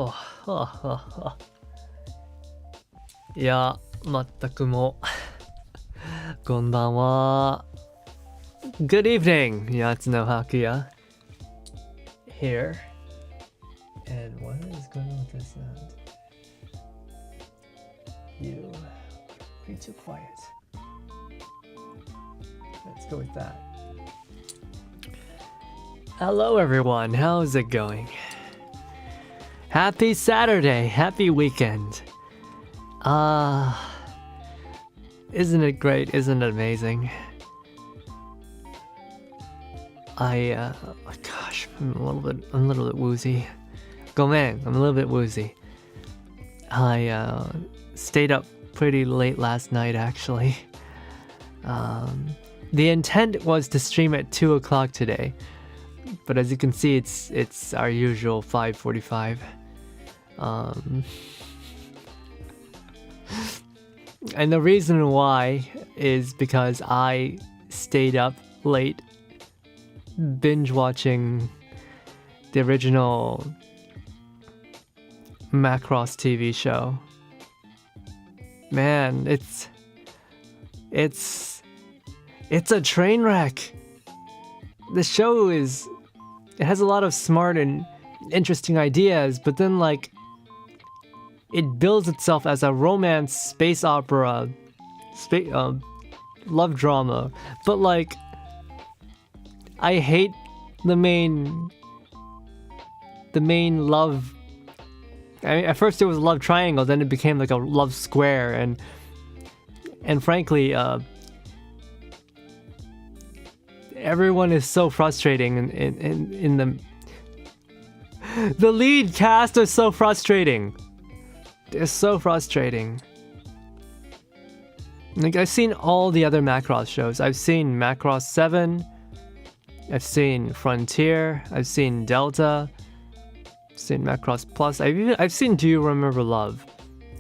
おいや、まったくも。こんばんは。Good evening, Yatsuno Hakuya. Here. And what is going on with this sound? You. Way too quiet. Let's go with that. Hello everyone, how's it going? Happy Saturday, happy weekend. Isn't it great? Isn't it amazing? Gosh, I'm a little bit woozy. Go man, I'm a little bit woozy. I stayed up pretty late last night actually. The intent was to stream at 2 o'clock today, but as you can see, it's our usual 5:45. And the reason why is because I stayed up late binge watching the original Macross TV show. Man, it's a train wreck. The show it has a lot of smart and interesting ideas, but then like it builds itself as a romance space opera love drama, but like I hate the main love. I mean, at first it was a love triangle, then it became like a love square, and frankly everyone is so frustrating in the lead cast is so frustrating. It's so frustrating. Like, I've seen all the other Macross shows. I've seen Macross 7, I've seen Frontier, I've seen Delta, I've seen Macross Plus, I've seen Do You Remember Love?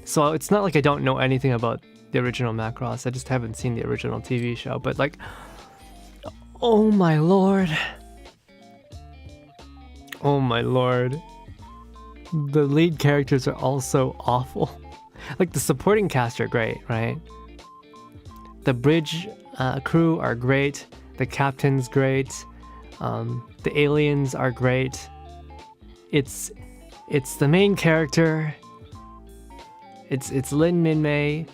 So it's not like I don't know anything about the original Macross, I just haven't seen the original TV show, but like, oh my lord. Oh my lord. The lead characters are all so awful. Like, the supporting cast are great, right? The bridge crew are great. The captain's great. The aliens are great. It's the main character. It's Lin Minmay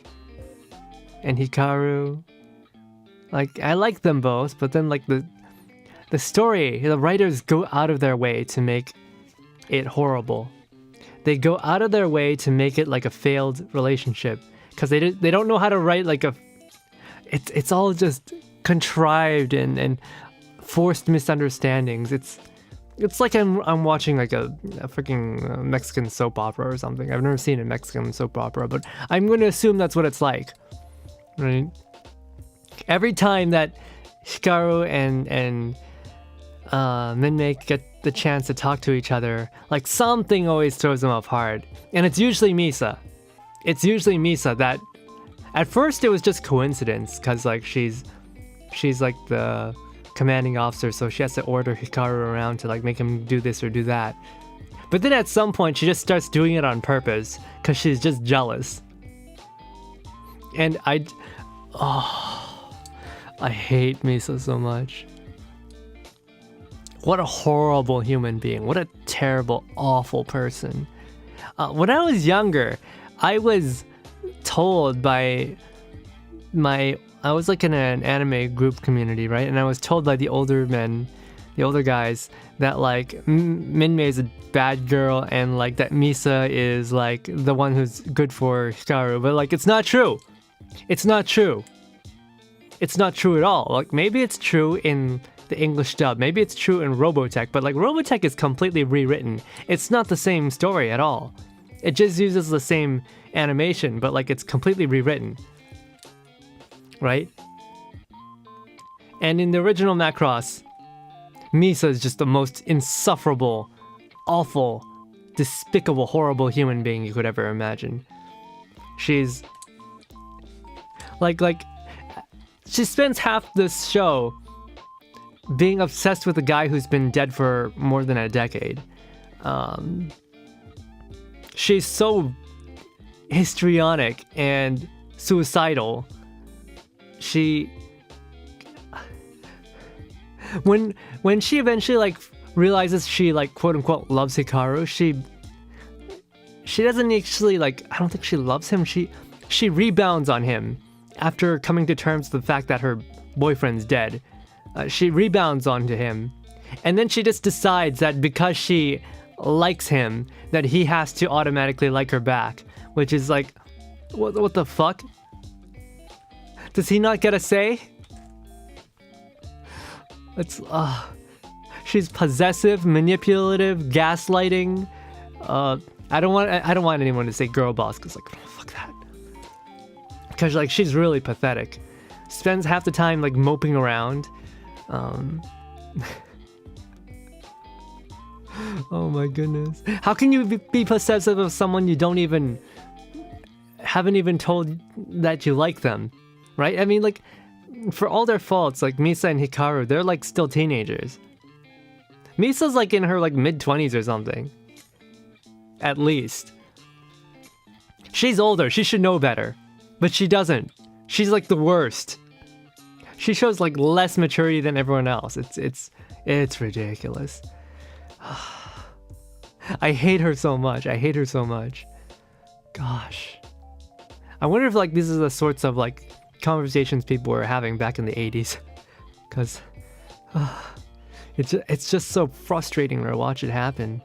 and Hikaru. Like, I like them both, but then like the story, the writers go out of their way to make it horrible. They go out of their way to make it like a failed relationship because they don't know how to write like it's all just contrived and forced misunderstandings. It's like I'm watching like a freaking Mexican soap opera or something. I've never seen a Mexican soap opera, but I'm going to assume that's what it's like, right? Every time that Hikaru and Minmay get the chance to talk to each other, like something always throws them apart, and it's usually Misa. It's usually Misa that at first it was just coincidence because like she's like the commanding officer, so she has to order Hikaru around to like make him do this or do that. But then at some point she just starts doing it on purpose because she's just jealous. And I hate Misa so much. What a horrible human being. What a terrible, awful person. When I was younger, I was told by I was like in an anime group community, right? And I was told by the older guys, that like Minmay is a bad girl and like that Misa is like the one who's good for Hikaru. But like, it's not true. It's not true. It's not true at all. Like, maybe it's true in the English dub, maybe it's true in Robotech, but like Robotech is completely rewritten. It's not the same story at all. It just uses the same animation, but like it's completely rewritten, right? And in the original Macross, Misa is just the most insufferable, awful, despicable, horrible human being you could ever imagine. She's like she spends half this show being obsessed with a guy who's been dead for more than a decade. she's so histrionic and suicidal. When she eventually like realizes she like quote unquote loves Hikaru, she doesn't actually like, I don't think she loves him. She rebounds on him after coming to terms with the fact that her boyfriend's dead. She rebounds onto him, and then she just decides that because she likes him, that he has to automatically like her back, which is like, what the fuck? Does he not get a say? It's she's possessive, manipulative, gaslighting. I don't want anyone to say girl boss, because like, oh, fuck that. Because like, she's really pathetic. Spends half the time like moping around. Oh my goodness. How can you be possessive of someone you haven't even told that you like them? Right? I mean, like, for all their faults, like Misa and Hikaru, they're like still teenagers. Misa's like in her like mid-20s or something. At least. She's older, she should know better. But she doesn't. She's like the worst. She shows like less maturity than everyone else. It's ridiculous. I hate her so much. I hate her so much. Gosh. I wonder if like these are the sorts of like conversations people were having back in the 80s. Cause it's just so frustrating to watch it happen.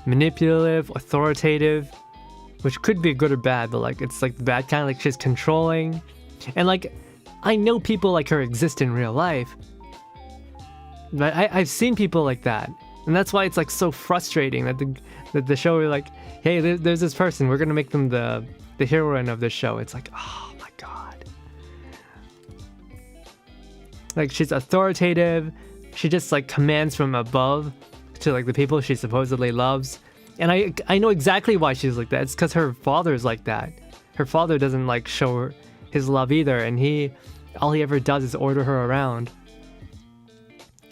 Manipulative, authoritative, which could be good or bad, but like it's like the bad kind, like she's controlling. And like, I know people like her exist in real life, but I've seen people like that, and that's why it's like so frustrating that the show is like, hey, there's this person, we're gonna make them the heroine of this show. It's like, oh my god. Like, she's authoritative, she just like commands from above to like the people she supposedly loves. And I know exactly why she's like that. It's because her father's like that. Her father doesn't like show her his love either, and all he ever does is order her around,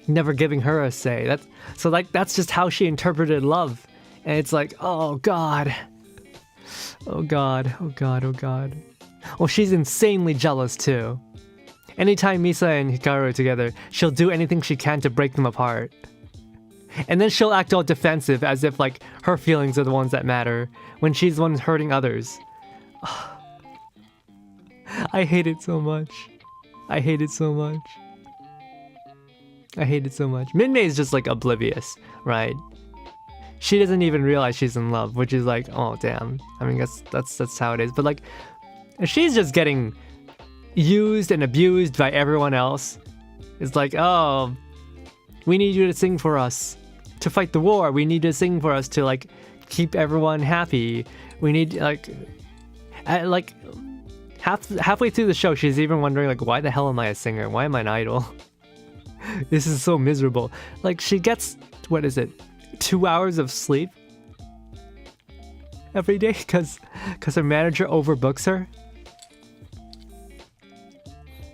never giving her a say. That's just how she interpreted love. And it's like, oh god, oh god, oh god, oh god. Well, she's insanely jealous too. Anytime Misa and Hikaru are together, she'll do anything she can to break them apart. And then she'll act all defensive as if like her feelings are the ones that matter, when she's the one hurting others. I hate it so much. I hate it so much. I hate it so much. Minmay is just like oblivious, right? She doesn't even realize she's in love, which is like, oh damn. I mean, that's how it is. But like, she's just getting used and abused by everyone else. It's like, oh, we need you to sing for us to fight the war. We need to sing for us to like keep everyone happy. We need like halfway through the show, she's even wondering like, why the hell am I a singer? Why am I an idol? This is so miserable. Like, she gets, what is it, 2 hours of sleep every day because her manager overbooks her.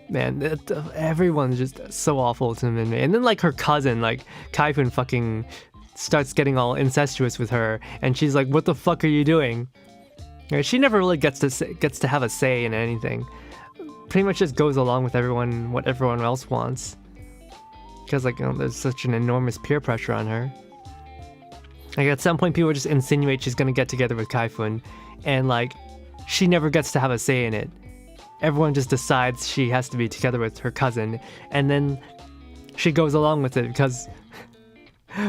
Man, everyone's just so awful to Minmay. And then like her cousin, like Kaifun, fucking starts getting all incestuous with her, and she's like, what the fuck are you doing? She never really gets to have a say in anything. Pretty much just goes along with what everyone else wants. Because like, there's such an enormous peer pressure on her. Like, at some point people just insinuate she's gonna get together with Kaifun, and like, she never gets to have a say in it. Everyone just decides she has to be together with her cousin, and then she goes along with it because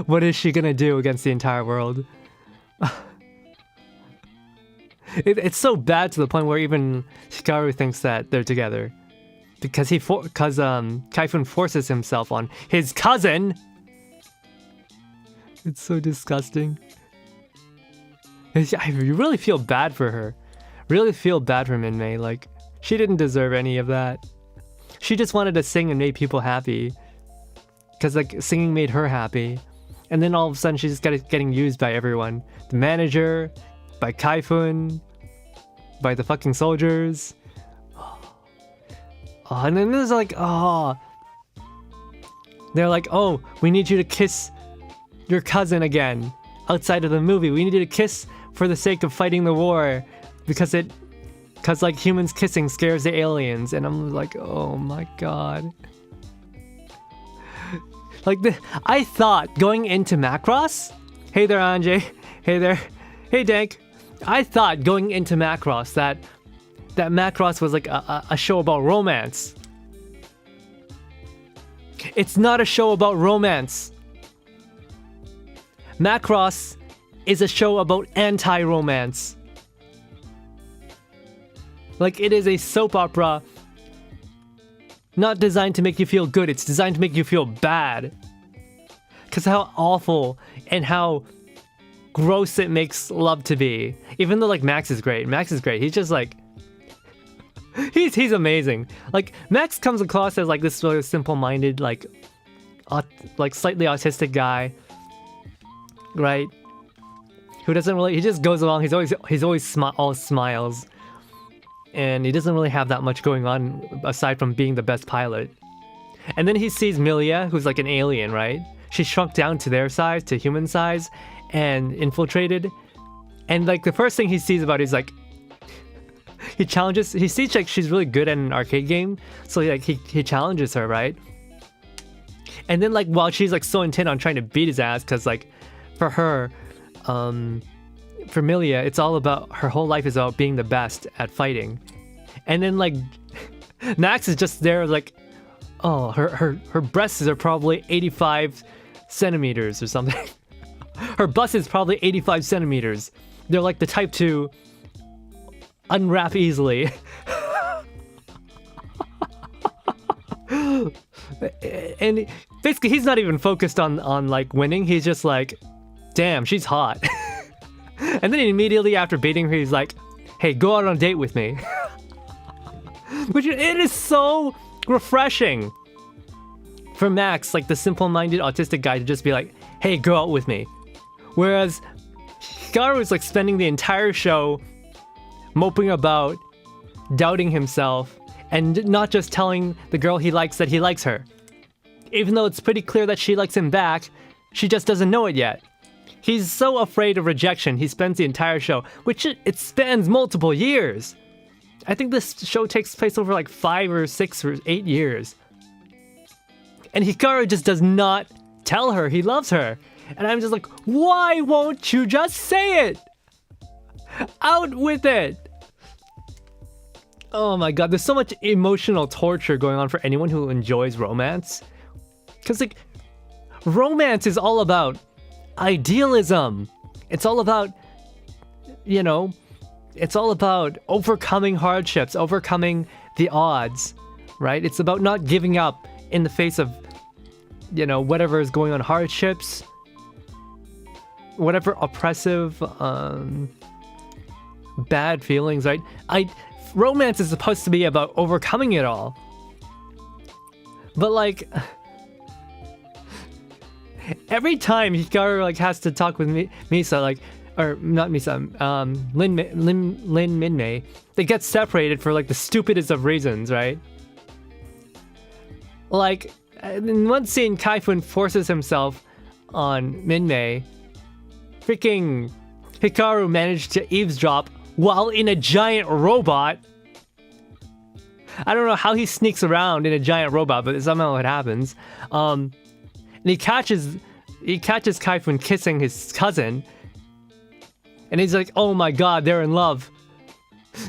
what is she gonna do against the entire world? It's so bad to the point where even Hikaru thinks that they're together, because Kaifun forces himself on his cousin. It's so disgusting. I really feel bad for her. Really feel bad for Minmay. Like, she didn't deserve any of that. She just wanted to sing and make people happy, because like singing made her happy. And then all of a sudden she's just getting used by everyone. The manager, by Kaifun, by the fucking soldiers. And then there's like, they're like, oh, we need you to kiss your cousin again outside of the movie. We needed to kiss for the sake of fighting the war because like humans kissing scares the aliens. And I'm like, oh my god. Like I thought going into Macross, hey there Anjay, hey there, hey Dank. I thought going into Macross that Macross was like a show about romance. It's not a show about romance. Macross is a show about anti-romance. Like, it is a soap opera not designed to make you feel good, it's designed to make you feel bad. Because how awful and how gross it makes love to be. Even though, like, Max is great. He's just like... He's amazing. Like, Max comes across as like this sort of simple-minded, like slightly autistic guy, right? Who doesn't really, he just goes along. He's always all smiles, and he doesn't really have that much going on aside from being the best pilot. And then he sees Milia, who's like an alien, right? She's shrunk down to their size, to human size, and infiltrated. And like the first thing he sees about it is like, he sees like she's really good at an arcade game, so he challenges her, right? And then like while she's like so intent on trying to beat his ass, because like for her, for Milia, it's all about, her whole life is about being the best at fighting. And then like Max is just there like, oh, her breasts are probably 85 centimeters or something. Her bust is probably 85 centimeters. They're like the type to unwrap easily. And basically he's not even focused on like winning. He's just like, damn, she's hot. And then immediately after beating her, he's like, hey, go out on a date with me. Which it is so refreshing for Max, like the simple-minded autistic guy, to just be like, hey, go out with me. Whereas Hikaru is like spending the entire show moping about, doubting himself, and not just telling the girl he likes that he likes her. Even though it's pretty clear that she likes him back, she just doesn't know it yet. He's so afraid of rejection, he spends the entire show, which it spans multiple years. I think this show takes place over like 5 or 6 or 8 years. And Hikaru just does not tell her he loves her. And I'm just like, why won't you just say it? Out with it! Oh my god, there's so much emotional torture going on for anyone who enjoys romance. Because like, romance is all about idealism. It's all about, you know, it's all about overcoming hardships, overcoming the odds, right? It's about not giving up in the face of, you know, whatever is going on, hardships, whatever oppressive, bad feelings, right? Romance is supposed to be about overcoming it all. But like, every time Hikaru like has to talk with Misa, like, or not Misa, Lin Minmei, they get separated for like the stupidest of reasons, right? Like, in one scene, Kaifun forces himself on Minmei. Freaking Hikaru managed to eavesdrop while in a giant robot. I don't know how he sneaks around in a giant robot, but somehow it happens. And he catches Kaifun kissing his cousin. And he's like, oh my god, they're in love.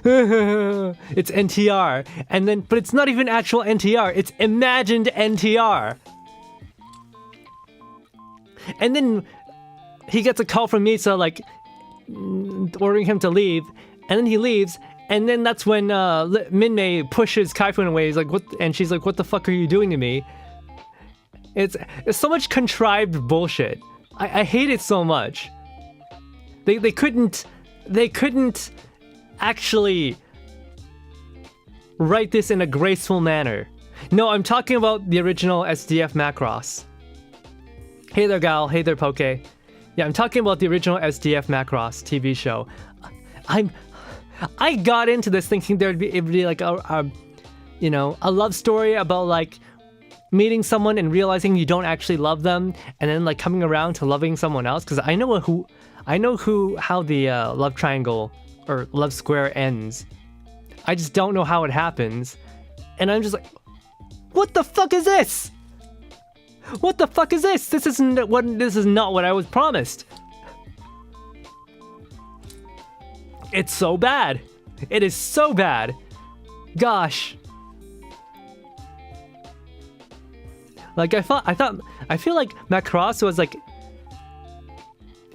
It's NTR. And then, but it's not even actual NTR, it's imagined NTR. And then he gets a call from Misa, like, ordering him to leave, and then he leaves, and then that's when Minmei pushes Kaifun away. He's like, "What?" And she's like, "What the fuck are you doing to me?" It's so much contrived bullshit. I hate it so much. They couldn't actually write this in a graceful manner. No, I'm talking about the original SDF Macross. Hey there, Gal. Hey there, Poke. Yeah, I'm talking about the original SDF Macross TV show. I got into this thinking it'd be like a you know, a love story about like meeting someone and realizing you don't actually love them, and then like coming around to loving someone else. Because I know how the love triangle or love square ends. I just don't know how it happens, and I'm just like, what the fuck is this? What the fuck is this? This is not what I was promised. It's so bad. It is so bad. Gosh. Like I feel like Macross was like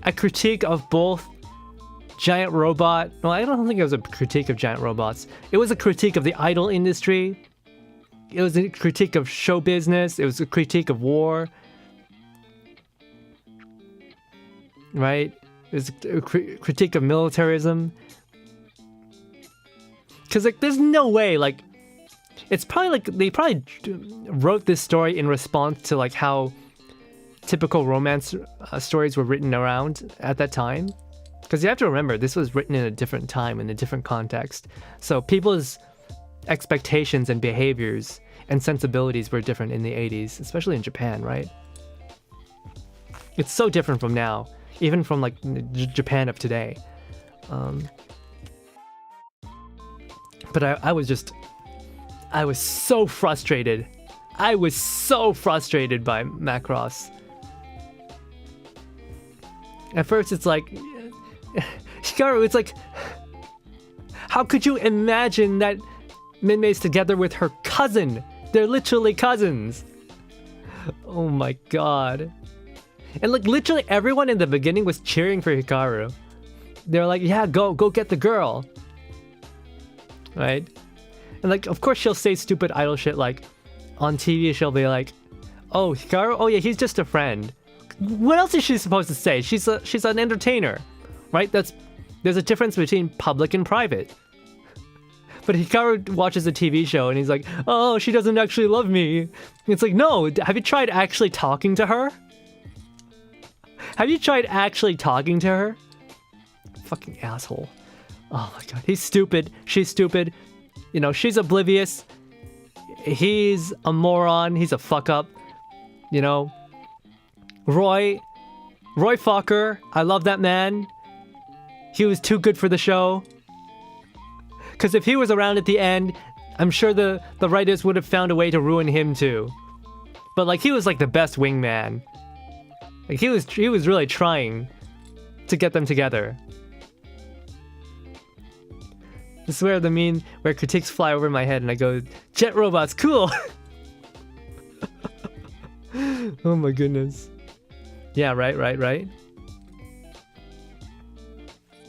a critique of both giant robot. Well, I don't think it was a critique of giant robots. It was a critique of the idol industry. It was a critique of show business. It was a critique of war. Right? It was a critique of militarism. Because like there's no way, like, it's probably like they probably wrote this story in response to like how typical romance stories were written around at that time. Because you have to remember, this was written in a different time, in a different context. So people's expectations and behaviors and sensibilities were different in the 80s, especially in Japan, right? It's so different from now, even from like Japan of today. But I was so frustrated. I was so frustrated by Macross. At first it's like, Hikaru, it's like, how could you imagine that Minmei's together with her cousin? They're literally cousins. Oh my god. And like literally everyone in the beginning was cheering for Hikaru. They're like, yeah, go get the girl. Right? And like, of course she'll say stupid idol shit like, on TV she'll be like, oh, Hikaru? Oh yeah, he's just a friend. What else is she supposed to say? She's an entertainer. Right? There's a difference between public and private. But Hikaru watches a TV show and he's like, oh, she doesn't actually love me. It's like, no, have you tried actually talking to her? Have you tried actually talking to her? Fucking asshole. Oh my god, he's stupid. She's stupid. You know, she's oblivious. He's a moron. He's a fuck up. You know, Roy Fokker. I love that man. He was too good for the show. Because if he was around at the end, I'm sure the writers would have found a way to ruin him too. But like, he was like the best wingman. Like he was really trying to get them together. I swear the meme where critiques fly over my head and I go, jet robots, cool! Oh my goodness. Yeah, right.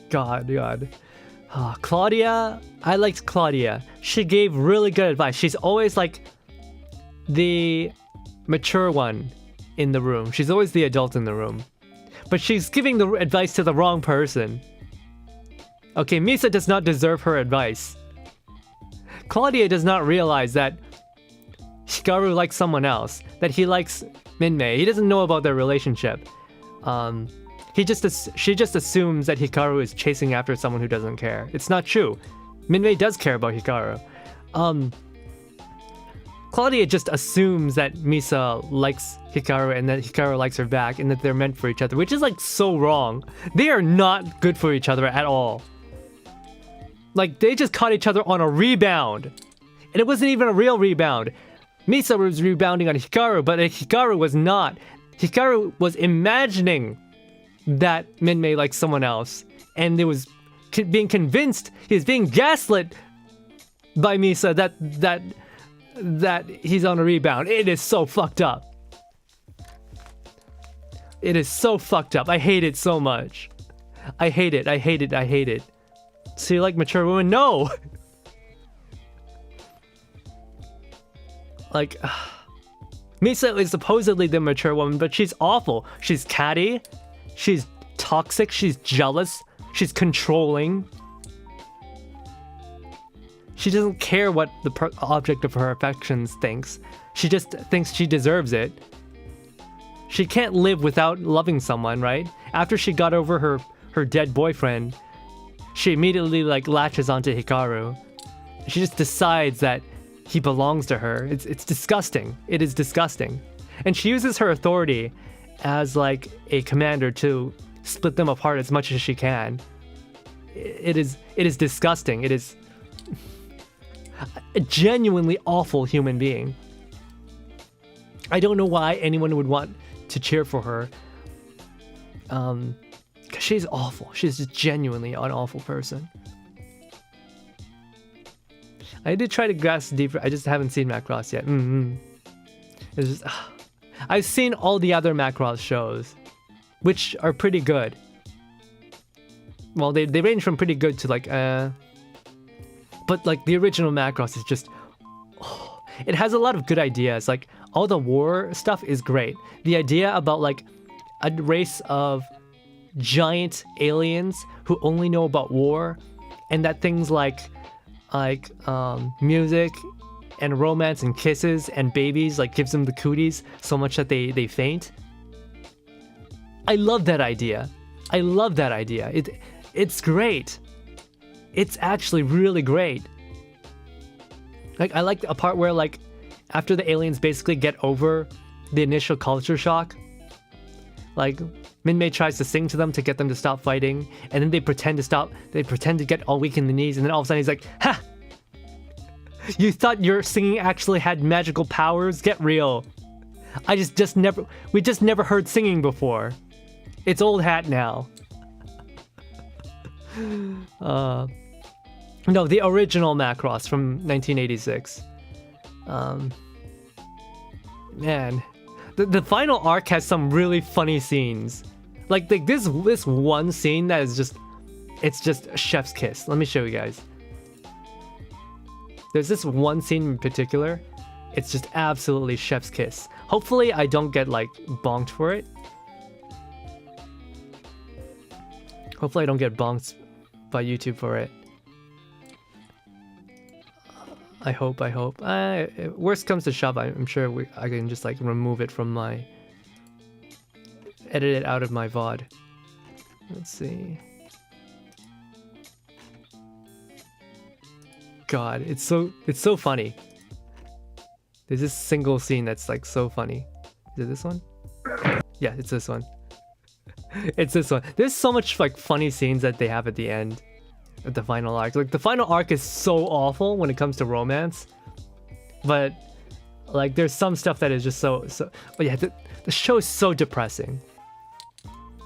God. Oh, Claudia, I liked Claudia. She gave really good advice. She's always like the mature one in the room. She's always the adult in the room. But she's giving the advice to the wrong person. Okay, Misa does not deserve her advice. Claudia does not realize that Hikaru likes someone else, that he likes Minmei. He doesn't know about their relationship. She just assumes that Hikaru is chasing after someone who doesn't care. It's not true. Minmei does care about Hikaru. Claudia just assumes that Misa likes Hikaru and that Hikaru likes her back and that they're meant for each other, which is like so wrong. They are not good for each other at all. Like, they just caught each other on a rebound. And it wasn't even a real rebound. Misa was rebounding on Hikaru, but Hikaru was not. Hikaru was imagining that Minmei likes someone else. And it was being convinced, he was being gaslit by Misa that he's on a rebound. It is so fucked up. It is so fucked up. I hate it so much. I hate it. So you like mature women? No! Like, Misa is supposedly the mature woman, but she's awful. She's catty, she's toxic, she's jealous, she's controlling. She doesn't care what the object of her affections thinks. She just thinks she deserves it. She can't live without loving someone, right? After she got over her dead boyfriend, she immediately like latches onto Hikaru. She just decides that he belongs to her. It's disgusting. It is disgusting. And she uses her authority as like a commander to split them apart as much as she can. It is disgusting. It is a genuinely awful human being. I don't know why anyone would want to cheer for her. Because she's awful. She's just genuinely an awful person. I did try to grasp deeper. I just haven't seen Macross yet. It's just, I've seen all the other Macross shows, which are pretty good. Well, they range from pretty good to like, but like the original Macross is just, it has a lot of good ideas. Like all the war stuff is great. The idea about like a race of giant aliens who only know about war, and that things like music and romance and kisses and babies like gives them the cooties so much that they faint. I love that idea. I love that idea. It's great. It's actually really great. Like I like a part where like after the aliens basically get over the initial culture shock, like Minmay tries to sing to them to get them to stop fighting, and then they pretend to stop. They pretend to get all weak in the knees, and then all of a sudden he's like, "Ha! You thought your singing actually had magical powers? Get real. We just never heard singing before. It's old hat now." No, the original Macross from 1986. Man, the final arc has some really funny scenes. Like this one scene that is just, it's just a chef's kiss. Let me show you guys. There's this one scene in particular. It's just absolutely chef's kiss. Hopefully I don't get like bonked for it. Hopefully I don't get bonked by YouTube for it. I hope. Worst comes to shove, I'm sure I can just like remove it from my... edit it out of my VOD. Let's see. God, it's so funny. There's this single scene that's like so funny. Is it this one? Yeah, it's this one. It's this one. There's so much like funny scenes that they have at the end of the final arc. Like the final arc is so awful when it comes to romance, but like there's some stuff that is just so. But yeah, the show is so depressing.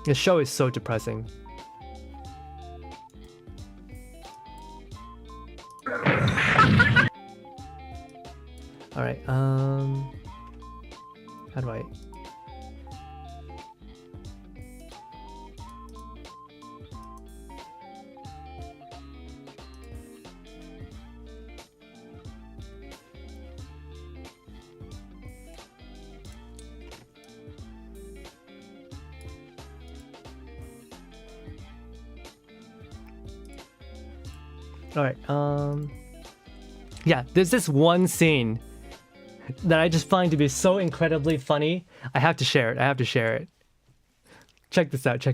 The show is so depressing. All right. How do I? All right. Yeah, there's this one scene that I just find to be so incredibly funny. I have to share it. Check this out.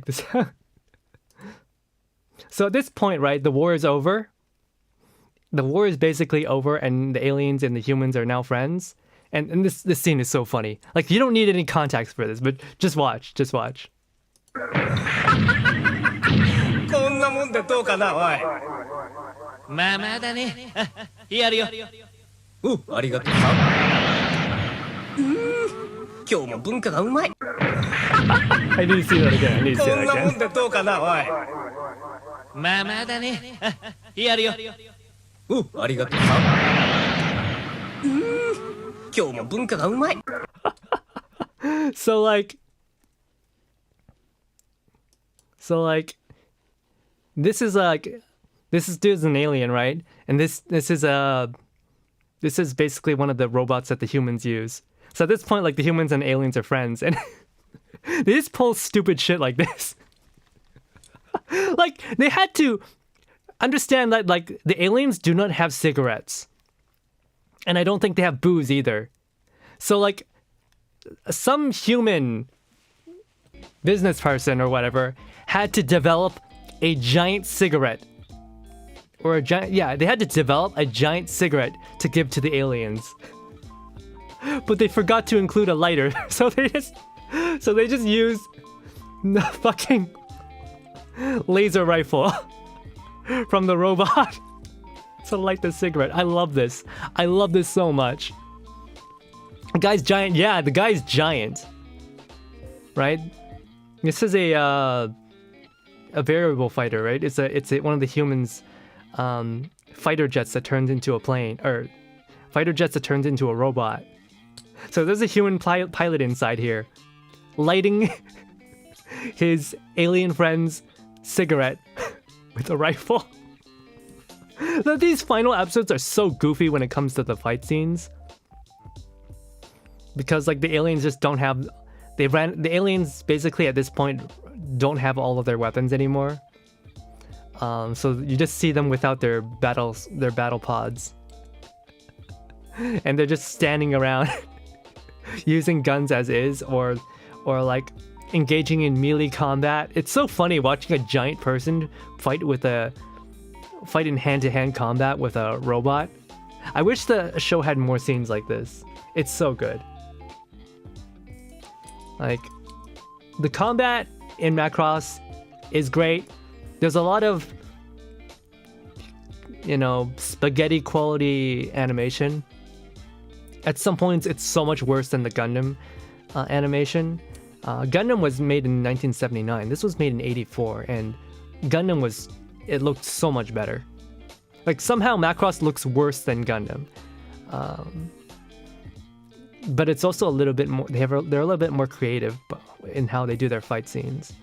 So at this point, right, the war is over. The war is basically over, and the aliens and the humans are now friends. And this scene is so funny. Like, you don't need any context for this, but just watch. こんなもんでどうかな、おい。まあまあだね。やるよ。ありがとうさ。今日も文化がうまい。I need to see that again. こんなもんでどうかな、おい。まあまあだね。やるよ。ありがとうさ。今日も文化がうまい。So like, this dude's an alien, right? And this is basically one of the robots that the humans use. So at this point, like the humans and aliens are friends, and they just pull stupid shit like this. Like they had to understand that like the aliens do not have cigarettes, and I don't think they have booze either. So like some human business person or whatever had to develop a giant cigarette or a giant, yeah, they had to develop a giant cigarette to give to the aliens. But they forgot to include a lighter, so they just used the fucking laser rifle from the robot to light the cigarette. I love this. I love this so much. The guy's giant. Yeah, the guy's giant. Right? This is a variable fighter, right? It's one of the humans' fighter jets that turns into a plane, or fighter jets that turns into a robot. So there's a human pilot inside here, lighting his alien friend's cigarette with a rifle. These final episodes are so goofy when it comes to the fight scenes, because like the aliens just don't have, the aliens basically at this point don't have all of their weapons anymore. So you just see them without their battle pods, and they're just standing around using guns as is, or like engaging in melee combat. It's so funny watching a giant person fight in hand-to-hand combat with a robot. I wish the show had more scenes like this. It's so good. Like, the combat in Macross is great. There's a lot of, you know, spaghetti quality animation. At some points, it's so much worse than the Gundam animation. Gundam was made in 1979. This was made in 84, and Gundam it looked so much better. Like, somehow Macross looks worse than Gundam. But it's also a little bit more, they're a little bit more creative in how they do their fight scenes.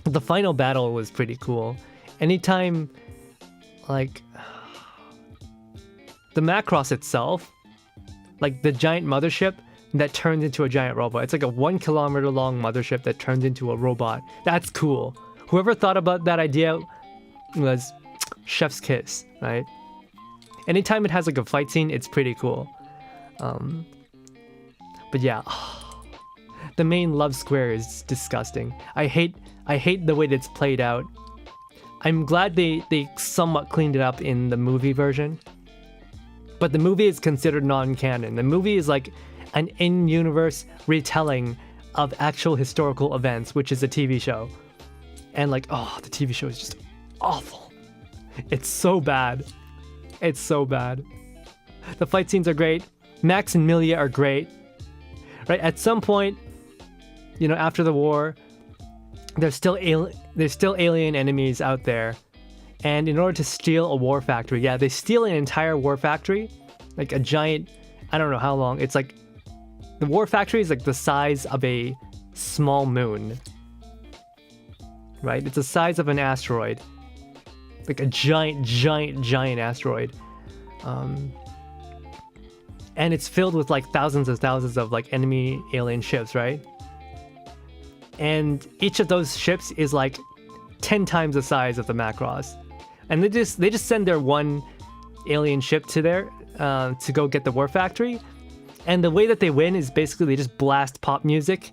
The final battle was pretty cool. Anytime, like, the Macross itself, like the giant mothership that turns into a giant robot. It's like a 1 kilometer long mothership that turns into a robot. That's cool. Whoever thought about that idea was chef's kiss, right? Anytime it has like a fight scene, it's pretty cool. But yeah, the main love square is disgusting. I hate the way that it's played out. I'm glad they somewhat cleaned it up in the movie version, but the movie is considered non-canon. The movie is like an in-universe retelling of actual historical events, which is a TV show. And like, oh, the TV show is just awful. It's so bad. It's so bad. The fight scenes are great. Max and Milia are great. Right? At some point, you know, after the war, there's still alien enemies out there. And in order to steal a war factory, yeah, they steal an entire war factory. Like a giant, I don't know how long. It's like, the war factory is like the size of a small moon. Right? It's the size of an asteroid. Like a giant asteroid. And it's filled with like thousands and thousands of like enemy alien ships, right? And each of those ships is like 10 times the size of the Macross. And they just send their one alien ship to there to go get the war factory. And the way that they win is basically they just blast pop music.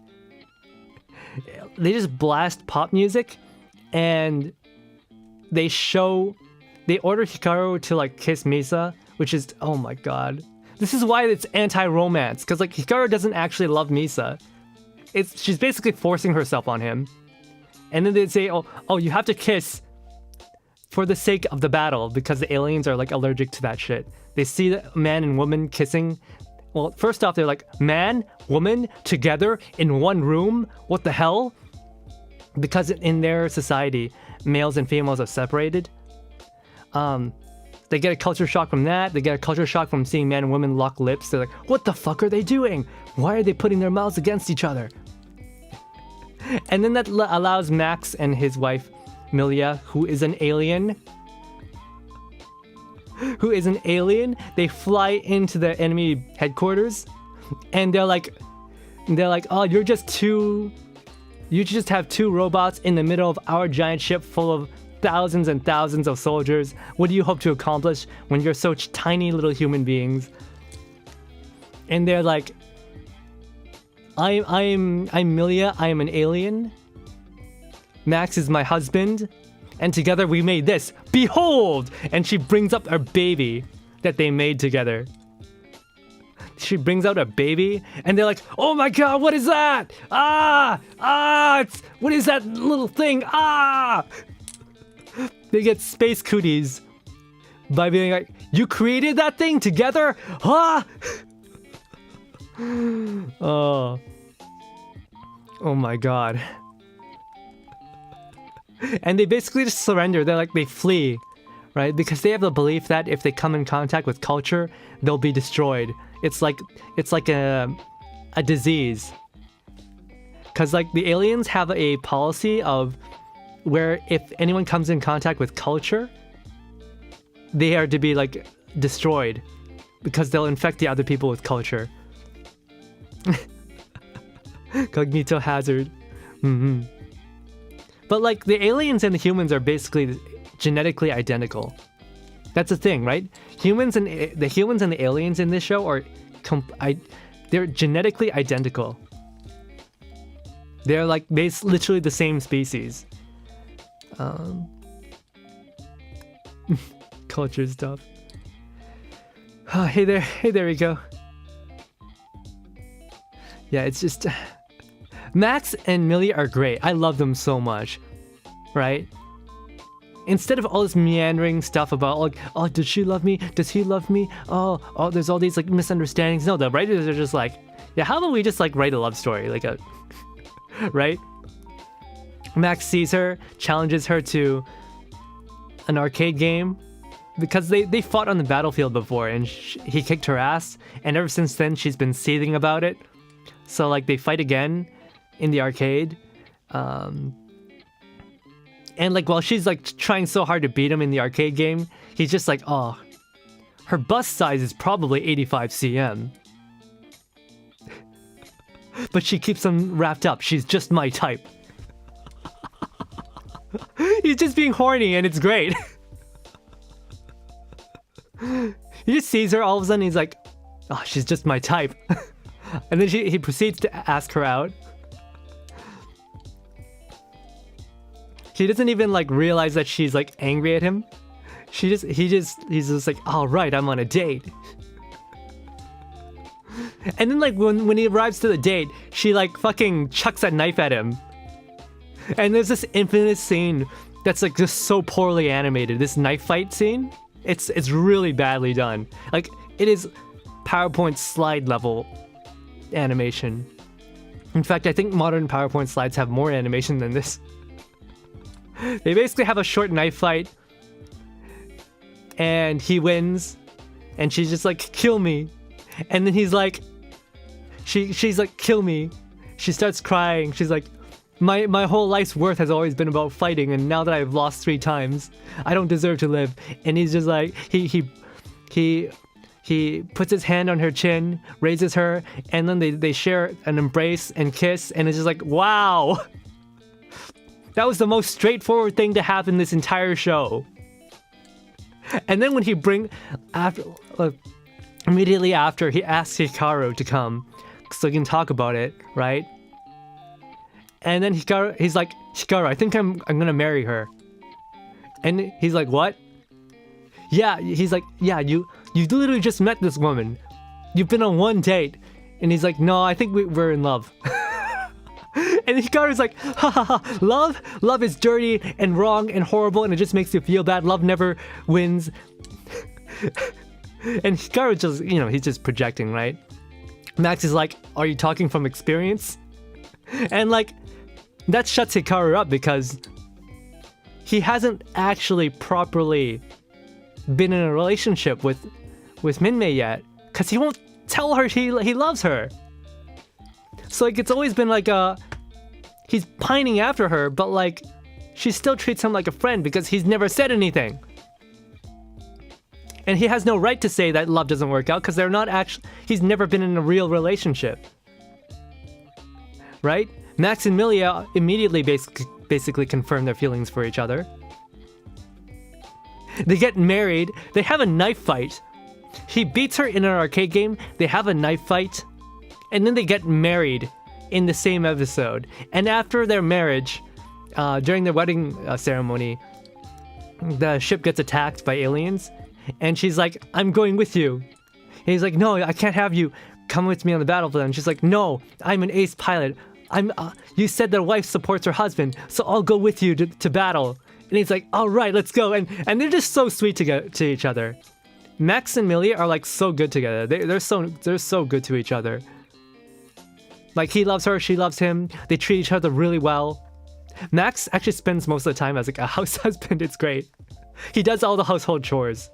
They just blast pop music, and they order Hikaru to like kiss Misa, which is, oh my god. This is why it's anti-romance, because like Hikaru doesn't actually love Misa. She's basically forcing herself on him. And then they say, oh, you have to kiss for the sake of the battle, because the aliens are like allergic to that shit. They see the man and woman kissing. Well, first off, they're like, man, woman, together in one room? What the hell? Because in their society, males and females are separated. They get a culture shock from that. They get a culture shock from seeing man and women lock lips. They're like, what the fuck are they doing? Why are they putting their mouths against each other? And then that allows Max and his wife, Milia, who is an alien, they fly into the enemy headquarters, and they're like, oh, you just have two robots in the middle of our giant ship full of thousands and thousands of soldiers. What do you hope to accomplish when you're such tiny little human beings? And they're like, I'm Milia, I am an alien. Max is my husband, And together we made this. Behold! And she brings up her baby that they made together. She brings out a baby, and they're like, oh my god, what is that? What is that little thing? They get space cooties by being like, you created that thing together? Oh my god. And they basically just surrender. They flee, right? Because they have the belief that if they come in contact with culture, they'll be destroyed. It's like a disease. Because like the aliens have a policy of where if anyone comes in contact with culture, they are to be like destroyed because they'll infect the other people with culture. Cognito hazard. But like the aliens and the humans are basically genetically identical. That's the thing, right? The humans and the aliens in this show are they're genetically identical. They're like literally the same species. Culture stuff. Oh, hey there we go. Yeah, it's just Max and Millie are great. I love them so much, right? Instead of all this meandering stuff about like, oh, does she love me? Does he love me? Oh, there's all these like misunderstandings. No, the writers are just like, yeah, how about we just like write a love story, like a, right? Max sees her, challenges her to an arcade game because they fought on the battlefield before and he kicked her ass, and ever since then she's been seething about it. So like they fight again in the arcade. And like while she's like trying so hard to beat him in the arcade game, he's just like, oh, her bust size is probably 85 cm. But she keeps him wrapped up. She's just my type. He's just being horny and it's great. He just sees her, all of a sudden he's like, oh, she's just my type. And then he proceeds to ask her out. He doesn't even like realize that she's like angry at him. He's just like, all right, I'm on a date. And then like when he arrives to the date, she like fucking chucks a knife at him. And there's this infamous scene that's like just so poorly animated. This knife fight scene, it's really badly done. Like it is PowerPoint slide level animation. In fact, I think modern PowerPoint slides have more animation than this. They basically have a short knife fight, and he wins, and she's just like, kill me. And then he's like, she's like, kill me. She starts crying. She's like, my whole life's worth has always been about fighting, and now that I've lost 3 times, I don't deserve to live. And he's just like, he puts his hand on her chin, raises her, and then they share an embrace and kiss, and it's just like, wow. That was the most straightforward thing to happen this entire show. And then when immediately after, he asks Hikaru to come so he can talk about it, right? And then he's like, Hikaru, I think I'm gonna marry her. And he's like, what? Yeah, he's like, yeah, you literally just met this woman. You've been on 1 date. And he's like, no, I think we're in love. And Hikaru's like, ha ha ha, love is dirty and wrong and horrible and it just makes you feel bad. Love never wins. And Hikaru just, he's just projecting, right? Max is like, are you talking from experience? And like, that shuts Hikaru up because he hasn't actually properly been in a relationship with Minmei yet, because he won't tell her he loves her. So like it's always been like he's pining after her, but like she still treats him like a friend because he's never said anything. And he has no right to say that love doesn't work out because he's never been in a real relationship. Right? Max and Milia immediately basically confirm their feelings for each other. They get married, they have a knife fight. He beats her in an arcade game, they have a knife fight, and then they get married in the same episode. And after their marriage, during their wedding ceremony, the ship gets attacked by aliens, and she's like, I'm going with you. And he's like, no, I can't have you come with me on the battlefield. And she's like, no, I'm an ace pilot. You said that a wife supports her husband, so I'll go with you to battle. And he's like, all right, let's go. And they're just so sweet to each other. Max and Millie are like so good together. They're so good to each other. Like, he loves her, she loves him. They treat each other really well. Max actually spends most of the time as like a house husband. It's great. He does all the household chores.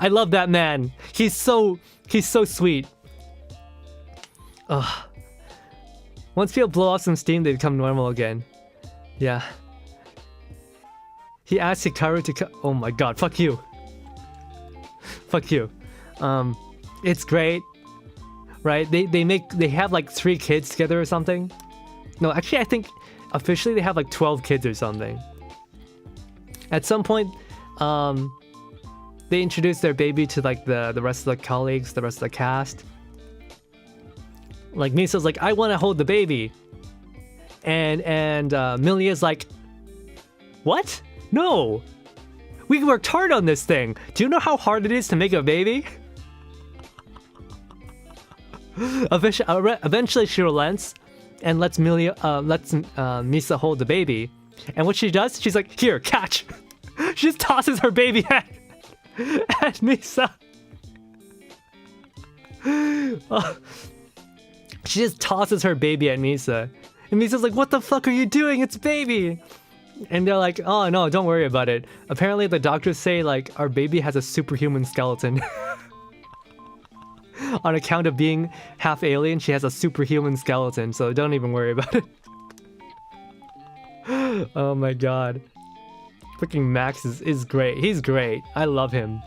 I love that man. He's so sweet. Ugh. Once people blow off some steam, they become normal again. Yeah. He asks Hikaru to oh my god, fuck you. Fuck you. It's great. Right? They have like 3 kids together or something. No, actually I think officially they have like 12 kids or something. At some point, they introduce their baby to like the rest of the colleagues, the rest of the cast. Like Misa's like, I want to hold the baby. And Millie is like, what? No. We worked hard on this thing. Do you know how hard it is to make a baby? Eventually she relents and lets Misa hold the baby. And what she does, she's like, here, catch. She just tosses her baby at Misa. She just tosses her baby at Misa. And Misa's like, what the fuck are you doing? It's a baby. And they're like, oh no, don't worry about it. Apparently the doctors say like our baby has a superhuman skeleton. On account of being half alien, she has a superhuman skeleton, so don't even worry about it. Oh my god. Freaking Max is great. He's great. I love him.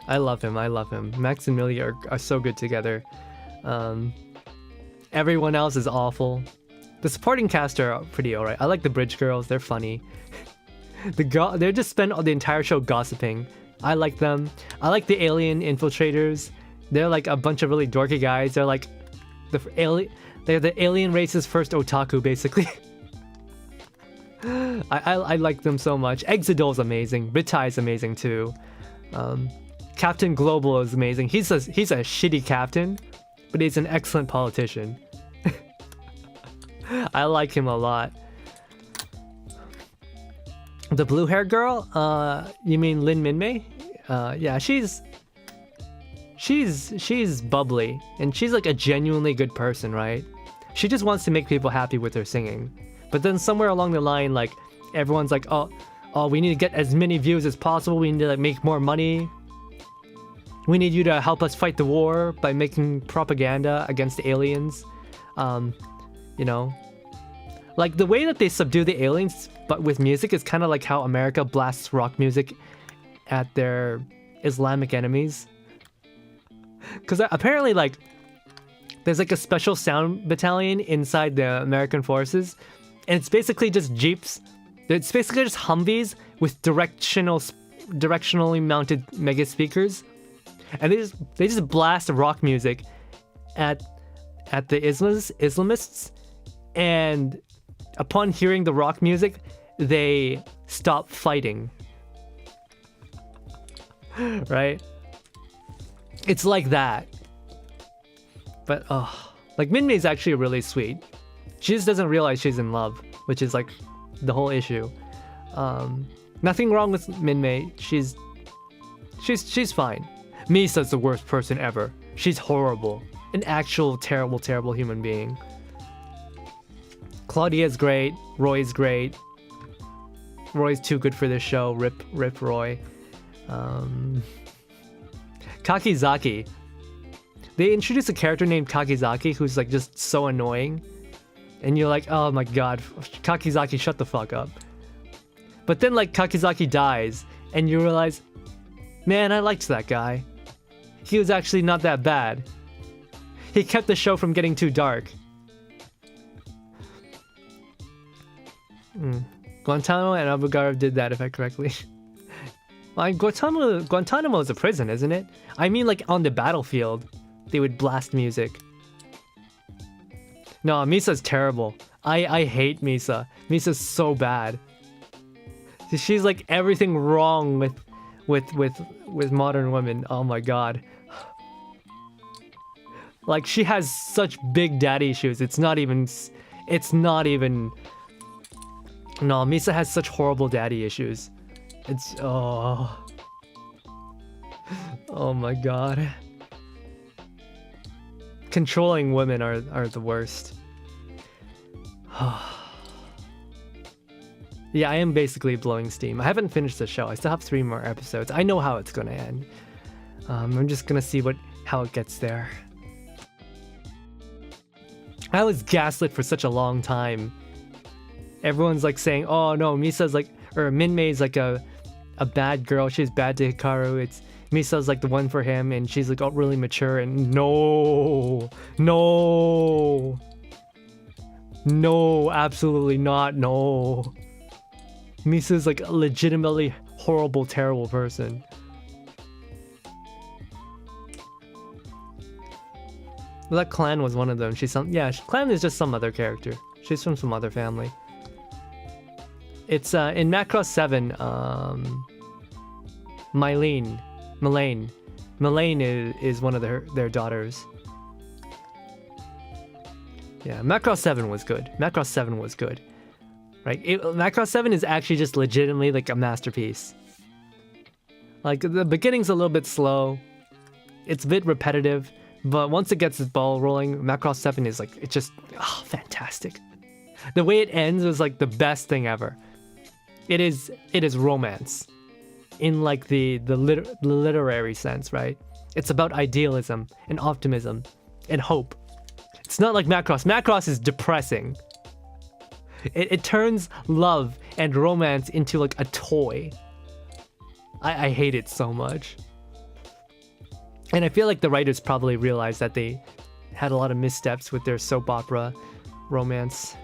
I love him. Max and Millie are so good together. Everyone else is awful. The supporting cast are pretty alright. I like the bridge girls. They're funny. They just spend the entire show gossiping. I like them. I like the alien infiltrators. They're like a bunch of really dorky guys. They're like they're the alien race's first otaku, basically. I like them so much. Exidol's amazing. Ritai is amazing too. Captain Global is amazing. He's a shitty captain, but he's an excellent politician. I like him a lot. The blue hair girl? You mean Lin Minmei? Yeah, she's bubbly, and she's like a genuinely good person, right? She just wants to make people happy with her singing. But then somewhere along the line, like, everyone's like, oh, we need to get as many views as possible. We need to like make more money. We need you to help us fight the war by making propaganda against the aliens. You know, like the way that they subdue the aliens, but with music, is kind of like how America blasts rock music at their Islamic enemies. Because apparently, like, there's like a special sound battalion inside the American forces, and it's basically just jeeps. It's basically just Humvees with directionally mounted mega speakers, and they just blast rock music at the Islamists, and upon hearing the rock music, they stop fighting. Right? It's like that. But like Minmei's actually really sweet. She just doesn't realize she's in love, which is like the whole issue. Nothing wrong with Minmei. She's fine. Misa's the worst person ever. She's horrible. An actual terrible human being. Claudia's great. Roy's great. Roy's too good for this show. Rip Roy. Kakizaki. They introduce a character named Kakizaki who's like just so annoying. And you're like, oh my god, Kakizaki, shut the fuck up. But then like Kakizaki dies and you realize, man, I liked that guy. He was actually not that bad. He kept the show from getting too dark. Guantanamo and Abu Ghraib did that, if I correctly. Well, Guantanamo is a prison, isn't it? I mean, like on the battlefield, they would blast music. No, Misa's terrible. I hate Misa. Misa's so bad. She's like everything wrong with modern women. Oh my god. Like she has such big daddy issues. It's not even no, Misa has such horrible daddy issues. It's oh my god. Controlling women are the worst. Yeah, I am basically blowing steam. I haven't finished the show. I still have 3 more episodes. I know how it's gonna end. I'm just gonna see how it gets there. I was gaslit for such a long time. Everyone's like saying, "Oh no, Misa's like, or Minmei's like a bad girl. She's bad to Hikaru. It's Misa's like the one for him, and she's like really mature." And no, absolutely not. No. Misa's like a legitimately horrible, terrible person. Well, that Clan was one of them. Clan is just some other character. She's from some other family. It's in Macross 7, Mylene is one of their daughters. Yeah, Macross 7 was good. Right? Macross 7 is actually just legitimately like a masterpiece. Like the beginning's a little bit slow. It's a bit repetitive, but once it gets its ball rolling, Macross 7 is like, it's just fantastic. The way it ends was like the best thing ever. It is romance in like the literary sense, right? It's about idealism and optimism and hope. It's not like Macross. Macross is depressing. It turns love and romance into like a toy. I hate it so much. And I feel like the writers probably realized that they had a lot of missteps with their soap opera romance.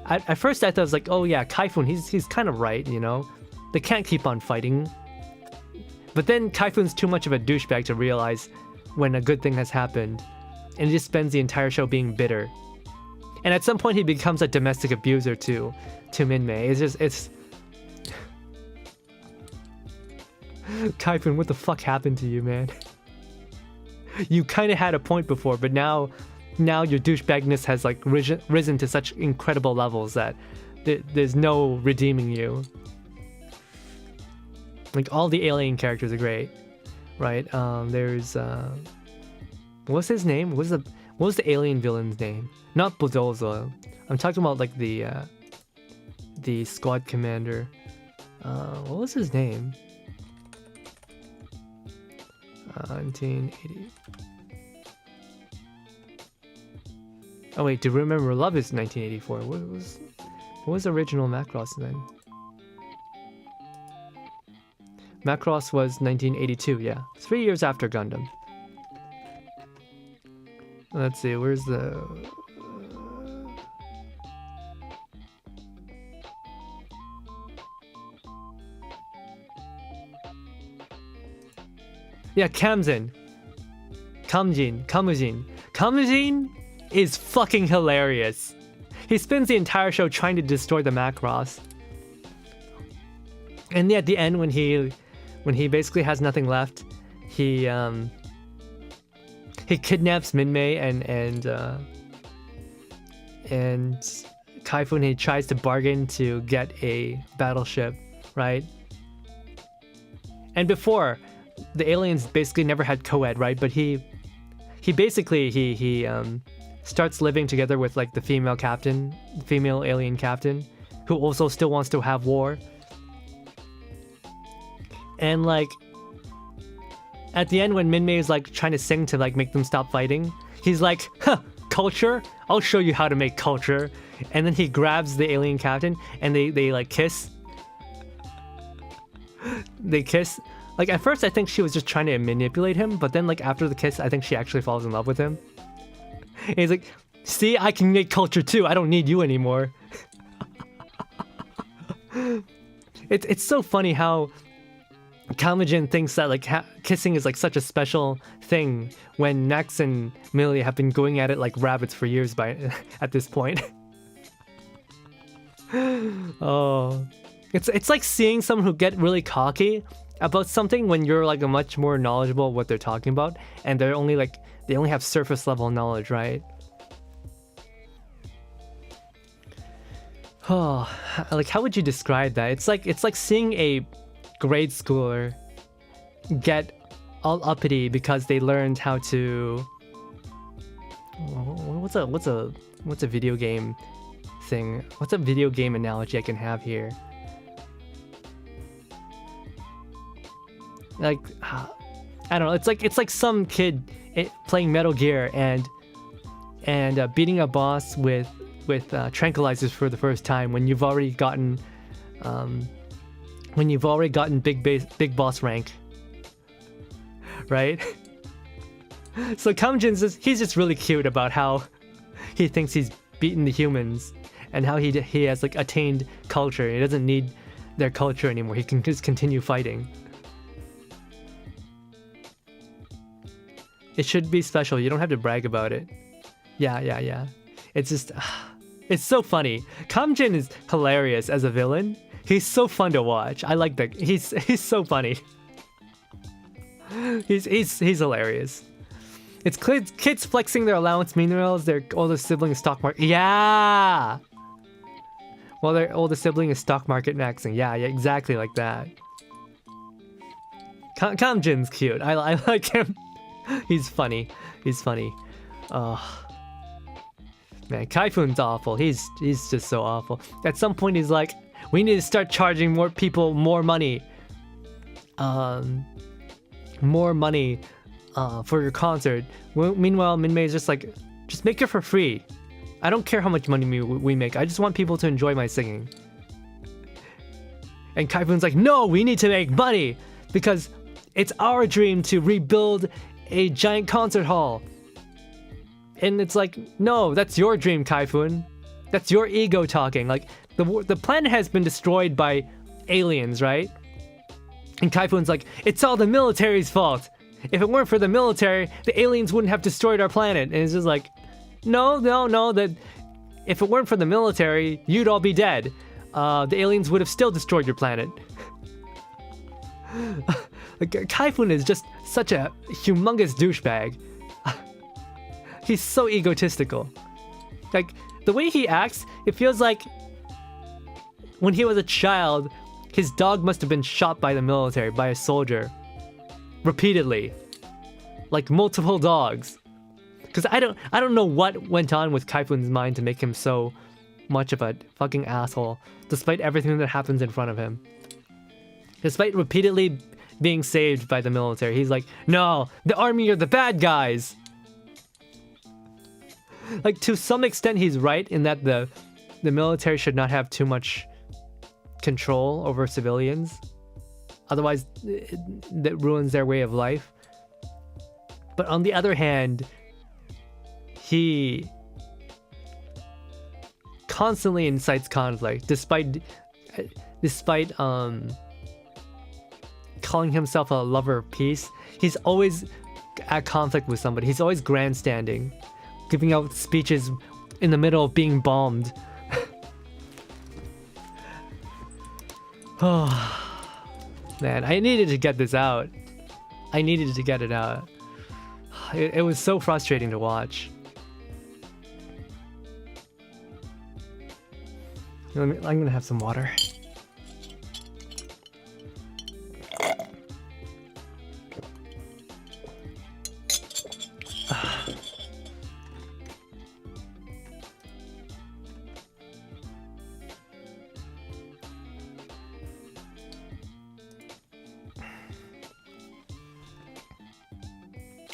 At first I thought it was like, oh yeah, Kaifun, he's kind of right, you know? They can't keep on fighting. But then Kaifun's too much of a douchebag to realize when a good thing has happened. And he just spends the entire show being bitter. And at some point he becomes a domestic abuser to Minmei. It's Kaifun, what the fuck happened to you, man? You kind of had a point before, but now your douchebagness has like risen to such incredible levels that there's no redeeming you. Like all the alien characters are great, right? There's what's his name? What was the alien villain's name? Not Budozo. I'm talking about like the squad commander. What was his name? 1980. Oh wait, to remember love is 1984. What was the original Macross then? Macross was 1982, yeah. 3 years after Gundam. Let's see, where's the... Yeah, Kamujin is fucking hilarious. He spends the entire show trying to destroy the Macross. And at the end, when he basically has nothing left, he kidnaps Minmei and Kaifun. He tries to bargain to get a battleship, right? And before, the aliens basically never had co-ed, right? But he starts living together with like the female alien captain, who also still wants to have war. And like at the end, when Minmei is like trying to sing to like make them stop fighting, he's like, "Huh, culture? I'll show you how to make culture." And then he grabs the alien captain and they like kiss. They kiss. Like at first I think she was just trying to manipulate him, but then like after the kiss I think she actually falls in love with him. And he's like, "See, I can make culture too. I don't need you anymore." It's so funny how Kamujin thinks that like kissing is like such a special thing when Nex and Millie have been going at it like rabbits for years at this point. Oh, It's like seeing someone who get really cocky about something when you're like a much more knowledgeable of what they're talking about, and they only have surface level knowledge, right? Oh, like how would you describe that? It's like seeing a grade schooler get all uppity because they learned how to. What's a video game thing? What's a video game analogy I can have here? Like, I don't know. It's like some kid playing Metal Gear and beating a boss with tranquilizers for the first time when you've already gotten big boss rank, right? So Kamjin's he's just really cute about how he thinks he's beaten the humans and how he has like attained culture. He doesn't need their culture anymore. He can just continue fighting. It should be special. You don't have to brag about it. Yeah. It's just, it's so funny. Kamjin is hilarious as a villain. He's so fun to watch. I like that. He's so funny. He's hilarious. It's kids flexing their allowance minerals. Their older sibling is stock market. Yeah. Well, their older sibling is stock market maxing. Yeah, exactly like that. Kamjin's cute. I like him. He's funny. Man, Kaifun's awful. He's just so awful. At some point, he's like, we need to start charging more people more money. More money for your concert. Meanwhile, Minmei is just like, just make it for free. I don't care how much money we make. I just want people to enjoy my singing. And Kaifun's like, no, we need to make money because it's our dream to rebuild a giant concert hall. And it's like, no, that's your dream, Kaifun. That's your ego talking. Like, the planet has been destroyed by aliens, right? And Kaifun's like, it's all the military's fault. If it weren't for the military, the aliens wouldn't have destroyed our planet. And it's just like, no, that if it weren't for the military, you'd all be dead. The aliens would have still destroyed your planet. Like, Kaifun is just such a humongous douchebag. He's so egotistical. Like, the way he acts, it feels like when he was a child, his dog must have been shot by the military, by a soldier. Repeatedly. Like, multiple dogs. Because I don't know what went on with Kaifun's mind to make him so much of a fucking asshole, despite everything that happens in front of him. Despite repeatedly being saved by the military, he's like, no, the army are the bad guys. Like, to some extent, he's right in that the military should not have too much control over civilians. Otherwise, that ruins their way of life. But on the other hand, he constantly incites conflict, despite calling himself a lover of peace. He's always at conflict with somebody. He's always grandstanding, giving out speeches in the middle of being bombed. Oh, man, I needed to get this out. I needed to get it out. It was so frustrating to watch. I'm gonna have some water.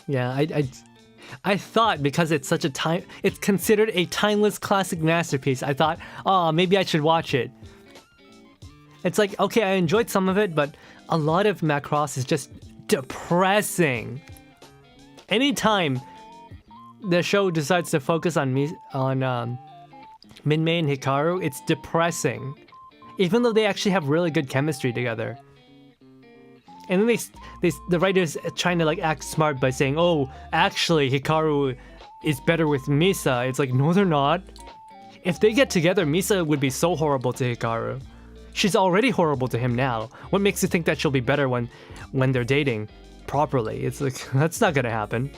Yeah, I thought because it's considered a timeless classic masterpiece, I thought, oh, maybe I should watch it. It's like, okay, I enjoyed some of it, but a lot of Macross is just depressing. Anytime the show decides to focus on Minmei and Hikaru, it's depressing. Even though they actually have really good chemistry together. And then the writers trying to like act smart by saying, oh, actually Hikaru is better with Misa. It's like, no, they're not. If they get together, Misa would be so horrible to Hikaru. She's already horrible to him now. What makes you think that she'll be better when they're dating properly? It's like, that's not gonna happen.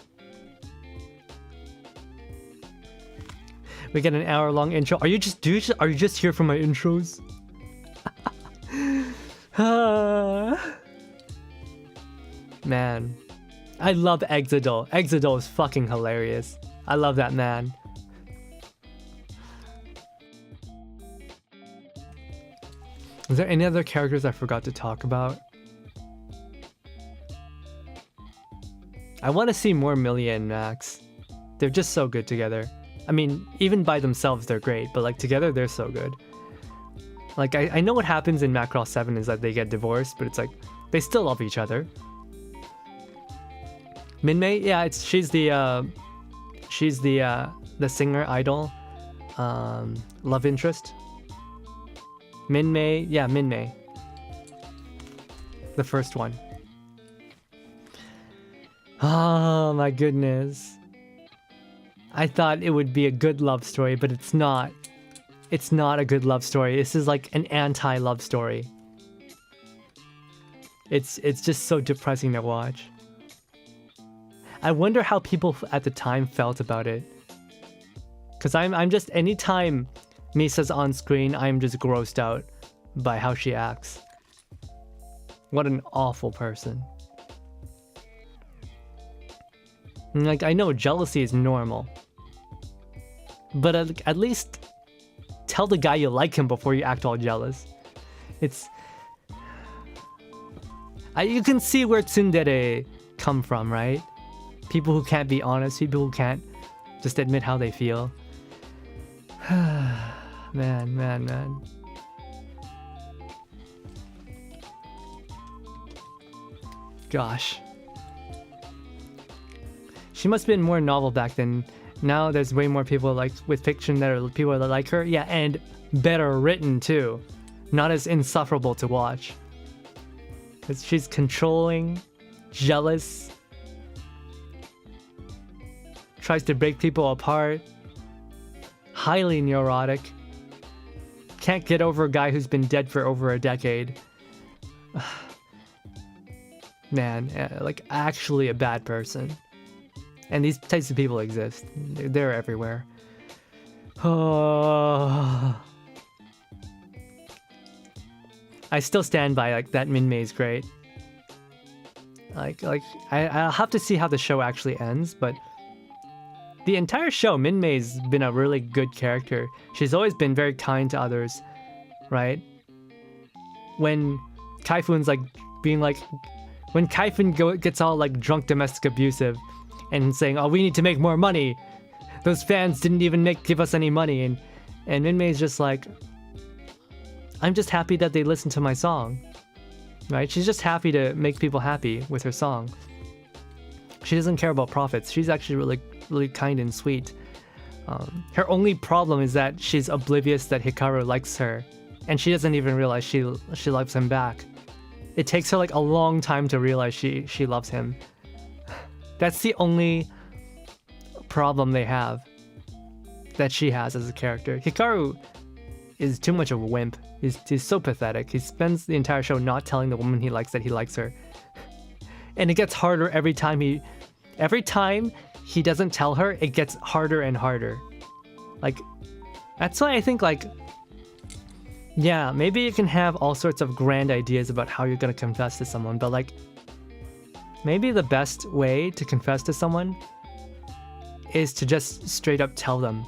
We get an hour-long intro. Are you just here for my intros? Man, I love Exidol. Exidol is fucking hilarious. I love that man. Is there any other characters I forgot to talk about? I want to see more Millie and Max. They're just so good together. I mean, even by themselves they're great, but like together they're so good. Like I know what happens in Macross 7 is that they get divorced, but it's like they still love each other. Minmay, yeah, she's the singer idol, love interest. Minmay, yeah, Minmay. The first one. Oh my goodness. I thought it would be a good love story, but it's not. It's not a good love story. This is like an anti-love story. It's just so depressing to watch. I wonder how people at the time felt about it. Cause I'm just, anytime Misa's on screen, I'm just grossed out by how she acts. What an awful person. Like, I know jealousy is normal, but at least tell the guy you like him before you act all jealous. You can see where tsundere come from, right? People who can't be honest, people who can't just admit how they feel. Man. Gosh. She must have been more novel back then. Now there's way more people like with fiction that are people that like her. Yeah, and better written too. Not as insufferable to watch. Because she's controlling, jealous, tries to break people apart, highly neurotic, can't get over a guy who's been dead for over a decade. Man, like actually a bad person. And these types of people exist. They're everywhere. Oh. I still stand by like that Minmay is great. I'll have to see how the show actually ends, but the entire show, Minmay's been a really good character. She's always been very kind to others, right? When Kaifun's like being like, when Kaifun gets all like drunk domestic abusive and saying, oh, we need to make more money. Those fans didn't even give us any money. And Minmay's just like, I'm just happy that they listen to my song, right? She's just happy to make people happy with her song. She doesn't care about profits. She's actually really, really kind and sweet. Her only problem is that she's oblivious that Hikaru likes her, and she doesn't even realize she loves him back. It takes her like a long time to realize she loves him. That's the only problem they have that she has as a character. Hikaru is too much of a wimp. He's so pathetic. He spends the entire show not telling the woman he likes that he likes her. And it gets harder every time he doesn't tell her, it gets harder and harder. Like, that's why I think like, yeah, maybe you can have all sorts of grand ideas about how you're gonna confess to someone, but like, maybe the best way to confess to someone is to just straight up tell them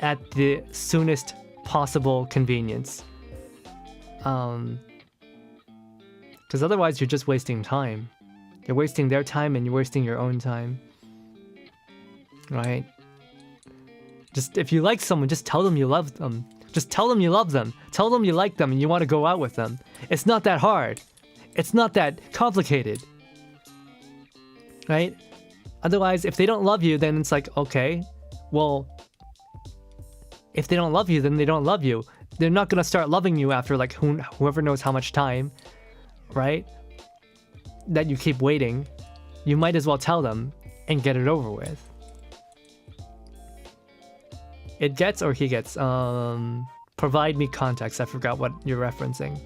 at the soonest possible convenience. Because otherwise you're just wasting time. You're wasting their time and you're wasting your own time. Right? Just, if you like someone, just tell them you love them. Just tell them you love them. Tell them you like them and you want to go out with them. It's not that hard. It's not that complicated. Right? Otherwise, if they don't love you, then it's like, okay, well, if they don't love you, then they don't love you. They're not going to start loving you after like whoever knows how much time, right? That you keep waiting. You might as well tell them and get it over with. It gets or he gets, Provide me context. I forgot what you're referencing.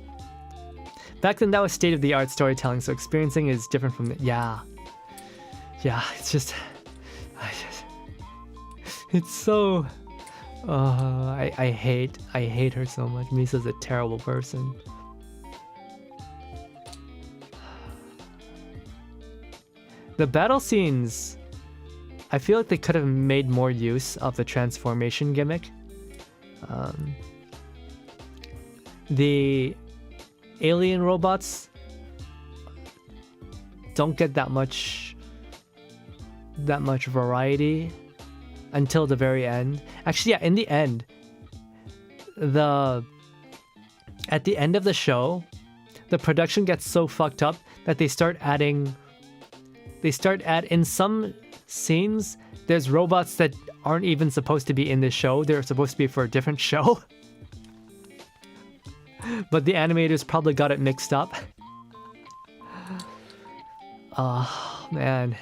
Back then, that was state-of-the-art storytelling, so experiencing is different from the... Yeah. Yeah, it's just... It's so... I hate her so much. Misa's a terrible person. The battle scenes... I feel like they could have made more use of the transformation gimmick. The alien robots don't get that much variety until the very end. Actually, yeah, in the end, at the end of the show, the production gets so fucked up that they start adding in some scenes, there's robots that aren't even supposed to be in this show. They're supposed to be for a different show. But the animators probably got it mixed up. Oh, man.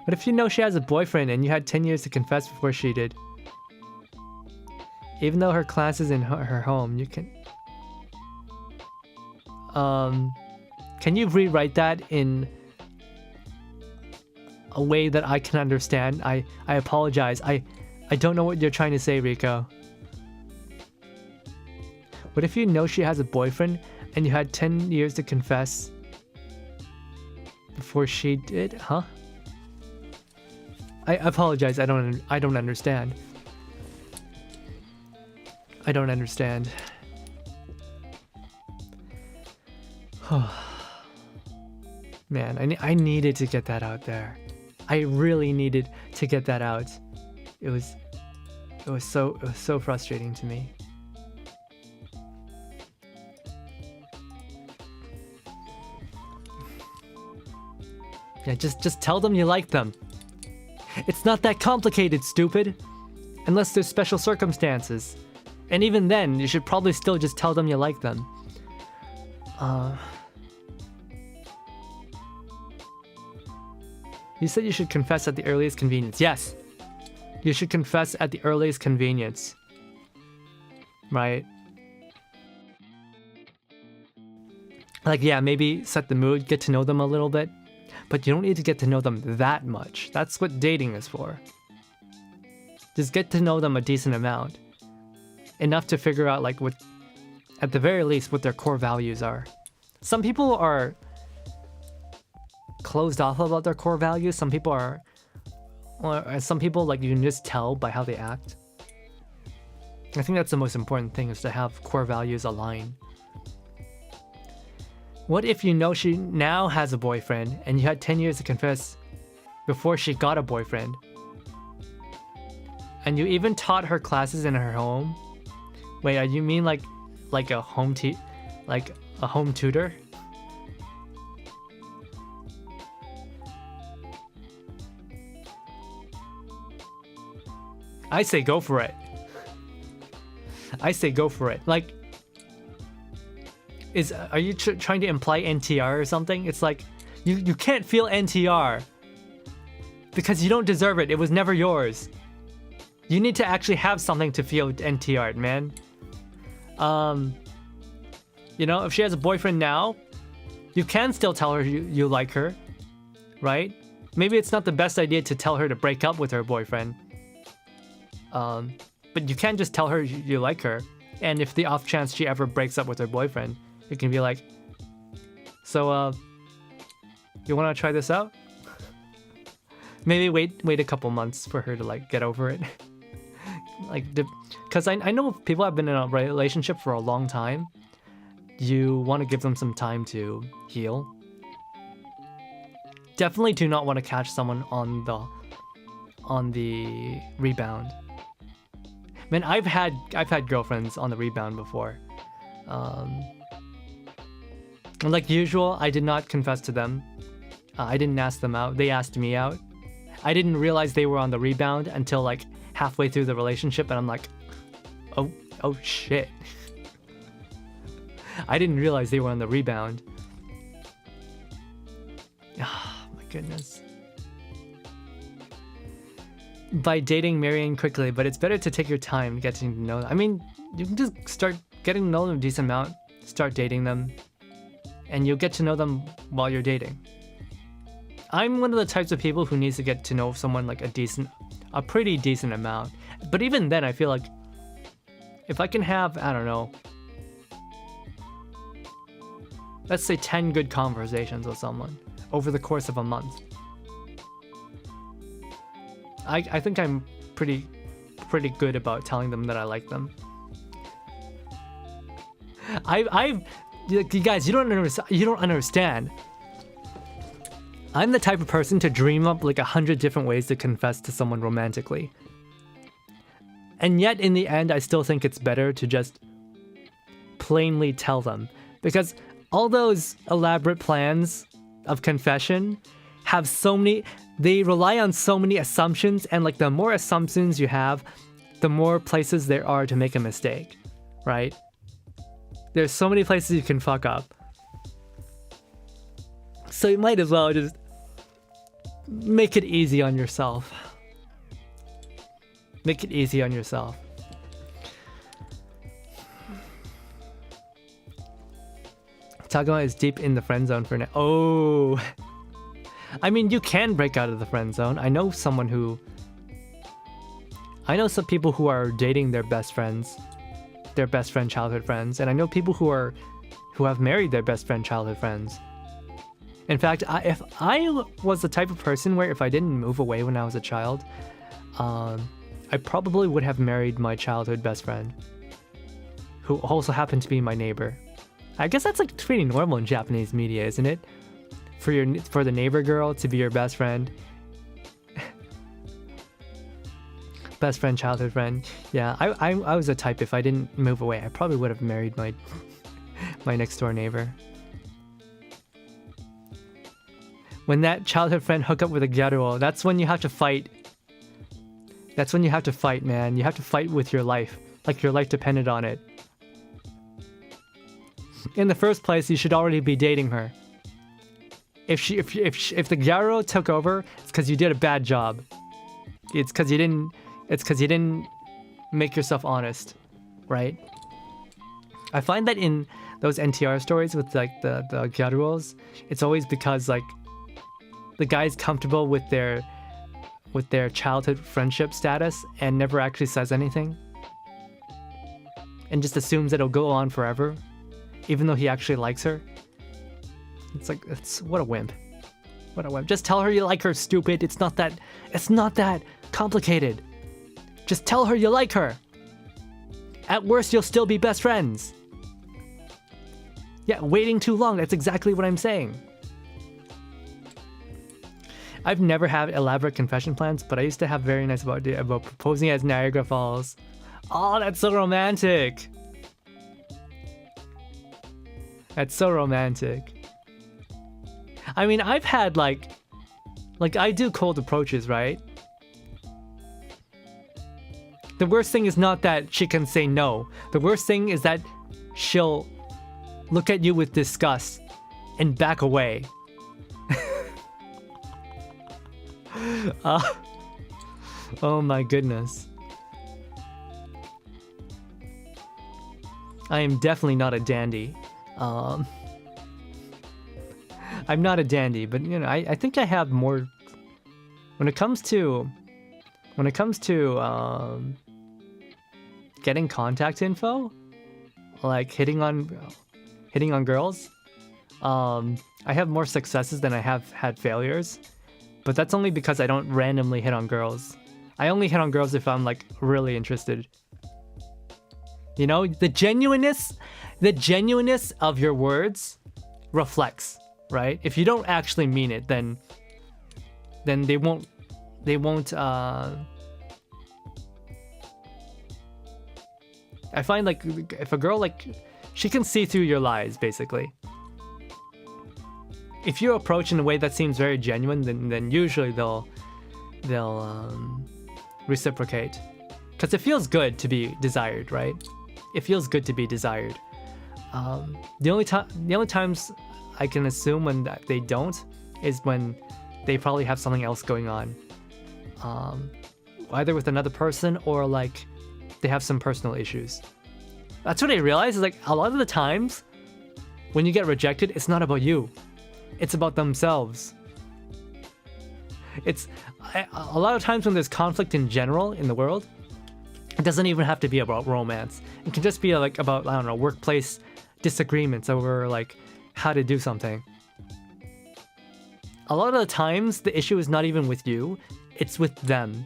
What if you know she has a boyfriend and you had 10 years to confess before she did? Even though her class is in her home, you can... Can you rewrite that in a way that I can understand? I apologize. I don't know what you're trying to say, Rico. What if you know she has a boyfriend and you had 10 years to confess before she did? Huh? I apologize. I don't understand. I don't understand. Man, I needed to get that out there. I really needed to get that out. It was so frustrating to me. Yeah, just tell them you like them. It's not that complicated, stupid. Unless there's special circumstances. And even then, you should probably still just tell them you like them. You said you should confess at the earliest convenience. Yes! You should confess at the earliest convenience. Right? Like, yeah, maybe set the mood, get to know them a little bit. But you don't need to get to know them that much. That's what dating is for. Just get to know them a decent amount. Enough to figure out, like, what, at the very least, what their core values are. Some people are closed off about their core values. Some people are... Or some people, like, you can just tell by how they act. I think that's the most important thing, is to have core values align. What if you know she now has a boyfriend and you had 10 years to confess before she got a boyfriend? And you even taught her classes in her home? Wait, you mean like a home tutor? I say go for it. I say go for it. Like, are you trying to imply NTR or something? It's like, you can't feel NTR because you don't deserve it. It was never yours. You need to actually have something to feel NTR, man. You know, if she has a boyfriend now, you can still tell her you like her, right? Maybe it's not the best idea to tell her to break up with her boyfriend. But you can't just tell her you like her. And if the off chance she ever breaks up with her boyfriend, you can be like, so, you want to try this out? Maybe wait a couple months for her to, like, get over it. Like, because I know people have been in a relationship for a long time. You want to give them some time to heal. Definitely do not want to catch someone on the rebound. Man, I've had girlfriends on the rebound before. Like usual, I did not confess to them. I didn't ask them out. They asked me out. I didn't realize they were on the rebound until like halfway through the relationship, and I'm like, oh shit. I didn't realize they were on the rebound. Ah, my goodness. by dating, marrying quickly, but it's better to take your time getting to know them. I mean, you can just start getting to know them a decent amount, start dating them, and you'll get to know them while you're dating. I'm one of the types of people who needs to get to know someone like a pretty decent amount. But even then, I feel like if I can have, I don't know, let's say 10 good conversations with someone over the course of a month, I think I'm pretty good about telling them that I like them. You guys, you don't understand. I'm the type of person to dream up like 100 different ways to confess to someone romantically. And yet, in the end, I still think it's better to just plainly tell them. Because all those elaborate plans of confession have so many... They rely on so many assumptions, and like the more assumptions you have, the more places there are to make a mistake, right? There's so many places you can fuck up. So you might as well just make it easy on yourself. Make it easy on yourself. Tagawa is deep in the friend zone for now. Oh, I mean, you can break out of the friend zone. I know some people who are dating their best friend childhood friends, and I know people who have married their best friend childhood friends. In fact, if I was the type of person where if I didn't move away when I was a child, I probably would have married my childhood best friend, who also happened to be my neighbor. I guess that's like pretty normal in Japanese media, isn't it? For the neighbor girl to be your best friend. Best friend, childhood friend. Yeah, I was a type, if I didn't move away, I probably would have married my next door neighbor. When that childhood friend hook up with a gyaruo, that's when you have to fight. That's when you have to fight, man. You have to fight with your life, like your life depended on it. In the first place, you should already be dating her. If the gyaruo took over, it's because you did a bad job. It's because you didn't make yourself honest, right? I find that in those NTR stories with like the gyaruos, it's always because like the guy's comfortable with their childhood friendship status and never actually says anything, and just assumes that it'll go on forever, even though he actually likes her. It's like, what a wimp. What a wimp. Just tell her you like her, stupid. It's not that complicated. Just tell her you like her. At worst, you'll still be best friends. Yeah, waiting too long. That's exactly what I'm saying. I've never had elaborate confession plans, but I used to have very nice idea about proposing at Niagara Falls. Oh, that's so romantic. That's so romantic. I mean, I've had like I do cold approaches, right? The worst thing is not that she can say no. The worst thing is that she'll look at you with disgust and back away. Oh my goodness. I am definitely not a dandy. I'm not a dandy, but you know, I think I have more when it comes to getting contact info, like hitting on girls. I have more successes than I have had failures, but that's only because I don't randomly hit on girls. I only hit on girls if I'm like really interested. You know, the genuineness of your words reflects, right? If you don't actually mean it, then they won't I find like if a girl, like, she can see through your lies basically. If you approach in a way that seems very genuine, then usually they'll reciprocate, because it feels good to be desired, right? It feels good to be desired. The only times I can assume when they don't is when they probably have something else going on. either with another person or like they have some personal issues. That's what I realized, is like a lot of the times when you get rejected, it's not about you. It's about themselves. It's a lot of times when there's conflict in general in the world, it doesn't even have to be about romance. It can just be like about, I don't know, workplace disagreements over like how to do something. A lot of the times the issue is not even with you, it's with them.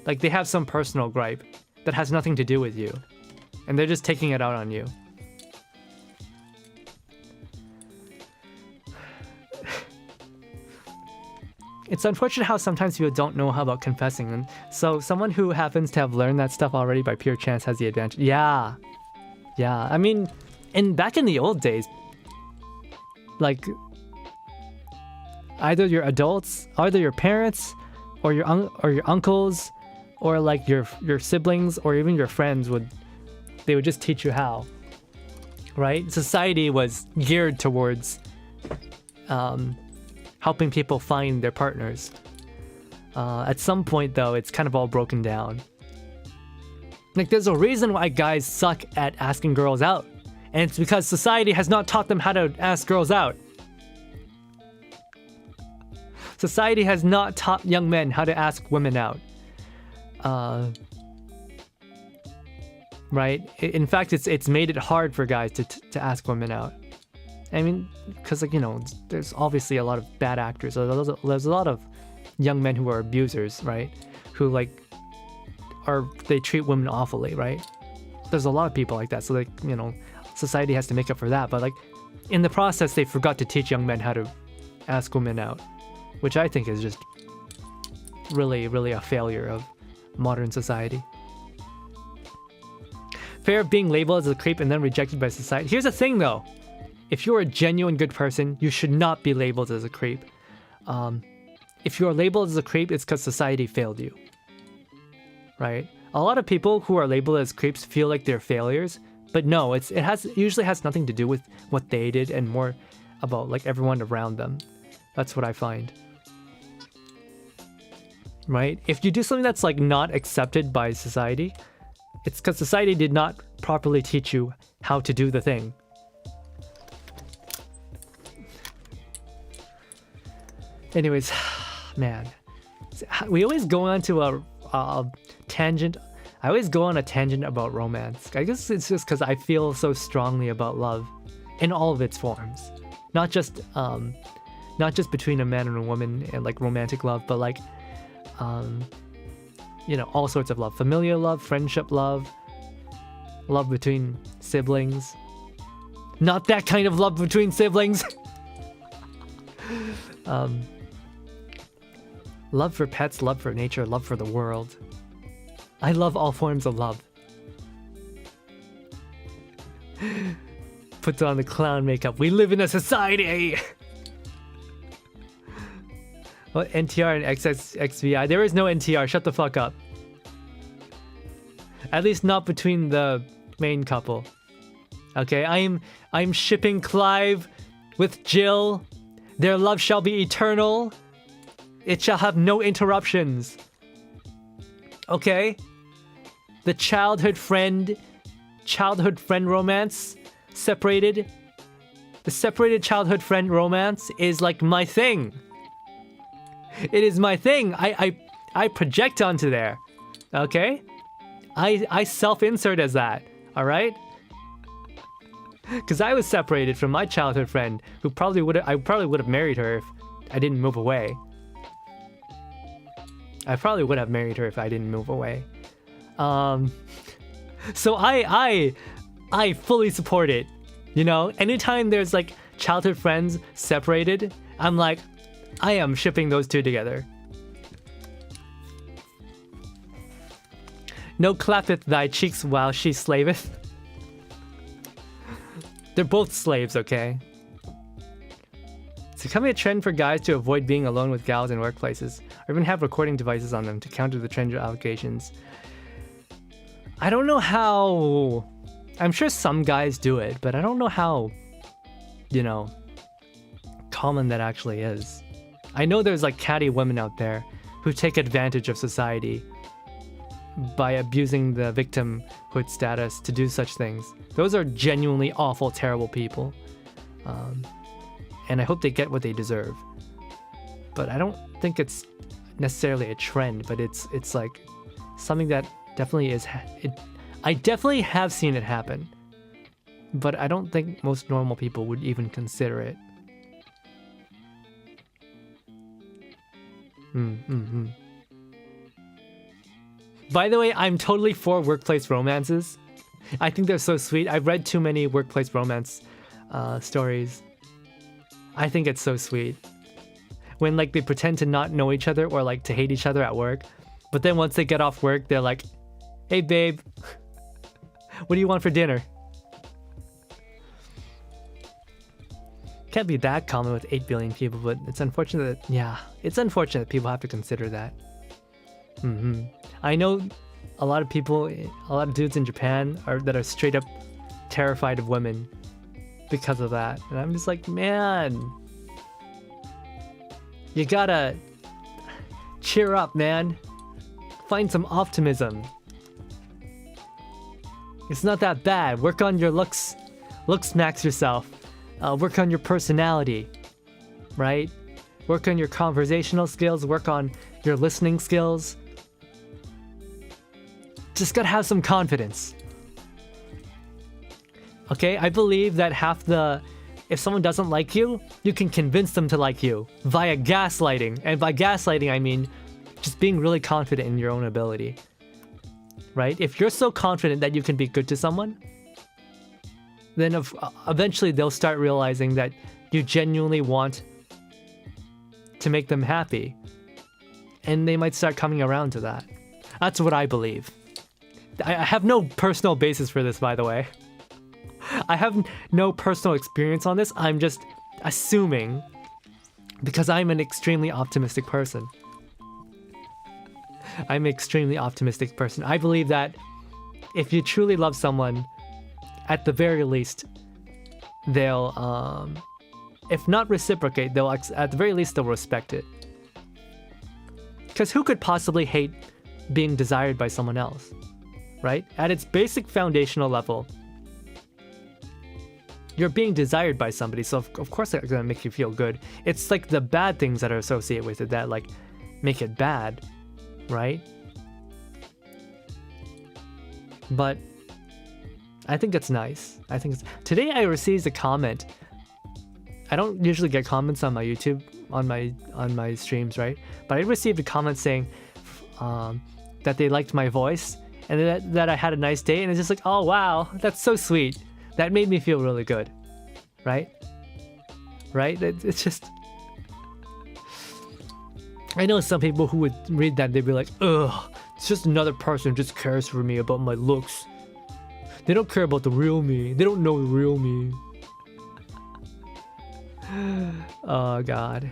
Like they have some personal gripe that has nothing to do with you, and they're just taking it out on you. It's unfortunate how sometimes people don't know how about confessing, and so someone who happens to have learned that stuff already by pure chance has the advantage. Yeah. I mean, back in the old days, like either your adults, either your parents, or your uncles, or like your siblings, or even your friends would just teach you how. Right? Society was geared towards helping people find their partners. At some point, though, it's kind of all broken down. Like, there's a reason why guys suck at asking girls out, and it's because society has not taught them how to ask girls out. Society has not taught young men how to ask women out. Right? In fact, it's made it hard for guys to ask women out. I mean, because, like, you know, there's obviously a lot of bad actors. There's a lot of young men who are abusers, right? Who, like, they treat women awfully, right? There's a lot of people like that. So, like, you know, society has to make up for that. But, like, in the process, they forgot to teach young men how to ask women out, which I think is just really, really a failure of modern society. Fear of being labeled as a creep and then rejected by society. Here's the thing, though. If you're a genuine good person, you should not be labeled as a creep. If you're labeled as a creep, it's because society failed you. Right? A lot of people who are labeled as creeps feel like they're failures, but no, it usually has nothing to do with what they did and more about like everyone around them. That's what I find. Right? If you do something that's like not accepted by society, it's because society did not properly teach you how to do the thing. Anyways, man, we always go on to a tangent. I always go on a tangent about romance. I guess it's just because I feel so strongly about love in all of its forms, not just between a man and a woman and like romantic love, but like, you know, all sorts of love, familial love, friendship love, love between siblings. Not that kind of love between siblings. Love for pets, love for nature, love for the world. I love all forms of love. Puts on the clown makeup. We live in a society! What, NTR and XXXVI? There is no NTR, shut the fuck up. At least not between the main couple. Okay, I'm shipping Clive with Jill. Their love shall be eternal. It shall have no interruptions. Okay? The childhood friend romance separated. The separated childhood friend romance is like my thing. It is my thing. I project onto there. Okay? I self-insert as that. All right? Because I was separated from my childhood friend, who I probably would have married her if I didn't move away. I probably would have married her if I didn't move away. So I fully support it. You know, anytime there's like childhood friends separated, I'm like, I am shipping those two together. No clappeth thy cheeks while she slaveth. They're both slaves, okay? It's becoming a trend for guys to avoid being alone with gals in workplaces, or even have recording devices on them to counter the trend allegations. I don't know how... I'm sure some guys do it, but I don't know how, you know, common that actually is. I know there's like catty women out there who take advantage of society by abusing the victimhood status to do such things. Those are genuinely awful, terrible people. And I hope they get what they deserve. But I don't think it's necessarily a trend, but it's like something that definitely is. I definitely have seen it happen, but I don't think most normal people would even consider it. By the way, I'm totally for workplace romances. I think they're so sweet. I've read too many workplace romance stories. I think it's so sweet. When like they pretend to not know each other or like to hate each other at work, but then once they get off work, they're like, "Hey babe, what do you want for dinner?" Can't be that common with 8 billion people, but it's unfortunate that, yeah, it's unfortunate people have to consider that. I know a lot of people, a lot of dudes in Japan that are straight up terrified of women because of that. And I'm just like, man, you gotta cheer up, man. Find some optimism. It's not that bad. Work on your looks. Looks max yourself. Work on your personality, right? Work on your conversational skills. Work on your listening skills. Just gotta have some confidence. Okay, I believe that if someone doesn't like you, you can convince them to like you via gaslighting. And by gaslighting, I mean just being really confident in your own ability, right? If you're so confident that you can be good to someone, then eventually they'll start realizing that you genuinely want to make them happy. And they might start coming around to that. That's what I believe. I have no personal basis for this, by the way. I have no personal experience on this. I'm just assuming because I'm an extremely optimistic person. I'm an extremely optimistic person. I believe that if you truly love someone, at the very least, they'll, if not reciprocate, at the very least, they'll respect it. Because who could possibly hate being desired by someone else, right? At its basic foundational level, you're being desired by somebody, so of course it's gonna make you feel good. It's like the bad things that are associated with it that like make it bad, right? But I think it's nice. Today I received a comment. I don't usually get comments on my YouTube on my streams, right? But I received a comment saying that they liked my voice and that I had a nice day, and it's just like, oh wow, that's so sweet. That made me feel really good, right? Right? It's just, I know some people who would read that, they'd be like, ugh, it's just another person who just cares for me about my looks. They don't care about the real me. They don't know the real me. Oh God.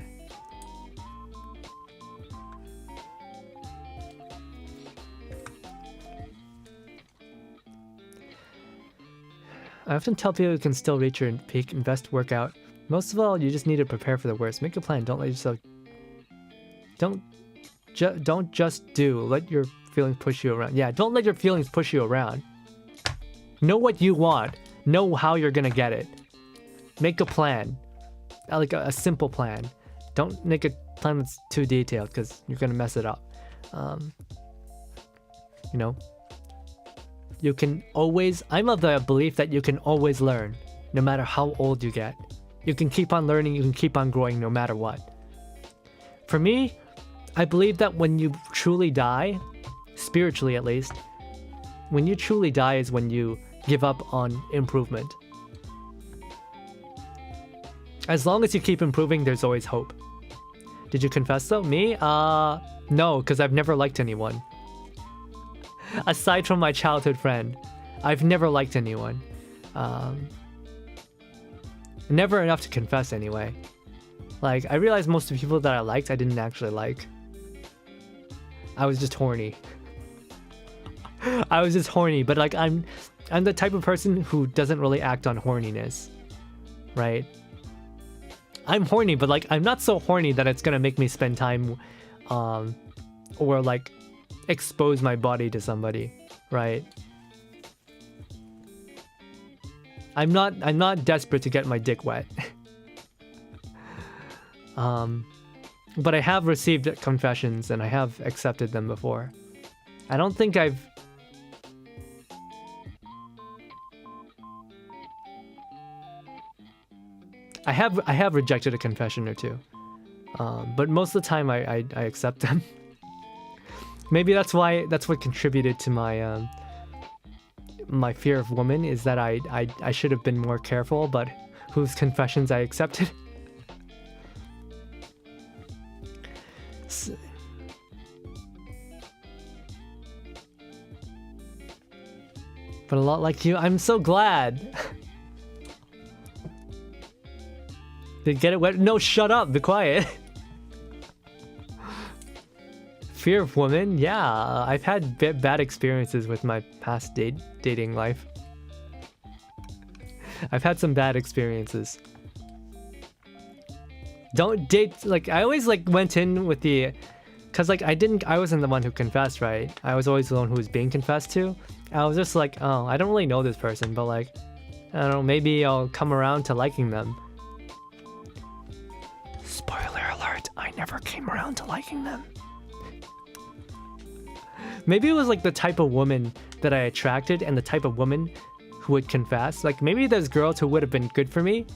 I often tell people you can still reach your peak, invest, work out. Most of all, you just need to prepare for the worst. Make a plan. Don't let yourself... Don't just do. Let your feelings push you around. Yeah, don't let your feelings push you around. Know what you want. Know how you're gonna get it. Make a plan. Like a simple plan. Don't make a plan that's too detailed because you're gonna mess it up. You know? You can always... I'm of the belief that you can always learn, no matter how old you get. You can keep on learning, you can keep on growing no matter what. For me, I believe that when you truly die, spiritually at least, when you truly die is when you give up on improvement. As long as you keep improving, there's always hope. Did you confess though? Me? No, because I've never liked anyone. Aside from my childhood friend, I've never liked anyone. Never enough to confess anyway. Like, I realized most of the people that I liked, I didn't actually like. I was just horny. I was just horny, but like I'm the type of person who doesn't really act on horniness, right? I'm horny, but like I'm not so horny that it's gonna make me spend time, or like expose my body to somebody, right? I'm not desperate to get my dick wet. But I have received confessions and I have accepted them before. I don't think I have rejected a confession or two. But most of the time I accept them. Maybe that's what contributed to my my fear of women, is that I should have been more careful about whose confessions I accepted. But a lot like you, I'm so glad. Did get it wet? No, shut up, be quiet. Fear of women? Yeah, I've had bad experiences with my past dating life. I've had some bad experiences. Don't date, like, I always like went in with the, cause like I wasn't the one who confessed, right? I was always the one who was being confessed to. I was just like, oh, I don't really know this person, but like, I don't know, maybe I'll come around to liking them. Spoiler alert, I never came around to liking them. Maybe it was like the type of woman that I attracted and the type of woman who would confess. Like maybe there's girls who would have been good for me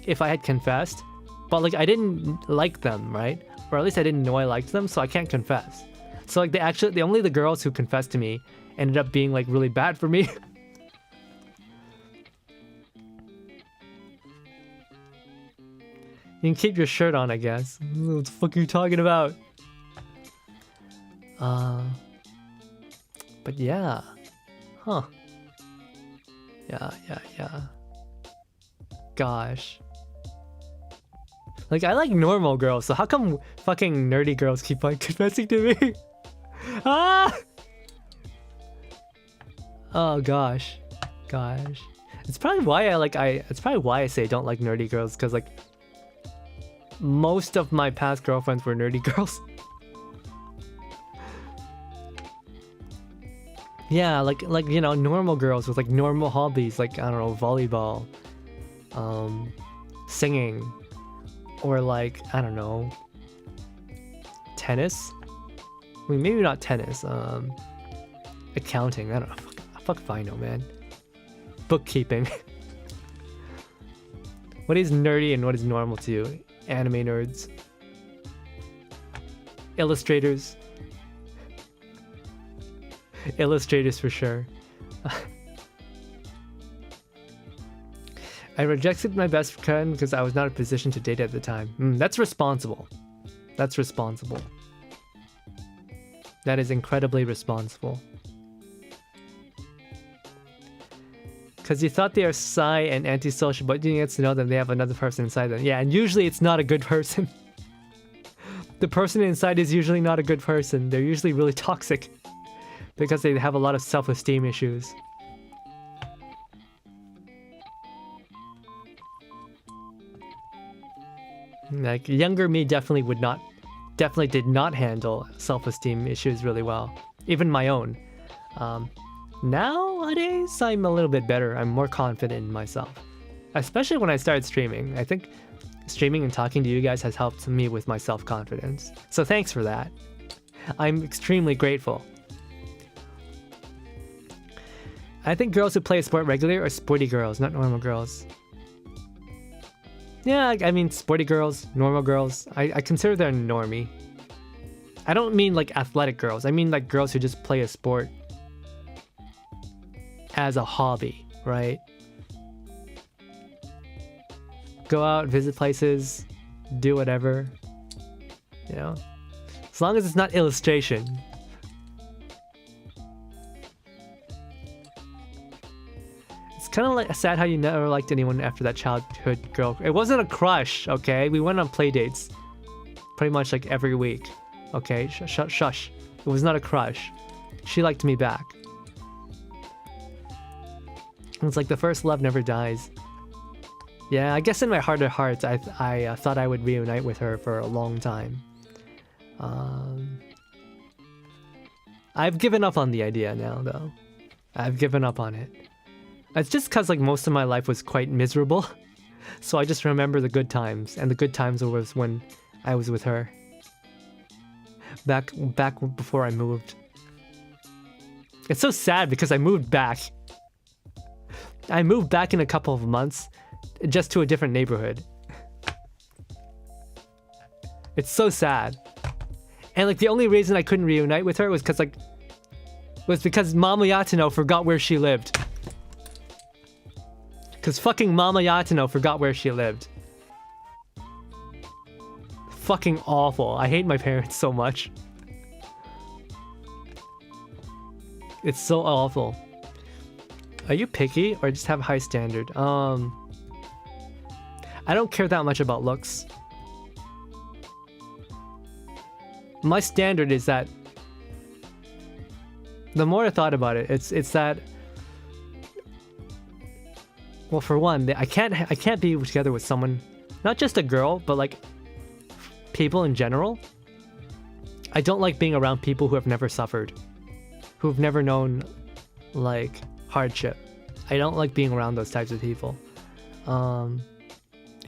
if I had confessed, but like I didn't like them, right? Or at least I didn't know I liked them, so I can't confess. So like only the girls who confessed to me ended up being like really bad for me. You can keep your shirt on, I guess. What the fuck are you talking about? But yeah. Huh. Yeah. Gosh. Like, I like normal girls, so how come fucking nerdy girls keep on confessing to me? Ah! Oh gosh. It's probably why it's probably why I say I don't like nerdy girls, because like most of my past girlfriends were nerdy girls. Yeah, like you know, normal girls with like normal hobbies, like I don't know, volleyball, singing, or like I don't know, tennis. I mean, maybe not tennis. Accounting. I don't know. Fuck if I know, man. Bookkeeping. What is nerdy and what is normal to you? Anime nerds. Illustrators. Illustrators for sure. I rejected my best friend because I was not in a position to date at the time. That's responsible. That's responsible. That is incredibly responsible. Because you thought they are shy and antisocial, but you get to know them, they have another person inside them. Yeah, and usually it's not a good person. The person inside is usually not a good person. They're usually really toxic. Because they have a lot of self-esteem issues. Like, younger me definitely did not handle self-esteem issues really well. Even my own. Nowadays, I'm a little bit better. I'm more confident in myself. Especially when I started streaming. I think streaming and talking to you guys has helped me with my self-confidence. So thanks for that. I'm extremely grateful. I think girls who play a sport regularly are sporty girls, not normal girls. Yeah, I mean sporty girls, normal girls. I consider them normie. I don't mean like athletic girls. I mean like girls who just play a sport as a hobby, right? Go out, visit places, do whatever. You know? As long as it's not illustration. It's kind of like sad how you never liked anyone after that childhood girl. It wasn't a crush, okay? We went on play dates pretty much like every week. Okay, shush. It was not a crush. She liked me back. It's like the first love never dies. Yeah, I guess in my heart of hearts, I thought I would reunite with her for a long time. I've given up on the idea now, though. I've given up on it. It's just because like most of my life was quite miserable. So I just remember the good times, and the good times was when I was with her. Back before I moved. It's so sad because I moved back. I moved back in a couple of months, just to a different neighborhood. It's so sad. And like the only reason I couldn't reunite with her was because Mama Yatano forgot where she lived. Because fucking Mama Yatano forgot where she lived. Fucking awful. I hate my parents so much. It's so awful. Are you picky or just have a high standard? I don't care that much about looks. My standard is that the more I thought about it, it's that, well, for one, I can't be together with someone, not just a girl, but like people in general. I don't like being around people who have never suffered, who've never known like hardship. I don't like being around those types of people.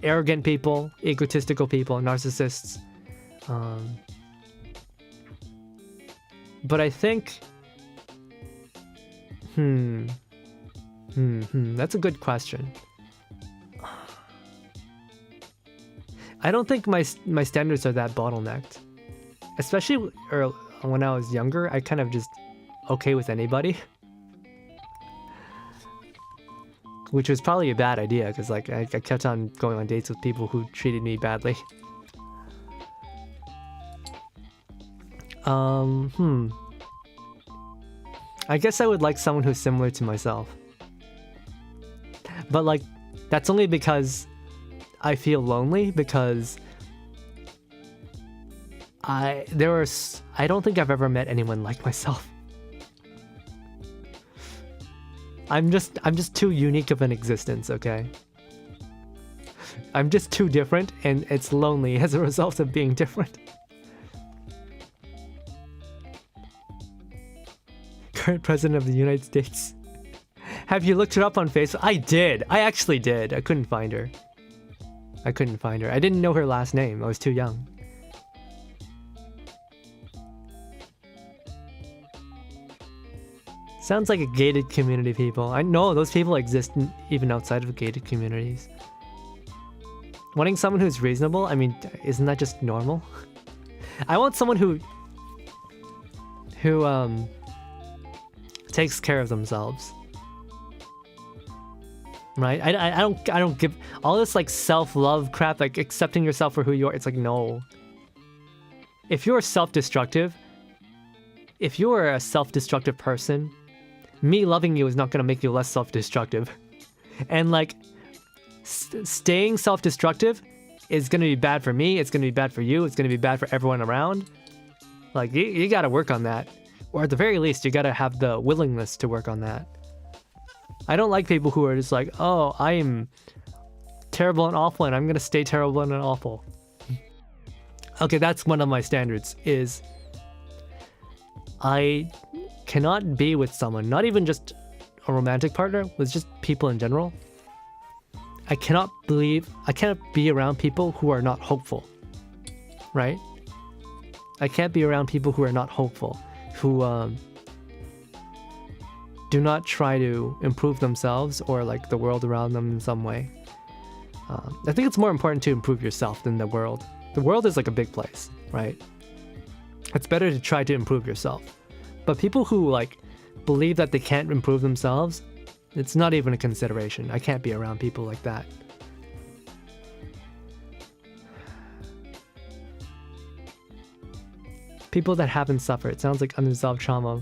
Arrogant people, egotistical people, narcissists. But I think, that's a good question. I don't think my standards are that bottlenecked. Especially when I was younger, I kind of just okay with anybody. Which was probably a bad idea, because like I kept on going on dates with people who treated me badly. I guess I would like someone who's similar to myself. But like, that's only because I feel lonely, because I don't think I've ever met anyone like myself. I'm just too unique of an existence, okay? I'm just too different, and it's lonely as a result of being different. Current president of the United States. Have you looked her up on Facebook? I did. I actually did. I couldn't find her. I didn't know her last name. I was too young. Sounds like a gated community, people. I know those people exist even outside of gated communities. Wanting someone who's reasonable? I mean, isn't that just normal? I want someone who takes care of themselves. Right? I don't give all this like self-love crap, like accepting yourself for who you are. It's like, no. If you're self-destructive, if you're a self-destructive person, me loving you is not going to make you less self-destructive. And like staying self-destructive is going to be bad for me, it's going to be bad for you, it's going to be bad for everyone around. Like you got to work on that. Or at the very least, you got to have the willingness to work on that. I don't like people who are just like, oh, I am terrible and awful and I'm going to stay terrible and awful. Okay, that's one of my standards, is I cannot be with someone, not even just a romantic partner, with just people in general. I cannot be around people who are not hopeful, right? I can't be around people who are not hopeful, who do not try to improve themselves or like the world around them in some way. I think it's more important to improve yourself than the world. The world is like a big place, right? It's better to try to improve yourself. But people who like believe that they can't improve themselves, it's not even a consideration. I can't be around people like that. People that haven't suffered. It sounds like unresolved trauma.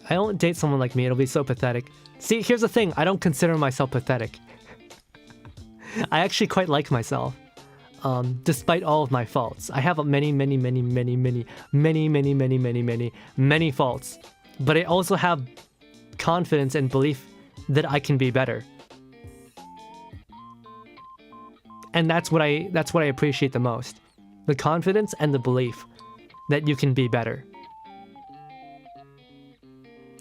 I don't date someone like me. It'll be so pathetic. See, here's the thing. I don't consider myself pathetic. I actually quite like myself. Despite all of my faults. I have many faults. But I also have confidence and belief that I can be better. And that's what I appreciate the most. The confidence and the belief that you can be better.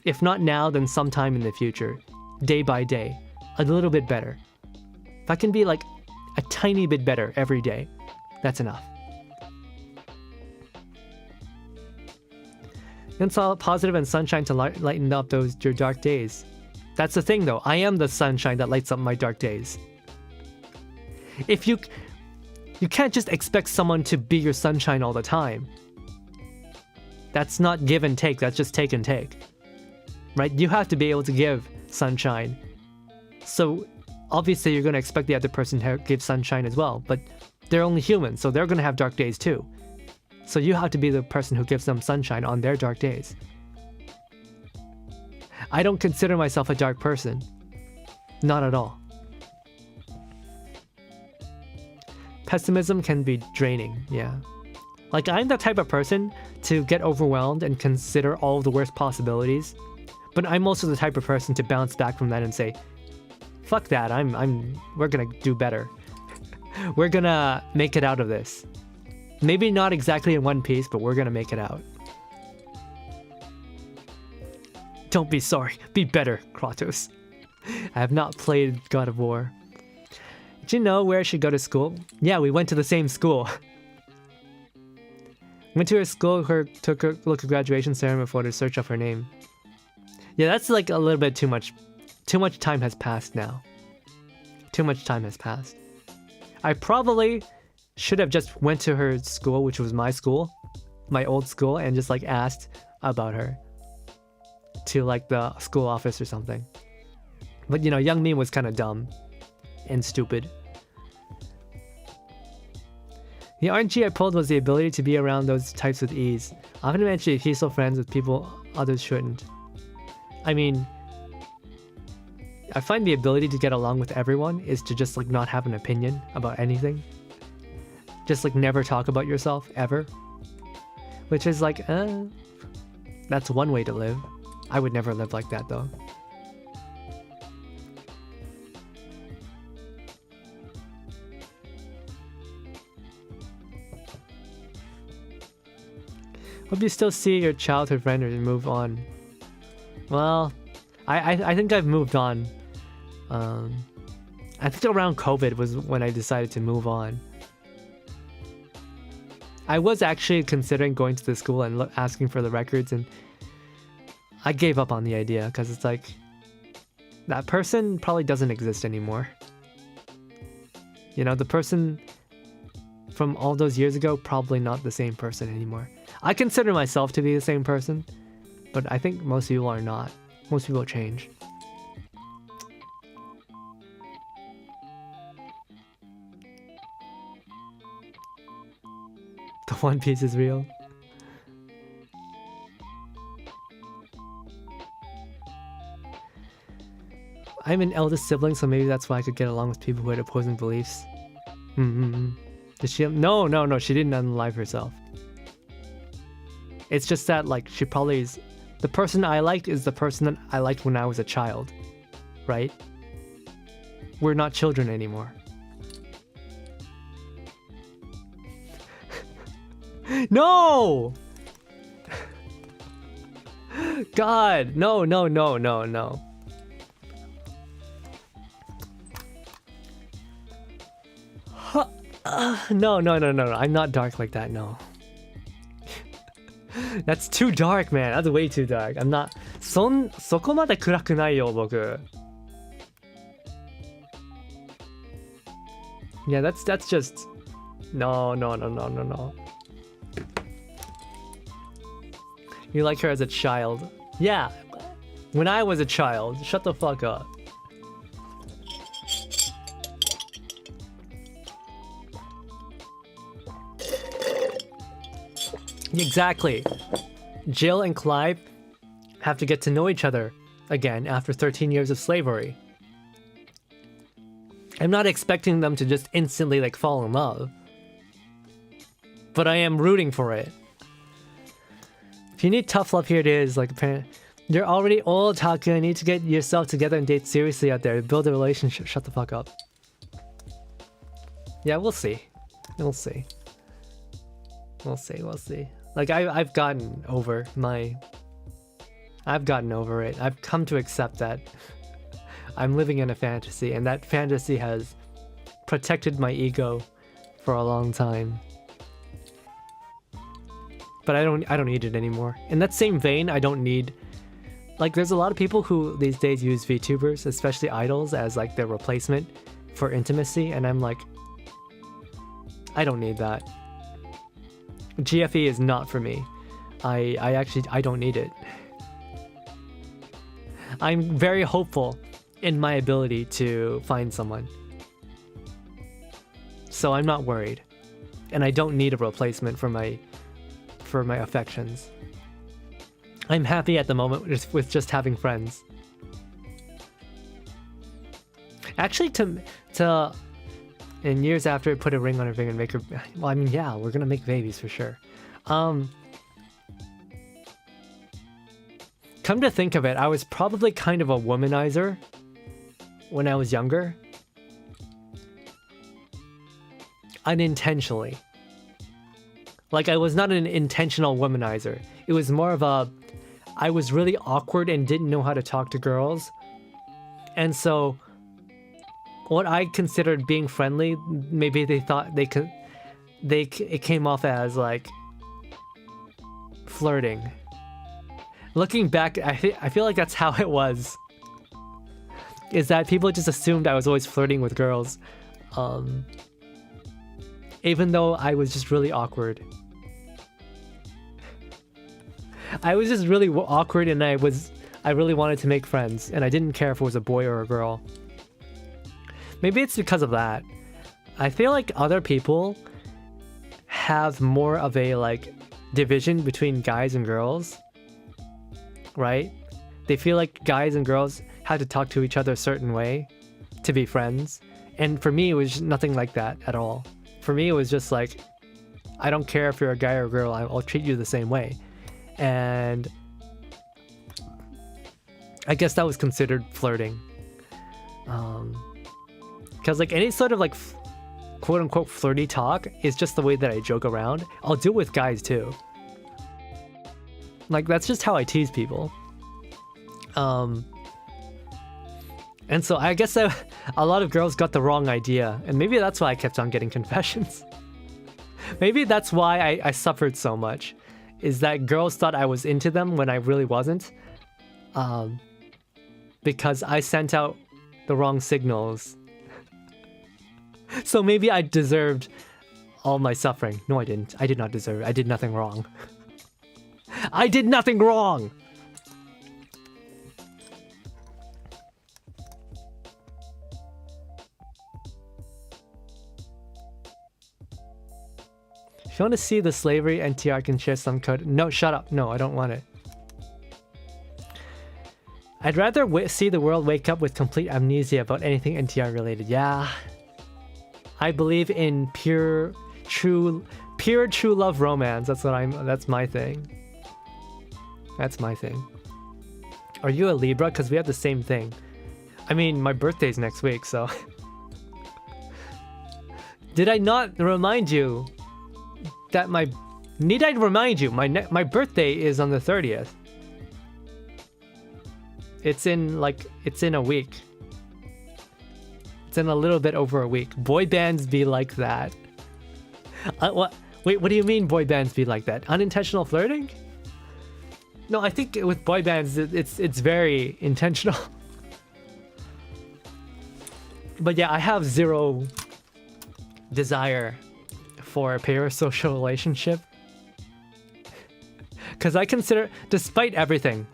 If not now, then sometime in the future. Day by day. A little bit better. If I can be like a tiny bit better every day, that's enough. It's all positive and sunshine to lighten up your dark days. That's the thing though. I am the sunshine that lights up my dark days. If you can't just expect someone to be your sunshine all the time. That's not give and take. That's just take and take. Right? You have to be able to give sunshine. So obviously you're going to expect the other person to give sunshine as well, but they're only human, so they're going to have dark days too. So you have to be the person who gives them sunshine on their dark days. I don't consider myself a dark person. Not at all. Pessimism can be draining, yeah. Like, I'm the type of person to get overwhelmed and consider all of the worst possibilities, but I'm also the type of person to bounce back from that and say, fuck that, we're gonna do better. We're gonna make it out of this. Maybe not exactly in one piece, but we're gonna make it out. Don't be sorry, be better, Kratos. I have not played God of War. Did you know where I should go to school? Yeah, we went to the same school. Went to her school, took a look at graduation ceremony before to search up her name. Yeah, that's like a little bit too much. Too much time has passed now. Too much time has passed. I probably should have just went to her school, which was my school, my old school, and just like asked about her to like the school office or something. But you know, young me was kind of dumb and stupid. The RNG I pulled was the ability to be around those types with ease. Often eventually peaceful friends with people others shouldn't. I mean, I find the ability to get along with everyone is to just like not have an opinion about anything. Just like never talk about yourself ever. Which is like, that's one way to live. I would never live like that though. Hope you still see your childhood friend and move on. Well, I think I've moved on. I think around COVID was when I decided to move on. I was actually considering going to the school and asking for the records, and I gave up on the idea because it's like, that person probably doesn't exist anymore. You know, the person from all those years ago, probably not the same person anymore. I consider myself to be the same person, but I think most people are not. Most people change. The One Piece is real. I'm an eldest sibling, so maybe that's why I could get along with people who had opposing beliefs. Did she? No, she didn't unalive herself. It's just that, like, she probably is... The person I liked is the person that I liked when I was a child. Right? We're not children anymore. No! God, no. No. I'm not dark like that, no. That's too dark, man. That's way too dark. I'm not... そこまで暗くないよ、僕. Yeah, that's just... No. You like her as a child. Yeah, when I was a child. Shut the fuck up. Exactly. Jill and Clive have to get to know each other again after 13 years of slavery. I'm not expecting them to just instantly like fall in love, but I am rooting for it. If you need tough love, here it is. Like, you're already old, Taku. You need to get yourself together and date seriously out there. Build a relationship. Shut the fuck up. Yeah, we'll see. We'll see. We'll see. We'll see. Like I've gotten over it. I've come to accept that I'm living in a fantasy, and that fantasy has protected my ego for a long time. But I don't need it anymore. In that same vein, I don't need, like, there's a lot of people who these days use VTubers, especially idols, as like their replacement for intimacy, and I'm like, I don't need that. GFE is not for me. I don't need it. I'm very hopeful in my ability to find someone. So I'm not worried. And I don't need a replacement for my affections. I'm happy at the moment with just having friends. Actually, to in years after, put a ring on her finger and make her... Well, I mean, yeah, we're gonna make babies for sure. Come to think of it, I was probably kind of a womanizer when I was younger. Unintentionally. Like, I was not an intentional womanizer. It was more of a... I was really awkward and didn't know how to talk to girls. And so, what I considered being friendly, maybe they thought it came off as, like, flirting. Looking back, I feel like that's how it was. Is that people just assumed I was always flirting with girls. Even though I was just really awkward. I was just really awkward, and I really wanted to make friends, and I didn't care if it was a boy or a girl. Maybe it's because of that. I feel like other people have more of a, like, division between guys and girls, right? They feel like guys and girls had to talk to each other a certain way to be friends, and for me it was nothing like that at all. For me it was just like, I don't care if you're a guy or a girl, I'll treat you the same way. And I guess that was considered flirting. Because like any sort of like quote-unquote flirty talk is just the way that I joke around. I'll do it with guys too. Like, that's just how I tease people. And so I guess a lot of girls got the wrong idea, and maybe that's why I kept on getting confessions. Maybe that's why I suffered so much, is that girls thought I was into them when I really wasn't. Because I sent out the wrong signals. So maybe I deserved all my suffering. No, I didn't. I did not deserve it. I did nothing wrong. I did nothing wrong! If you want to see the slavery NTR, I can share some code. No, shut up. No, I don't want it. I'd rather see the world wake up with complete amnesia about anything NTR related. Yeah. I believe in pure true love romance. That's my thing. That's my thing. Are you a Libra? Because we have the same thing. I mean, my birthday's next week, so... Did I not remind you that Need I remind you, my birthday is on the 30th. It's in a week. It's in a little bit over a week. Boy bands be like that. What? Wait, what do you mean boy bands be like that? Unintentional flirting? No, I think with boy bands, it's very intentional. But yeah, I have zero desire for a parasocial relationship. Because I consider, despite everything,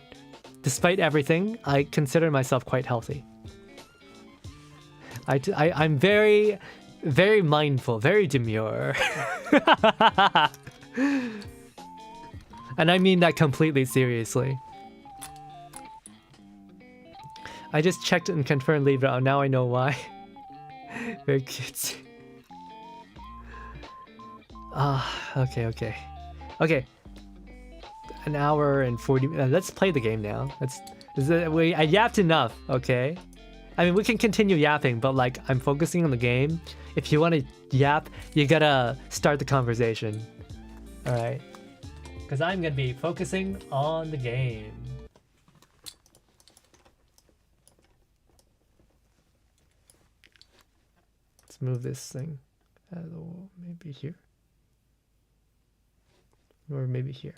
I consider myself quite healthy. I'm very, very mindful, very demure. And I mean that completely seriously. I just checked and confirmed Libra. Oh, now I know why. Very cute. Okay. An hour and 40 minutes. Let's play the game now. I yapped enough, okay? I mean, we can continue yapping, but like, I'm focusing on the game. If you want to yap, you gotta start the conversation. Alright. Because I'm going to be focusing on the game. Let's move this thing. Maybe here. Or maybe here.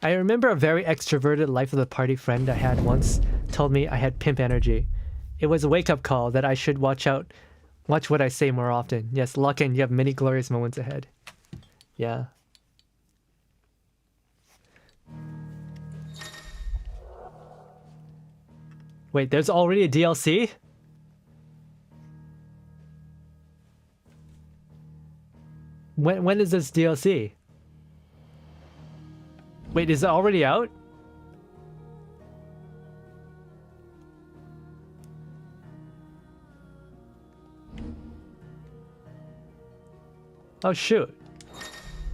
I remember a very extroverted life of the party friend I had once told me I had pimp energy. It was a wake-up call that I should watch what I say more often. Yes, lock in, you have many glorious moments ahead. Yeah. Wait, there's already a DLC? When is this DLC? Wait, is it already out? Oh shoot.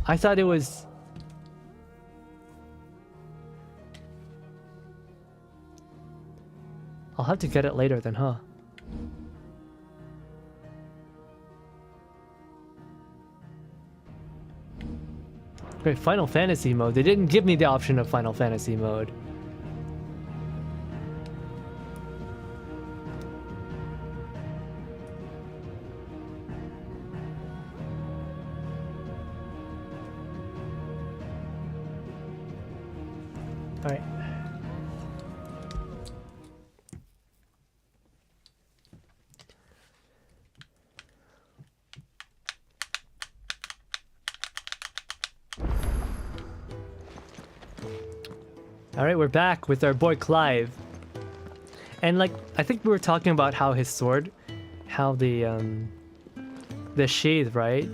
I thought it was... I'll have to get it later then, huh? Great, Final Fantasy mode. They didn't give me the option of Final Fantasy mode. Alright. Alright, we're back with our boy Clive. And like, I think we were talking about how his sword, how the sheath, right,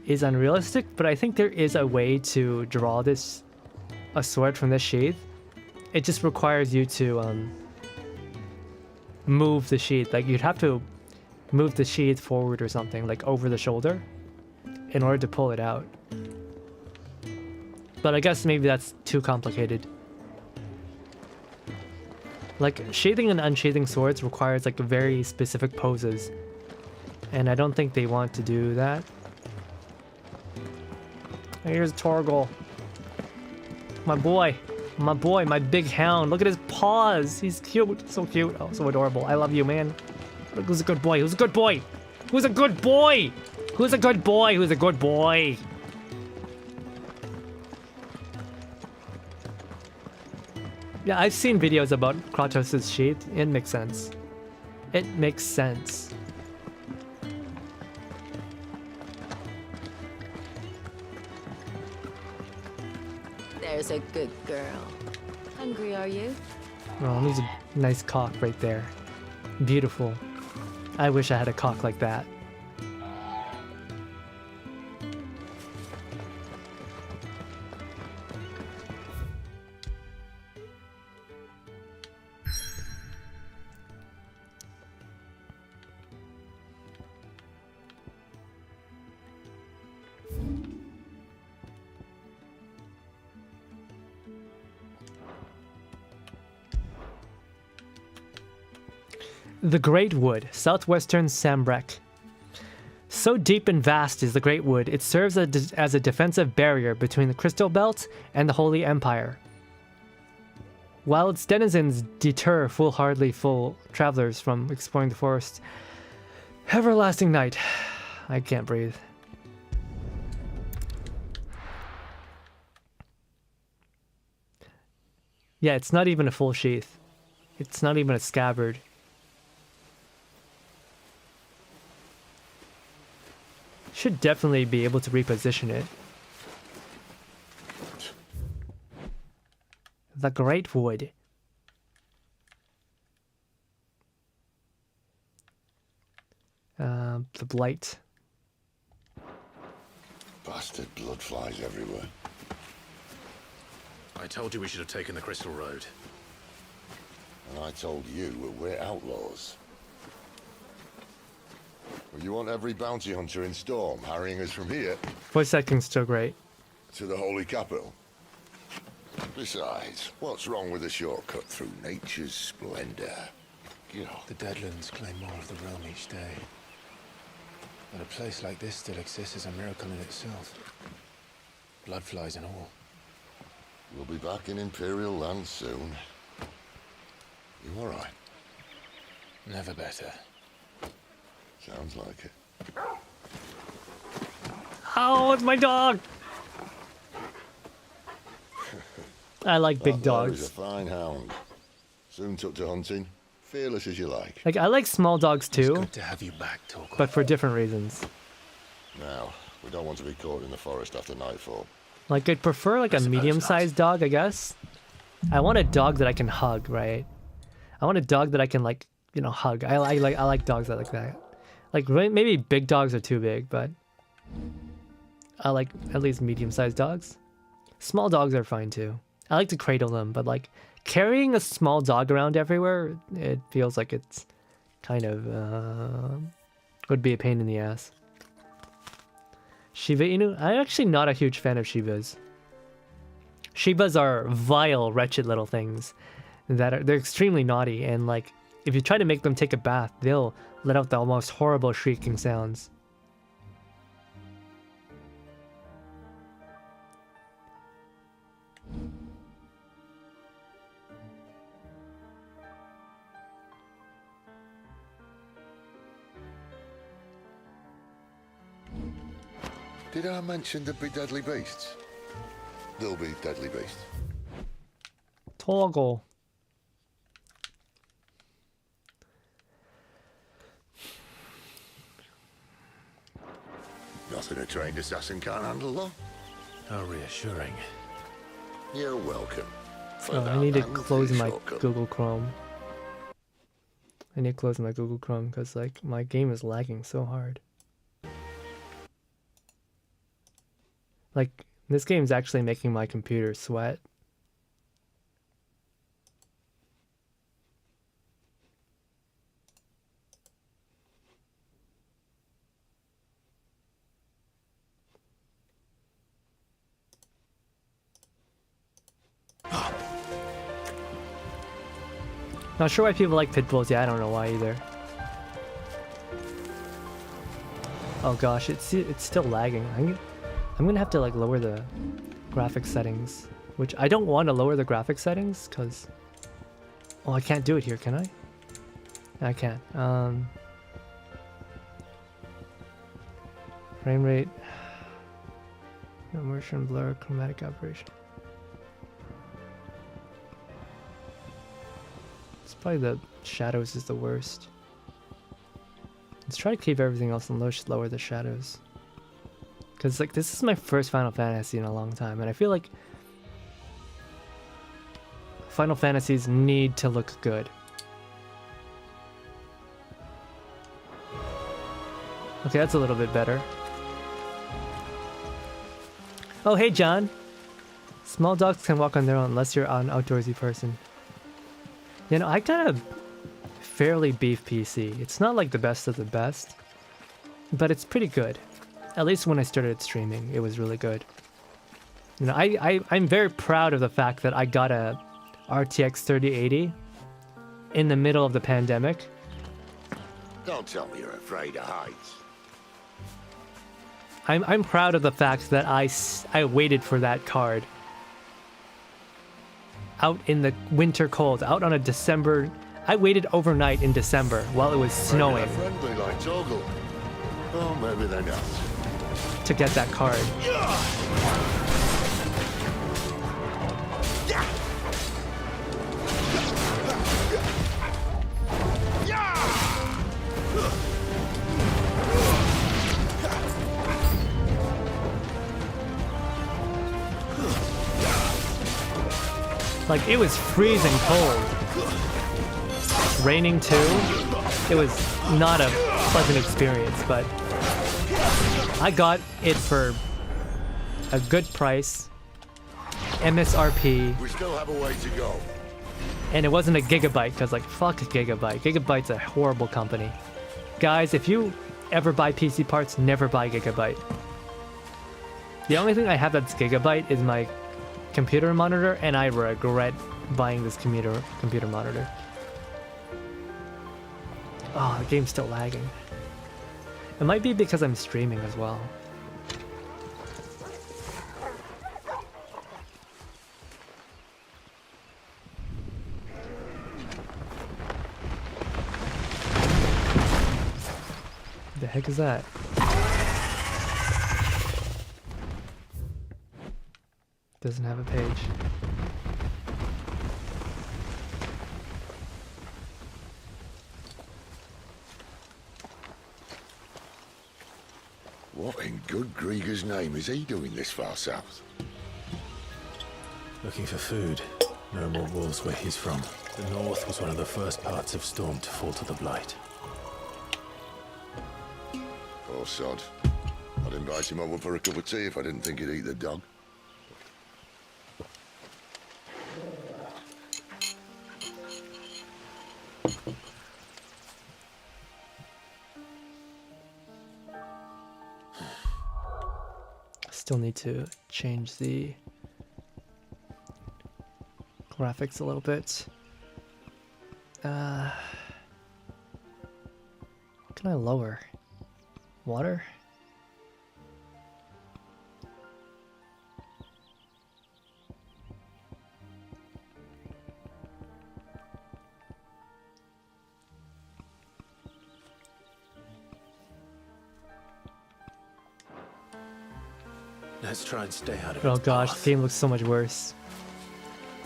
is unrealistic, but I think there is a way to draw a sword from this sheath. It just requires you to move the sheath. Like, you'd have to move the sheath forward or something, like over the shoulder, in order to pull it out. But I guess maybe that's too complicated. Like, sheathing and unsheathing swords requires like very specific poses. And I don't think they want to do that. Here's Torgal. My boy, my big hound. Look at his paws. He's cute, so cute. Oh, so adorable. I love you, man. Who's a good boy? Who's a good boy? Who's a good boy? Who's a good boy? Who's a good boy? Yeah, I've seen videos about Kratos' sheath. It makes sense. It makes sense. There's a good girl. Hungry, are you? Oh, there's a nice cock right there. Beautiful. I wish I had a cock like that. The Great Wood, southwestern Sambrek. So deep and vast is the Great Wood, it serves as a defensive barrier between the Crystal Belt and the Holy Empire. While its denizens deter foolhardily full travelers from exploring the forest, everlasting night. I can't breathe. Yeah, it's not even a full sheath. It's not even a scabbard. Should definitely be able to reposition it. The Great Wood. The Blight. Bastard blood flies everywhere. I told you we should have taken the Crystal Road. And I told you we're outlaws. Well, you want every bounty hunter in Storm harrying us from here Voice acting's still great. to the Holy Capital? Besides, what's wrong with a shortcut through nature's splendor? You know, The Deadlands claim more of the realm each day. But a place like this still exists is a miracle in itself. Bloodflies and all. we'll be back in Imperial land soon. You all right? Never better. Sounds like it. Oh, it's my dog! I like big That there is dogs. a fine hound. Soon took to hunting. Fearless as you like. Like, I like small dogs It's too, good to have you back, Torquil. but for different reasons. Now, we don't want to be caught in the forest after nightfall. Like, I'd prefer like a suppose not. medium-sized dog, I guess. I want a dog that I can hug, right? I want a dog that I can like, you know, hug. I like dogs that like that. Like maybe big dogs are too big, but I like at least medium-sized dogs. Small dogs are fine too. I like to cradle them, but like carrying a small dog around everywhere, it feels like it's kind of would be a pain in the ass. Shiba Inu? I'm actually not a huge fan of Shibas. Shibas are vile, wretched little things they're extremely naughty, and like if you try to make them take a bath, they'll let out the most horrible shrieking sounds. Did I mention there'd be deadly beasts? There'll be deadly beasts. Toggle. Nothing a trained assassin can't handle, though. How reassuring. You're welcome. For Oh, I that need to and the close my shortcut. Google Chrome. I need to close my Google Chrome because like my game is lagging so hard. Like this game's actually making my computer sweat. Not sure why people like pit bulls. Yeah, I don't know why either. Oh gosh, it's still lagging. I'm gonna have to like lower the graphics settings, which I don't want to lower the graphics settings because oh, I can't do it here, can I? I can't. Frame rate, immersion, blur, chromatic aberration. Probably the shadows is the worst. Let's try to keep everything else on low, just lower the shadows. Because like this is my first Final Fantasy in a long time, and I feel like Final Fantasies need to look good. Okay, that's a little bit better. Oh, hey John! Small dogs can walk on their own unless you're an outdoorsy person. You know, I got a fairly beef PC. It's not like the best of the best, but it's pretty good. At least when I started streaming, it was really good. You know, I'm very proud of the fact that I got a RTX 3080 in the middle of the pandemic. Don't tell me you're afraid of heights. I'm proud of the fact that I waited for that card. Out in the winter cold, out on a December. I waited overnight in December while it was snowing Maybe they're friendly like Torgal. Oh, maybe they're not. to get that card. Like, it was freezing cold. Raining too. It was not a pleasant experience, but I got it for a good price. MSRP. We still have a way to go. And it wasn't a Gigabyte, because like, fuck Gigabyte. Gigabyte's a horrible company. Guys, if you ever buy PC parts, never buy Gigabyte. The only thing I have that's Gigabyte is my computer monitor, and I regret buying this computer monitor. Oh, the game's still lagging. It might be because I'm streaming as well. The heck is that? Doesn't have a page. What in good Grieger's name is he doing this far south? Looking for food. No more wolves where he's from. The north was one of the first parts of Storm to fall to the Blight. Poor sod. I'd invite him over for a cup of tea if I didn't think he'd eat the dog. Still need to change the graphics a little bit. What can I lower? Water? Let's try and stay out of Oh its gosh, path. the game looks so much worse.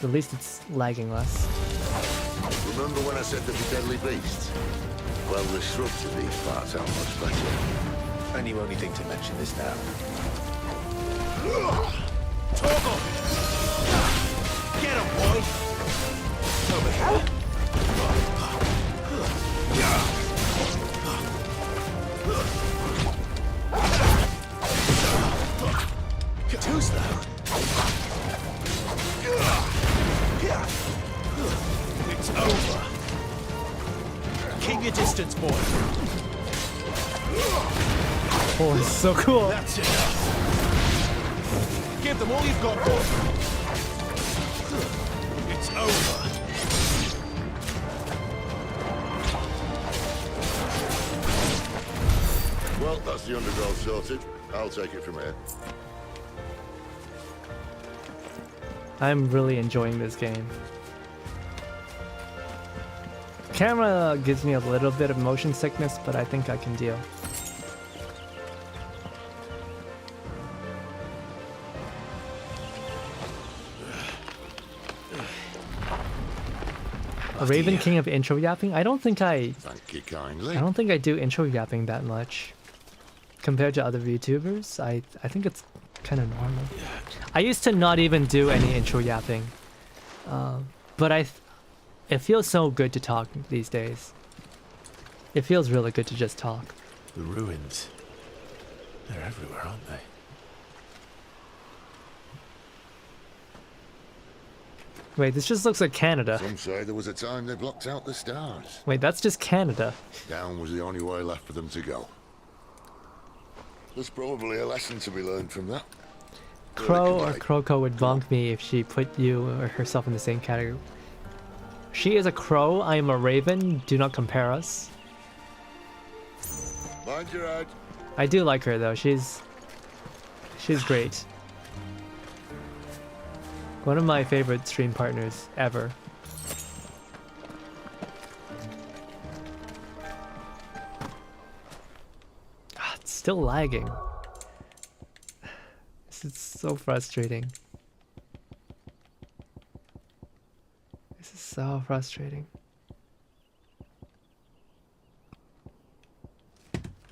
At least it's lagging less. Remember when I said there'd be deadly beasts? Well, the shrubs in these parts are much better. And you won't think to mention this now. Torgo! Get him, boy! Over here. Too slow. It's over. Keep your distance, boy. Oh, it's so cool. That's enough. Give them all you've got, boy. It's over. Well, that's the undergrowth sorted. I'll take it from here. I'm really enjoying this game. Camera gives me a little bit of motion sickness, but I think I can deal. A Raven King of intro yapping? I don't think I Thank you kindly. do intro yapping that much. Compared to other VTubers, I think it's kind of normal. I used to not even do any intro yapping. But it feels so good to talk these days. It feels really good to just talk. The ruins. They're everywhere, aren't they? Wait, this just looks like Canada. Some say there was a time they blocked out the stars. Wait, that's just Canada. Down was the only way left for them to go. There's probably a lesson to be learned from that. Crow or Croco would bonk me if she put you or herself in the same category. She is a crow, I am a raven. Do not compare us. Mind your head. I do like her though. She's great. One of my favorite stream partners ever. Ah, it's still lagging. This is so frustrating. This is so frustrating.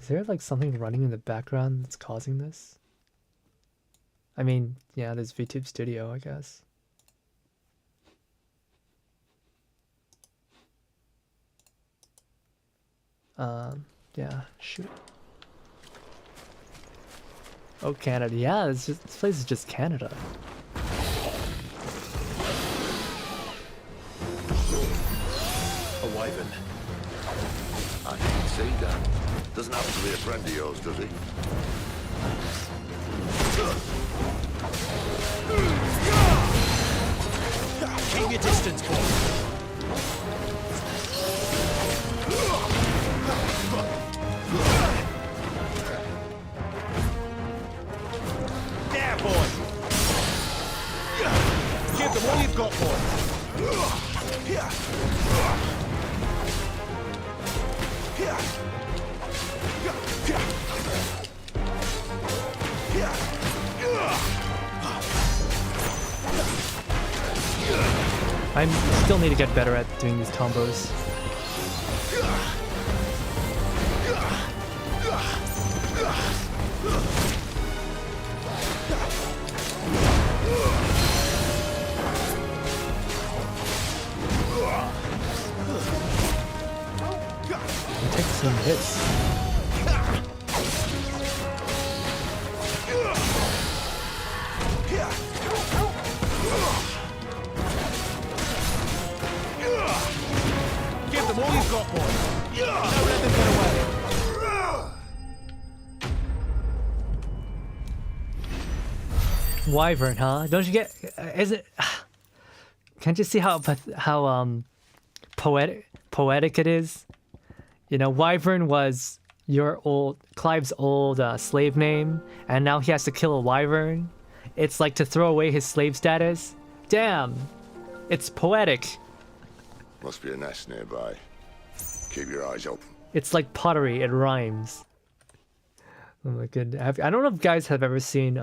Is there like something running in the background that's causing this? I mean, yeah, there's VTube Studio, I guess. Yeah, shoot. Oh, Canada. Yeah, this place is just Canada. A wyvern. I can see that. Doesn't happen to be a friend of yours, does he? Keep your distance, boy. There, boy. Give them all you've got, I still need to get better at doing these combos. Take some hits. Give them all you've got, boy. Don't let them get away. Wyvern, huh? Don't you get? Is it? Can't you see how poetic it is? You know, Wyvern was Clive's old slave name, and now he has to kill a wyvern. It's like to throw away his slave status. Damn, it's poetic. Must be a nest nearby. Keep your eyes open. It's like pottery. It rhymes. Oh my goodness. I don't know if guys have ever seen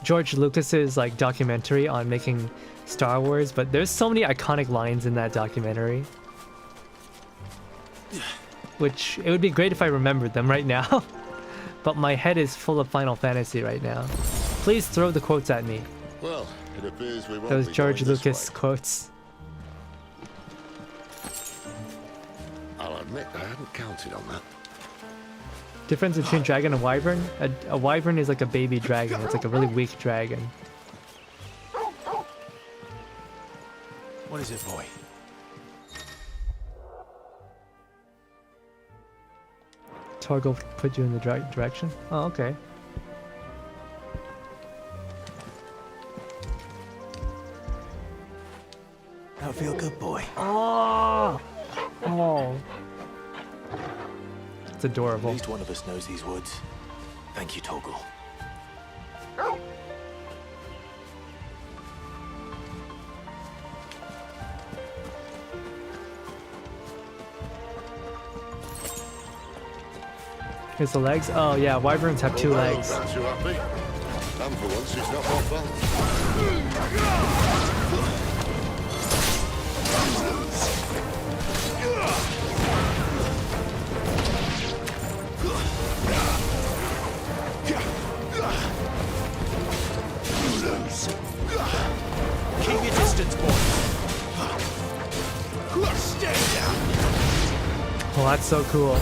George Lucas's like documentary on making Star Wars, but there's so many iconic lines in that documentary. Which it would be great if I remembered them right now. But my head is full of Final Fantasy right now. Please throw the quotes at me. Well, it appears we won't Those be George going this Lucas way. quotes. I'll admit I hadn't counted on that. Difference between dragon and wyvern? A wyvern is like a baby dragon. It's like a really weak dragon. What is it, boy? Torgo put you in the direction? Oh, okay. That feel good, boy. Oh! Oh. It's At adorable. least one of us knows these woods. Thank you, Torgal. Here's the legs. Oh yeah, wyverns have two legs. Aren't you happy? And for once, it's not my fault. Keep your distance, boy. Stay down. Oh, that's so cool.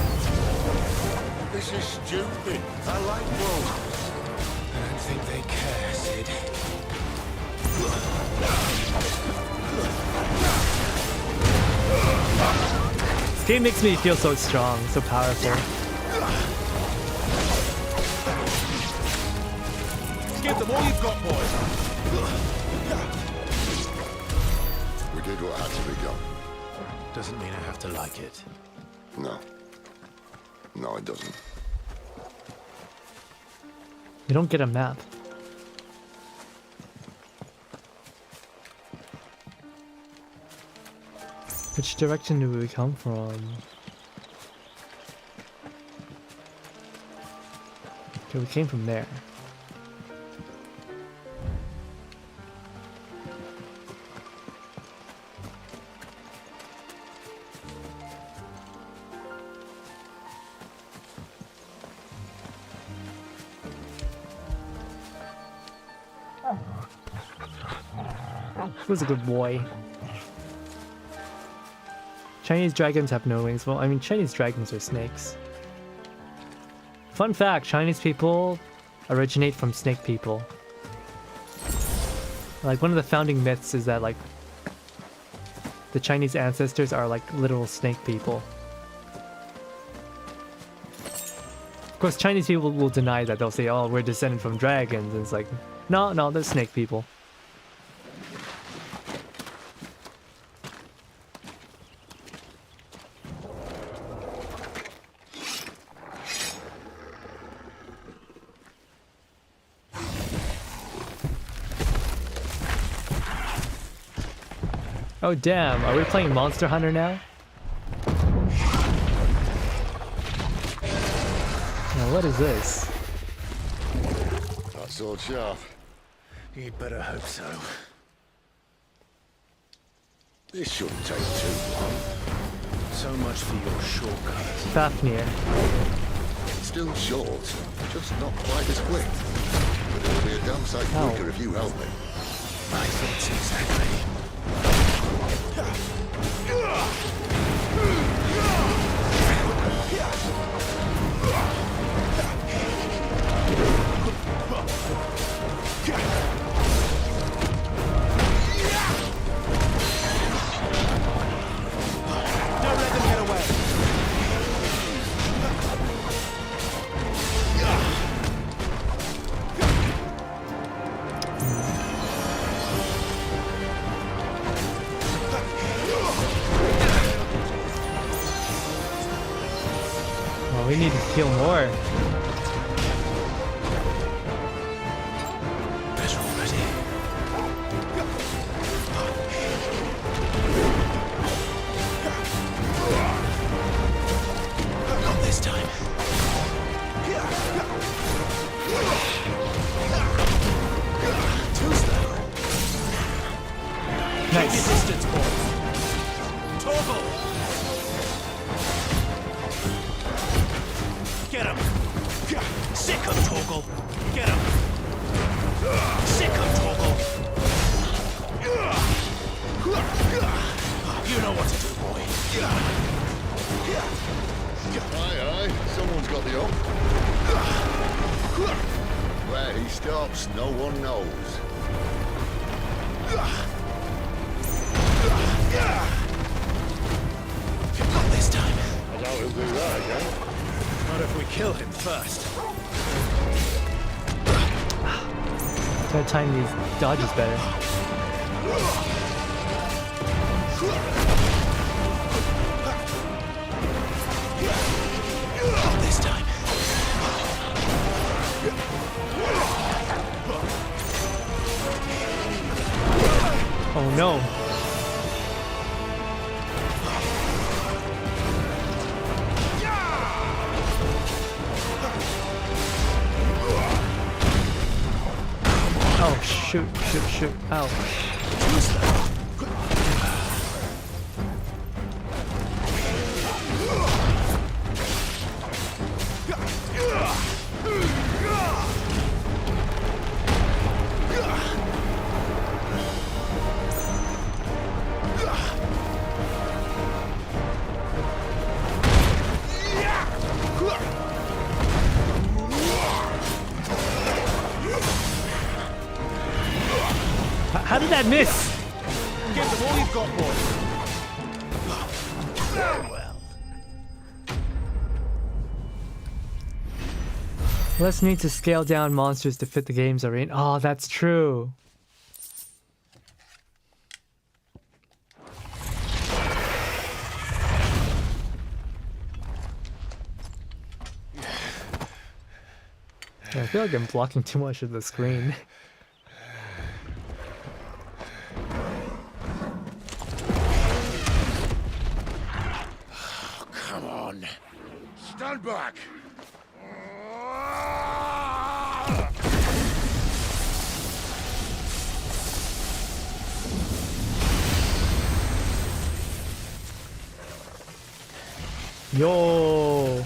This is stupid. I like wolves. I don't think they care, Sid. This game makes me feel so strong, so powerful. Give them all you've got, boy. We did what had to be done. Doesn't mean I have to like it. No. No, it doesn't. You don't get a map. Which direction do we come from? Okay, we came from there. He was a good boy. Chinese dragons have no wings. Well, I mean, Chinese dragons are snakes. Fun fact, Chinese people originate from snake people. Like, one of the founding myths is that, like, the Chinese ancestors are, like, literal snake people. course, Chinese people will deny that. They'll say, "Oh, we're descended from dragons." And it's like, no, no, they're snake people. Oh damn, are we playing Monster Hunter now? Now what is this? That sword sharp. You'd better hope so. This shouldn't take too long. So much for your shortcut. Fafnir. Still short, just not quite as quick. But it'll be a damn sight quicker if you help me. My thoughts exactly. Don't let them get away. Oh, we need to kill more. Better already. Not this time. Too slow. Nice. Distance, boys. Torval. Get him. Sick him, Torgal. Get him. Sick him, Torgal. You know what to do, boy. Aye, someone's got the up. Where he stops, no one knows. Not this time. I doubt he'll do that again. Not if we kill him first. Gotta time these dodges better. Not this time. Oh no. Oh shoot, shoot, shoot. Ow. How did that miss? Give them all you've got, boy. Well. Let's need to scale down monsters to fit the game's arena. Oh, that's true. I feel like I'm blocking too much of the screen. Come on. Stand back! Yo.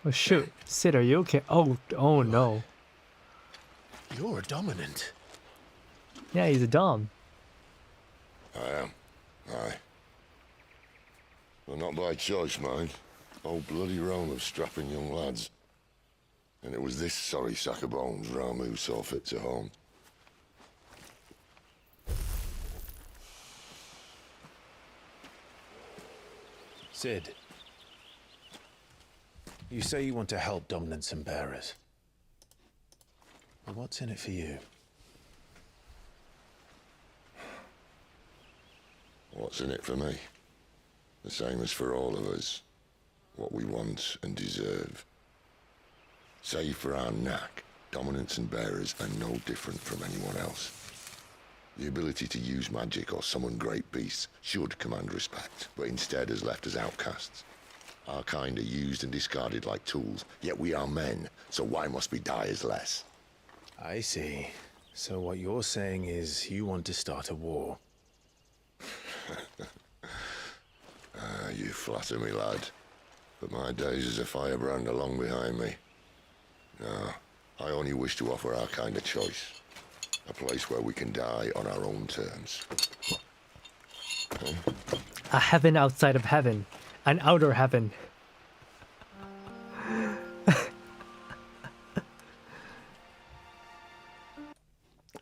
Oh shoot, Sid, are you okay? Oh no. You're a dominant. Yeah, he's a dom. I am. Aye. Well, not by choice, mind. Old bloody Rome of strapping young lads. And it was this sorry sack of bones Ramu saw fit to home. Sid, you say you want to help dominants and bearers. But what's in it for you? What's in it for me? The same as for all of us. What we want and deserve. Save for our knack, dominants and bearers are no different from anyone else. The ability to use magic or summon great beasts should command respect, but instead has left us outcasts. Our kind are used and discarded like tools, yet we are men, so why must we die as less? I see. So what you're saying is you want to start a war. You flatter me, lad. But my days as a firebrand are long behind me. No, I only wish to offer our kind a choice. A place where we can die on our own terms. A heaven outside of heaven. An outer heaven.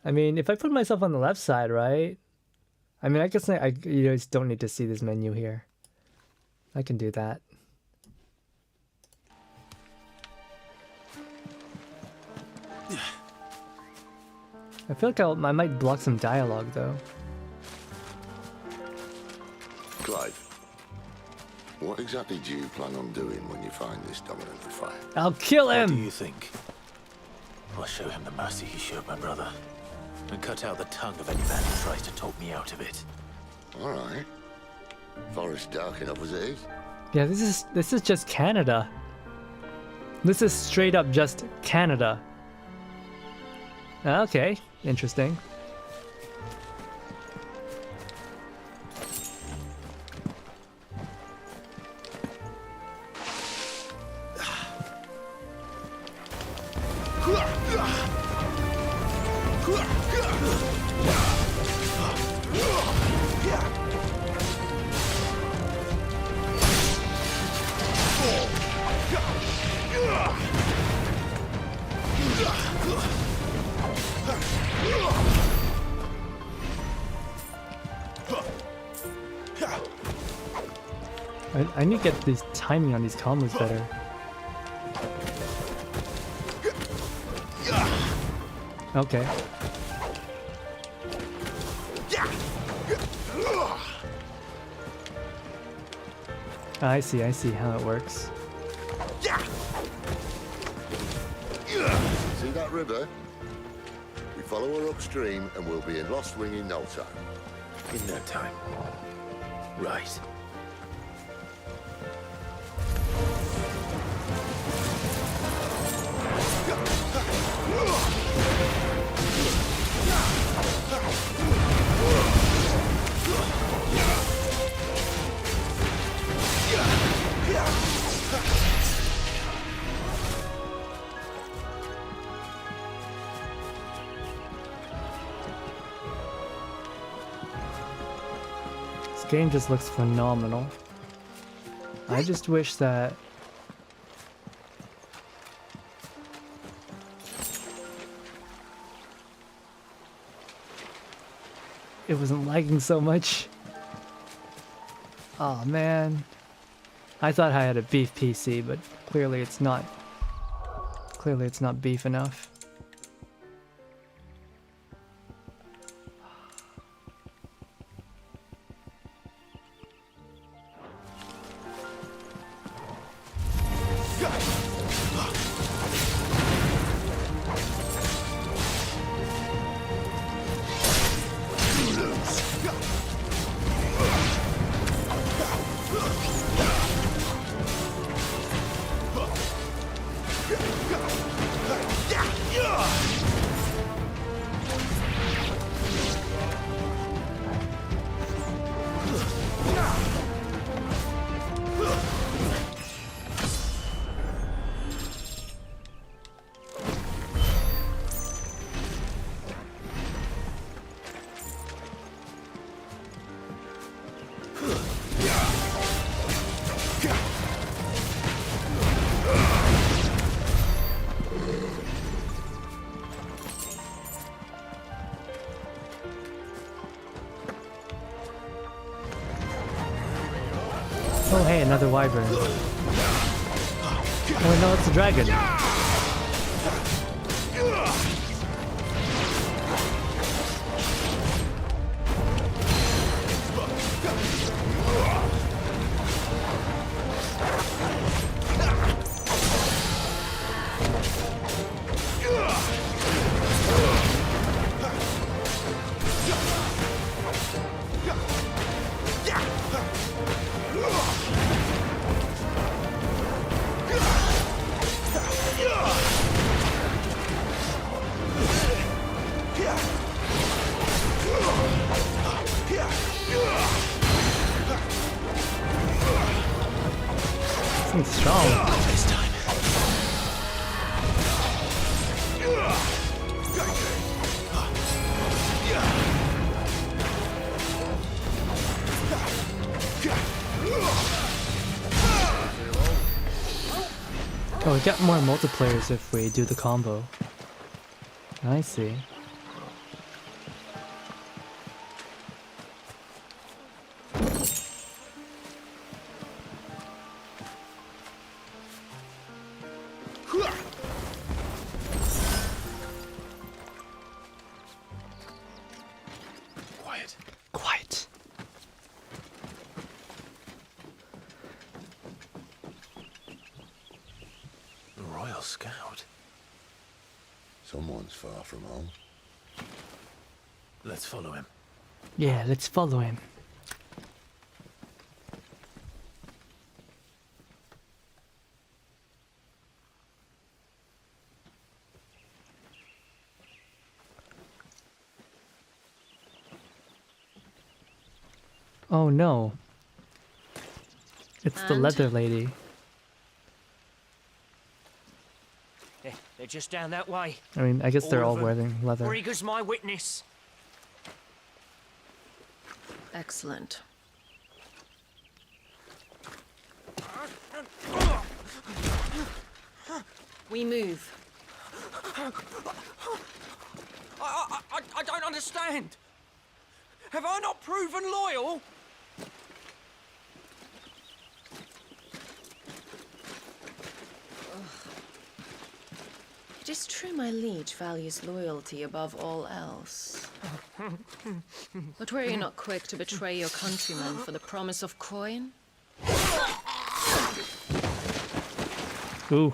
I mean, if I put myself on the left side, right? I mean, I guess you guys don't need to see this menu here. I can do that. I feel like I might block some dialogue, though. Clive, what exactly do you plan on doing when you find this dominant of fire? I'll kill What do him! you think? I'll show him the mercy he showed my brother. And cut out the tongue of any man who tries to talk me out of it. All right. Forest dark enough as it is. Yeah, this is just Canada. This is straight up just Canada. Okay, interesting. I need to get this timing on these combos better. Okay. I see how it works. See that river? We follow her upstream and we'll be in Lost Wing in no time. In no time. Right. This game just looks phenomenal. I just wish that it wasn't lagging so much. Oh man. I thought I had a beef PC, but clearly it's not. Clearly it's not beef enough. Oh hey, another wyvern. Oh no, it's a dragon. This thing's strong. This time. Oh, we get more multiplayers if we do the combo. I see. Quiet. Quiet. A Royal Scout. Someone's far from home. Let's follow him. Yeah, let's follow him. Oh no. It's the And? leather lady. They're just down that way. I mean, I guess they're All all of them. wearing leather. Rieger's my witness. Excellent. We move. I don't understand. Have I not proven loyal? It is true my liege values loyalty above all else. But were you not quick to betray your countrymen for the promise of coin? Ooh.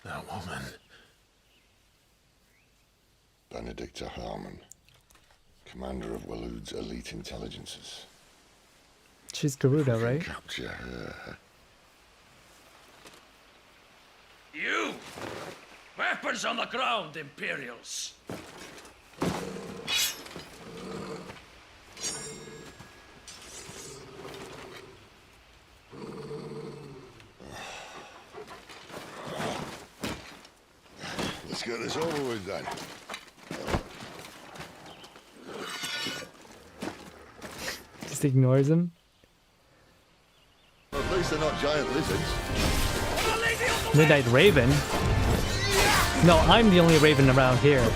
That woman. Benedicta Harmon, commander of Walood's elite intelligences. She's Garuda, Can right? capture her. You! Weapons on the ground, Imperials! Let's get this over with then. Just ignores him. At least they're not giant lizards. Midnight Raven? No, I'm the only Raven around here.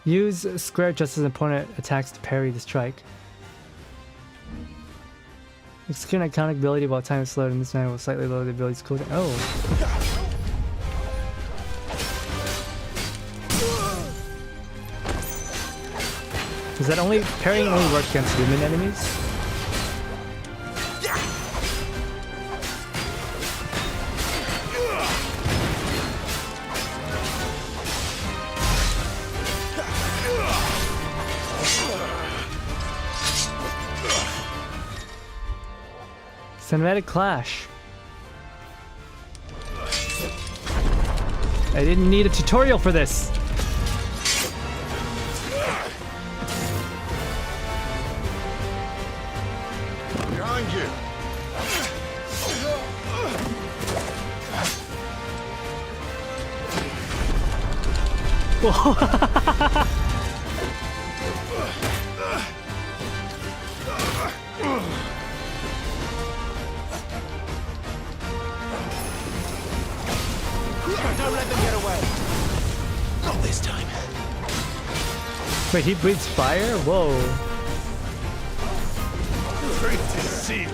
Use square just as an opponent attacks to parry the strike. Execute an iconic ability while time is slowed, and this manner will slightly lower the ability's cooldown. Oh. Does that only parrying only work against human enemies? Cinematic clash. I didn't need a tutorial for this. Behind you. Don't let them get away. Not this time. Wait, he breathes fire? Whoa. Great to see you.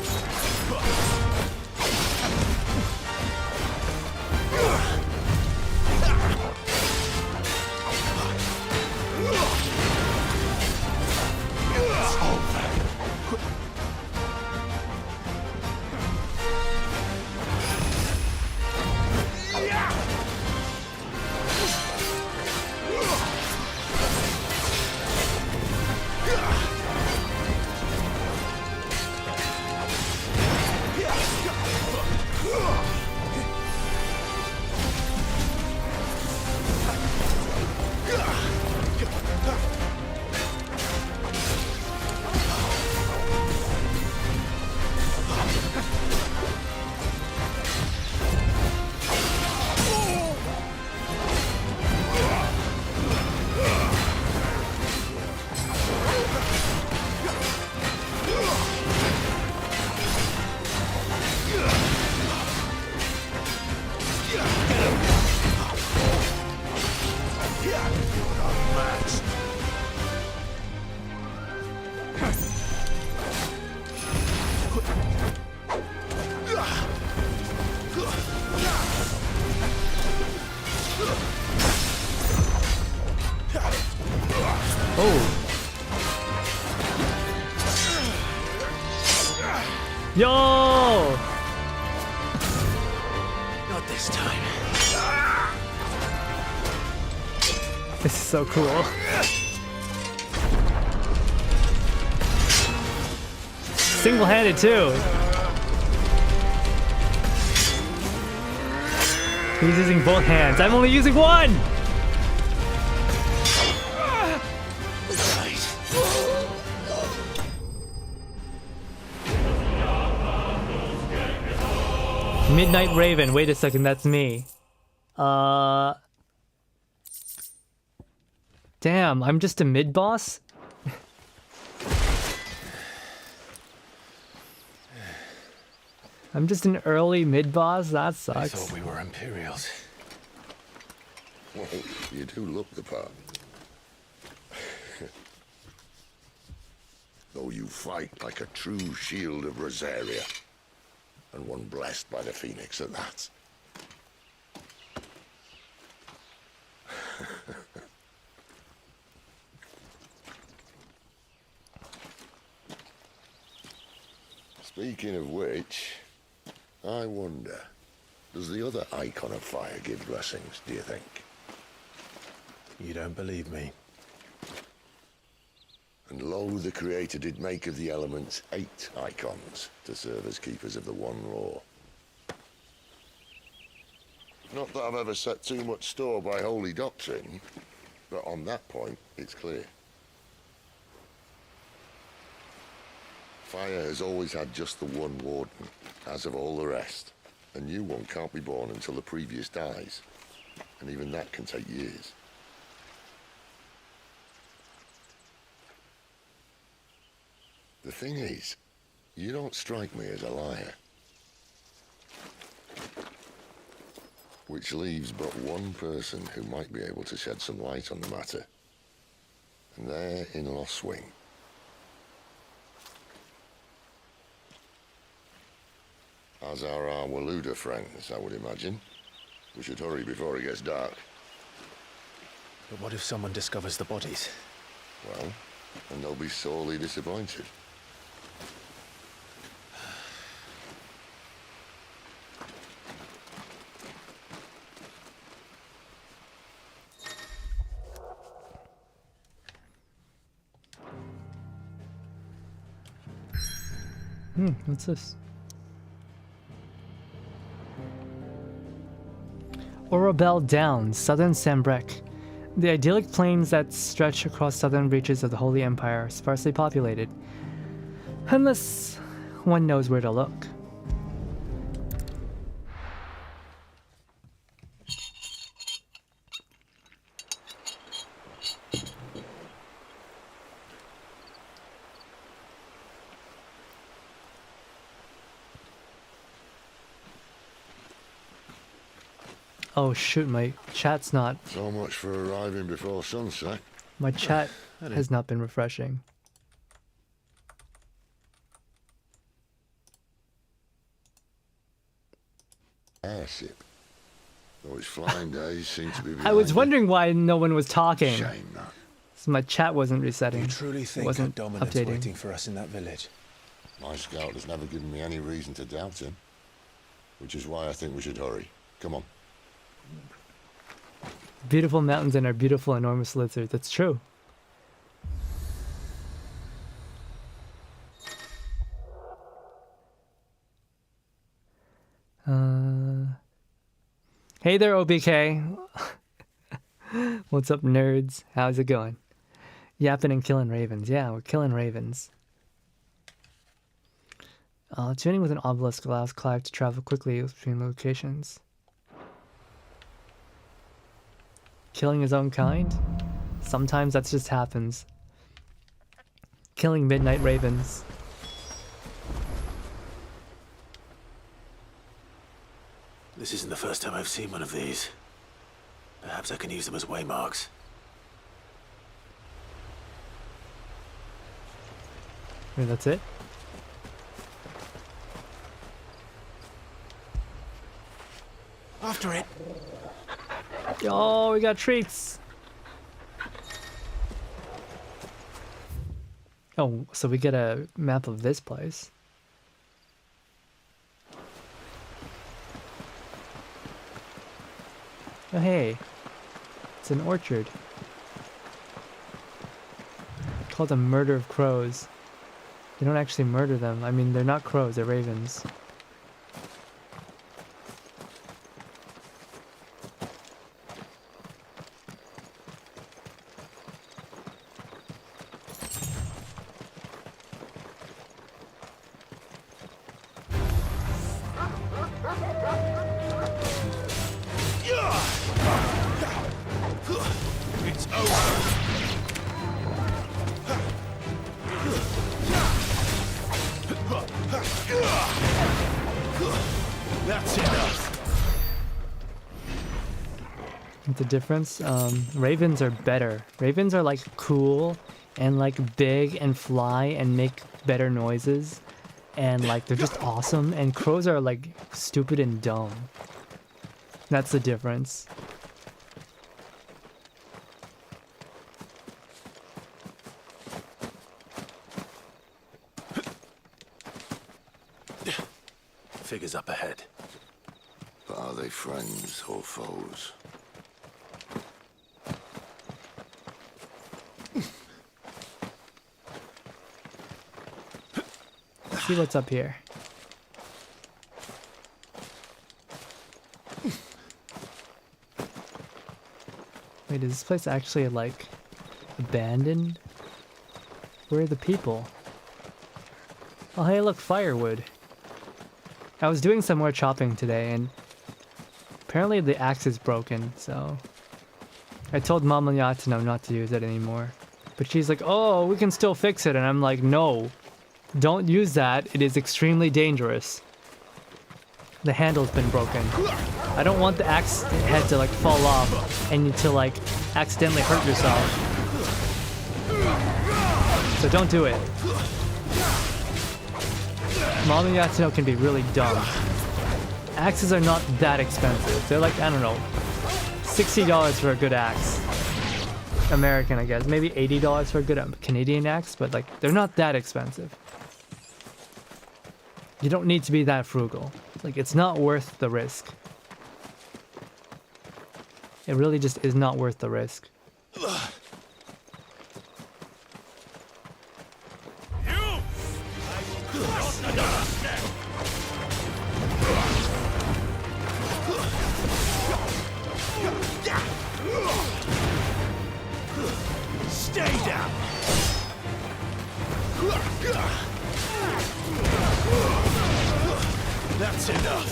Yo! Not this time. This is so cool. Single-handed too. He's using both hands. I'm only using one! Midnight Raven. Wait a second, that's me. Damn, I'm just a mid-boss? I'm just an early mid-boss? That I sucks. thought we were Imperials. Well, you do look the part. Though you fight like a true shield of Rosaria. And one blessed by the Phoenix at that. Speaking of which, I wonder, does the other icon of fire give blessings, do you think? You don't believe me? And lo, the Creator did make of the elements 8 icons to serve as keepers of the one law. Not that I've ever set too much store by holy doctrine, but on that point, it's clear. Fire has always had just the one warden, as of all the rest. A new one can't be born until the previous dies, and even that can take years. The thing is, you don't strike me as a liar. Which leaves but one person who might be able to shed some light on the matter. And they're in Lost Swing. As are our Waluda friends, I would imagine. We should hurry before it gets dark. But what if someone discovers the bodies? Well, and they'll be sorely disappointed. What's this? Orobel Downs, southern Sambrek. The idyllic plains that stretch across southern reaches of the Holy Empire are sparsely populated, unless one knows where to look. Oh shoot, my chat's not. So much for arriving before sunset. My chat has not been refreshing. Airship. Those flying days seem to be I was behind you. wondering why no one was talking. Shame that. So my chat wasn't Do resetting. you truly think wasn't that Dominant's updating. waiting for us in that village? My scout has never given me any reason to doubt him. Which is why I think we should hurry. Come on. Beautiful mountains and our beautiful enormous lizards. That's true. Hey there, OBK. What's up, nerds? How's it going? Yapping and killing ravens. Yeah, we're killing ravens. Tuning with an obelisk allows Clive to travel quickly between locations. Killing his own kind? Sometimes that just happens. Killing midnight ravens. This isn't the first time I've seen one of these. Perhaps I can use them as waymarks. Wait, that's it? After it. Oh, we got treats. Oh, so we get a map of this place. Oh, hey. It's an orchard. Called a murder of crows. They don't actually murder them. I mean, they're not crows, they're ravens. It's over. That's enough. The difference, ravens are better. Ravens are like cool and like big and fly and make better noises. And like they're just awesome. And crows are like stupid and dumb. That's the difference. Figures up ahead. But are they friends or foes? Let's see what's up here. Wait, is this place actually like abandoned? Where are the people? Oh, hey, look, firewood. I was doing some more chopping today, and apparently the axe is broken, so I told Mama Yatsuno not to use it anymore. But she's like, oh, we can still fix it, and I'm like, no, don't use that. It is extremely dangerous. The handle's been broken. I don't want the axe head to like fall off and you to like accidentally hurt yourself. So don't do it. Mama Yatsuno can be really dumb. Axes are not that expensive. They're like, I don't know, $60 for a good axe. American, I guess. Maybe $80 for a good Canadian axe, but like, they're not that expensive. You don't need to be that frugal. Like, it's not worth the risk. It really just is not worth the risk. That's enough.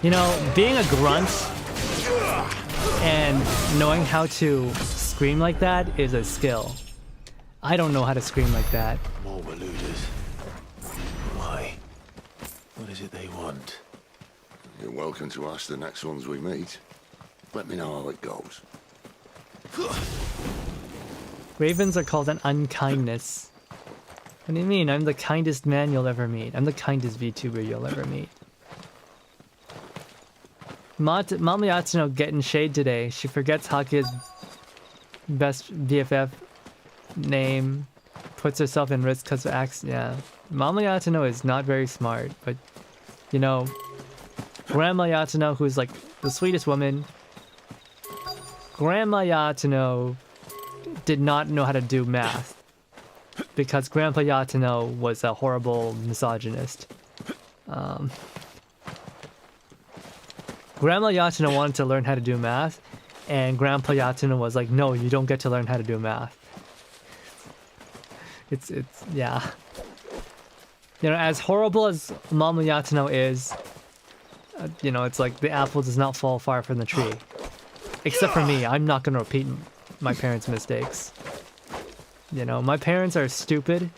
You know, being a grunt and knowing how to scream like that is a skill. I don't know how to scream like that. More Waluders. Why? What is it they want? You're welcome to ask the next ones we meet. Let me know how it goes. Ravens are called an unkindness. What do you mean? I'm the kindest man you'll ever meet. I'm the kindest VTuber you'll ever meet. Mama Yatsuno getting shade today. She forgets Hakuya's best BFF name. Puts herself in risk because of acts. Yeah. Mama Yatsuno is not very smart, but you know, Grandma Yatsuno, who's like the sweetest woman. Grandma Yatsuno did not know how to do math because Grandpa Yatsuno was a horrible misogynist. Grandma Yatsuno wanted to learn how to do math, and Grandpa Yatsuno was like, no, you don't get to learn how to do math. It's yeah. You know, as horrible as Mama Yatsuno is, you know, it's like the apple does not fall far from the tree. Except for me, I'm not gonna repeat my parents' mistakes. You know, my parents are stupid.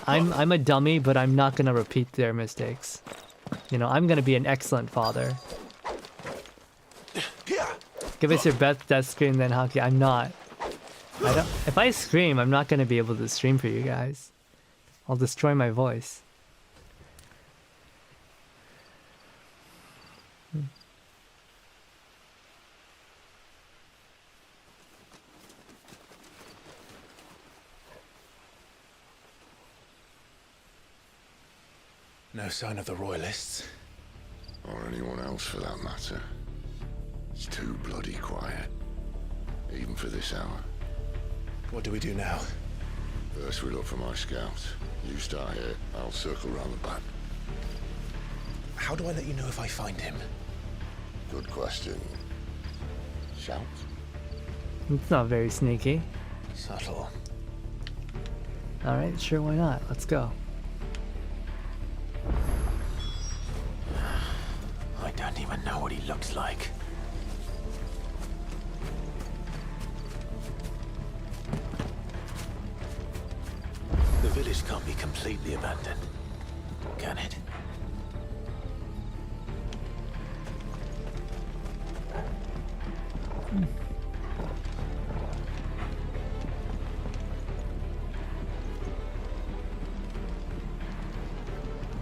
I'm a dummy, but I'm not gonna repeat their mistakes. You know, I'm gonna be an excellent father. Give us your best death scream then, Haki. I'm not. If I scream, I'm not gonna be able to stream for you guys. I'll destroy my voice. No sign of the royalists. Or anyone else for that matter. It's too bloody quiet. Even for this hour. What do we do now? First we look for my scouts. You start here, I'll circle round the back. How do I let you know if I find him? Good question. Shout? It's not very sneaky. Subtle. Alright, sure, why not? Let's go. I don't even know what he looks like. The village can't be completely abandoned, can it?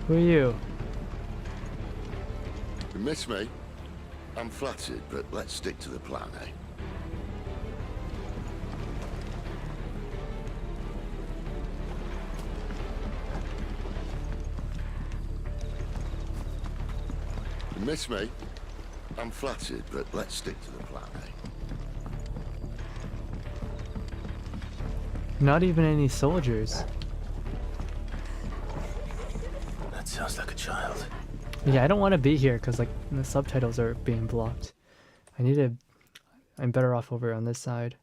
Who are you? You miss me? I'm flattered, but let's stick to the plan, eh? You miss me? I'm flattered, but let's stick to the plan, eh? Not even any soldiers. That sounds like a child. Yeah, I don't want to be here because like the subtitles are being blocked. I'm better off over on this side.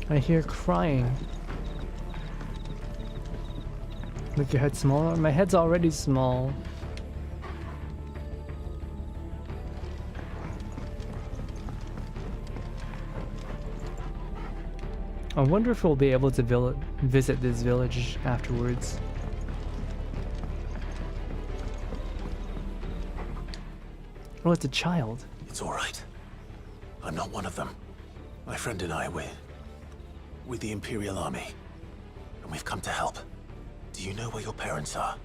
I hear crying. Make your head smaller? My head's already small. I wonder if we'll be able to visit this village afterwards. Oh, it's a child. It's all right. I'm not one of them. My friend and I, we're with the Imperial Army, and we've come to help. Do you know where your parents are?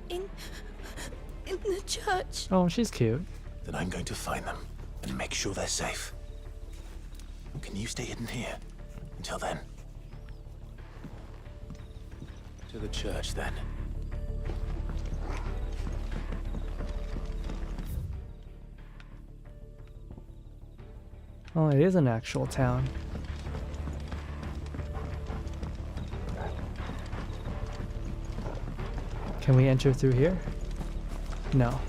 In the church. Oh, she's cute. Then I'm going to find them and make sure they're safe. Can you stay hidden here until then? To the church, then. Oh, it is an actual town. Can we enter through here? No.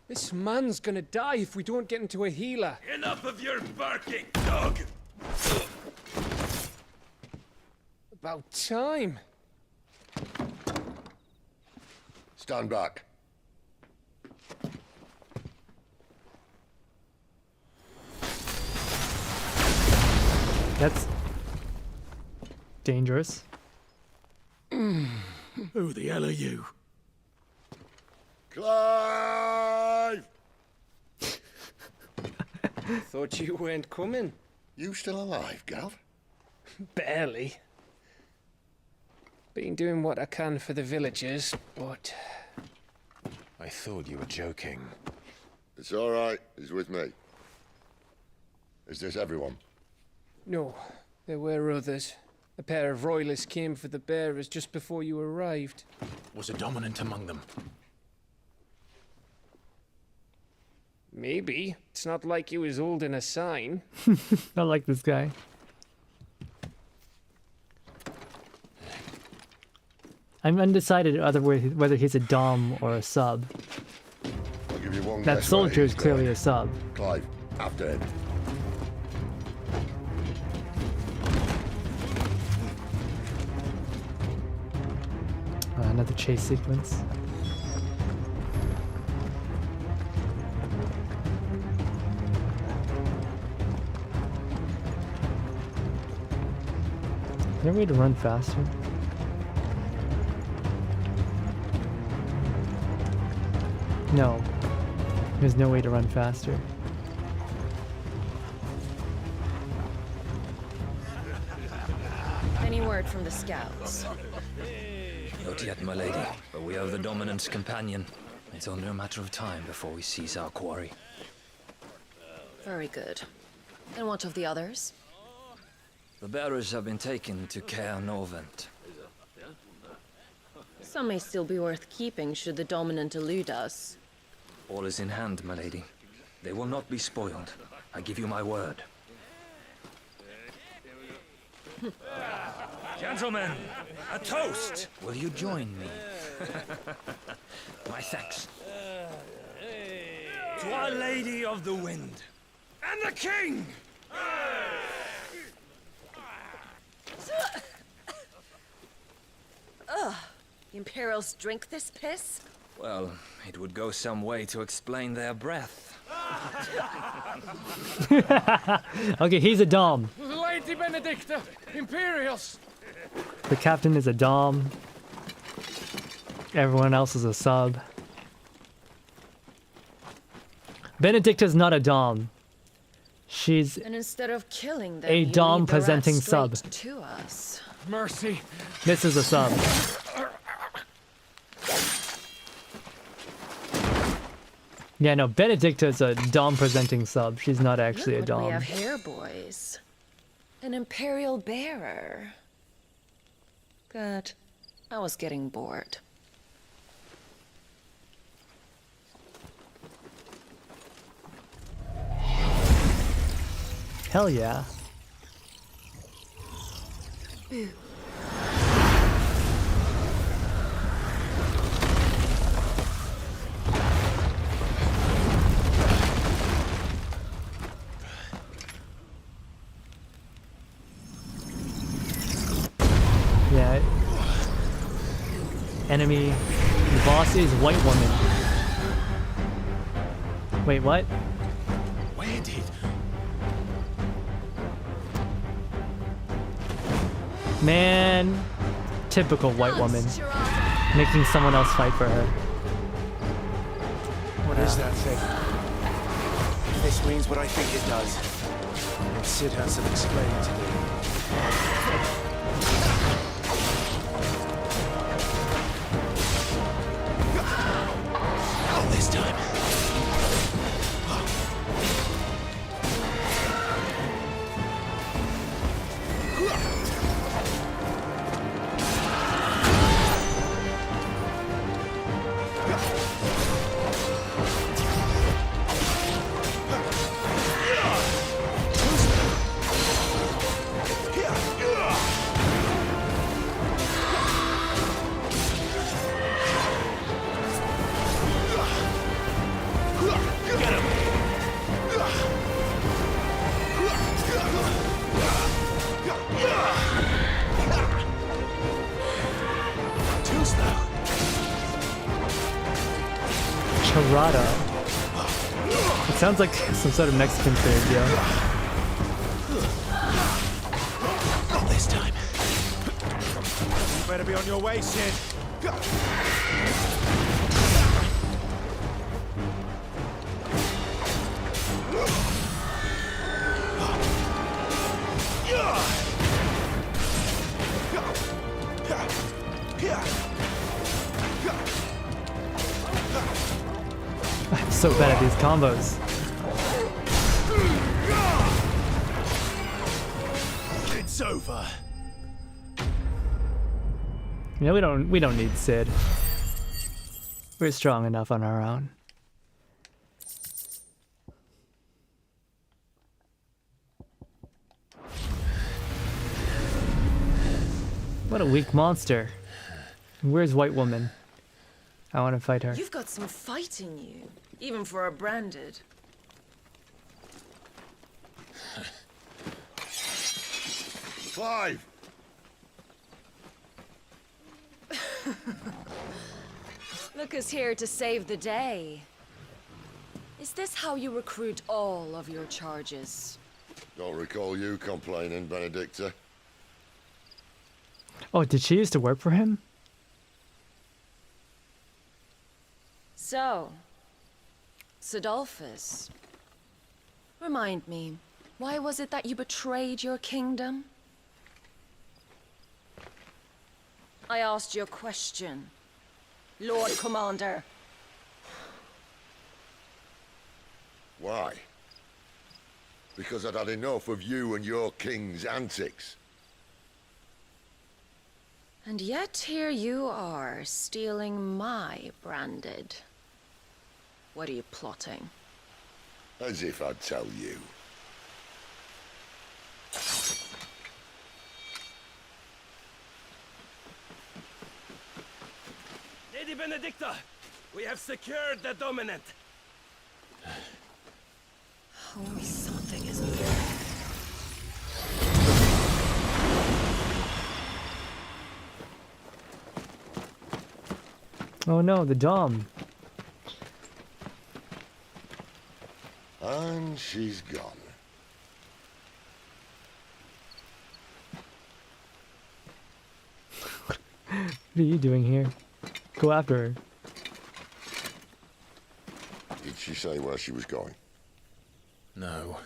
This man's gonna die if we don't get into a healer. Enough of your barking, dog! About time. Stand back. That's dangerous. Who the hell are you? Clive! Thought you weren't coming. You still alive, Gav? Barely. Been doing what I can for the villagers, but... I thought you were joking. It's all right. He's with me. Is this everyone? No, there were others. A pair of royalists came for the bearers just before you arrived. Was a dominant among them? Maybe. It's not like he was holding a sign. I like this guy. I'm undecided whether he's a dom or a sub. I'll give you one That guess soldier where is he's clearly going. a sub. Clive, after him. Another chase sequence. Is there a way to run faster? No. There's no way to run faster. Any word from the scouts? Not yet, my lady, but we have the dominant's companion. It's only a matter of time before we seize our quarry. Very good. And what of the others? The bearers have been taken to Caer Novent. Some may still be worth keeping should the dominant elude us. All is in hand, my lady. They will not be spoiled. I give you my word. Gentlemen, a toast! Will you join me? My thanks. To Our Lady of the Wind. And the King! The Imperials drink this piss? Well, it would go some way to explain their breath. Okay, he's a dom. Lady Benedicta! Imperials! The captain is a dom. Everyone else is a sub. Benedicta's not a dom. She's And instead of killing them, a you dom lead the rat presenting sub. straight to us. Mercy. This is a sub. Yeah, no, Benedicta is a dom presenting sub. She's not actually a Look what we dom. have here, boys. An Imperial bearer. Good. I was getting bored. Hell yeah. Yeah. Enemy. The boss is white woman. Wait, what? Where did? Man. Typical white woman. Making someone else fight for her. What is that thing? If this means what I think it does, then Sid has some explaining to do. Not this time. Charada. It sounds like some sort of Mexican food, yo. Not this time. You better be on your way, Sid. I'm so bad at these combos. It's over. Yeah, we don't need Sid. We're strong enough on our own. What a weak monster. Where's White Woman? I want to fight her. You've got some fight in you, even for a branded. Five! Look who's here to save the day. Is this how you recruit all of your charges? Don't recall you complaining, Benedicta. Oh, did she used to work for him? So, Sidolphus, remind me, why was it that you betrayed your kingdom? I asked you a question, Lord Commander. Why? Because I'd had enough of you and your king's antics. And yet here you are, stealing my branded. What are you plotting? As if I'd tell you. Lady Benedicta, we have secured the dominant. Oh, something is moving. Oh no, the Dom. And she's gone. What are you doing here? Go after her. Did she say where she was going? No.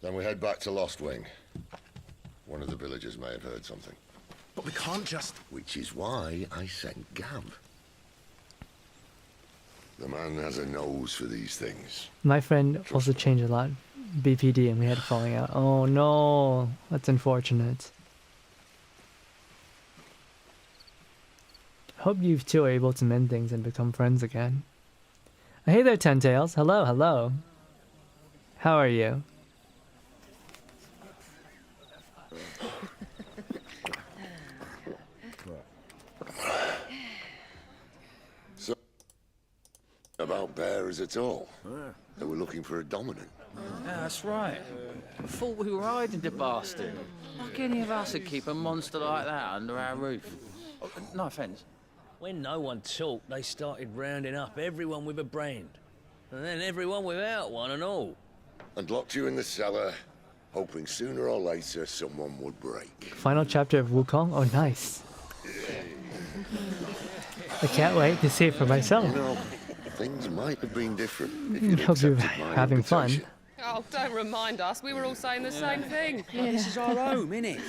Then we head back to Lost Wing. One of the villagers may have heard something. But we can't just... Which is why I sent Gab. The man has a nose for these things. My friend also changed a lot. BPD and we had a falling out. Oh no, that's unfortunate. Hope you two are able to mend things and become friends again. Hey there, Ten Tails. Hello, hello. How are you? So, about bearers at all? They were looking for a dominant. Yeah, that's right. I thought we were hiding the bastard. Like any of us would keep a monster like that under our roof. Oh, no offence. When no one talked, they started rounding up everyone with a brand. And then everyone without one and all. And locked you in the cellar, hoping sooner or later someone would break. Final chapter of Wukong? Oh, nice. I can't wait to see it for myself. You know, things might have been different if you'd Hope you're accepted my having fun. invitation. Oh, don't remind us. We were all saying the same thing. This is our home, innit?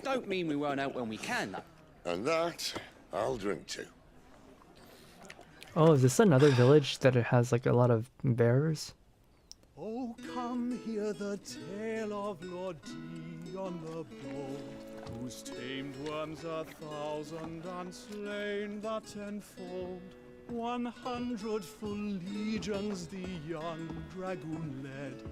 Don't mean we won't out when we can, though. And that, I'll drink to. Oh, is this another village that it has like a lot of bearers? Oh, come hear the tale of Lord Dion the Bold, whose tamed worms 1,000 and slain the tenfold. 100 full legions the young dragoon led,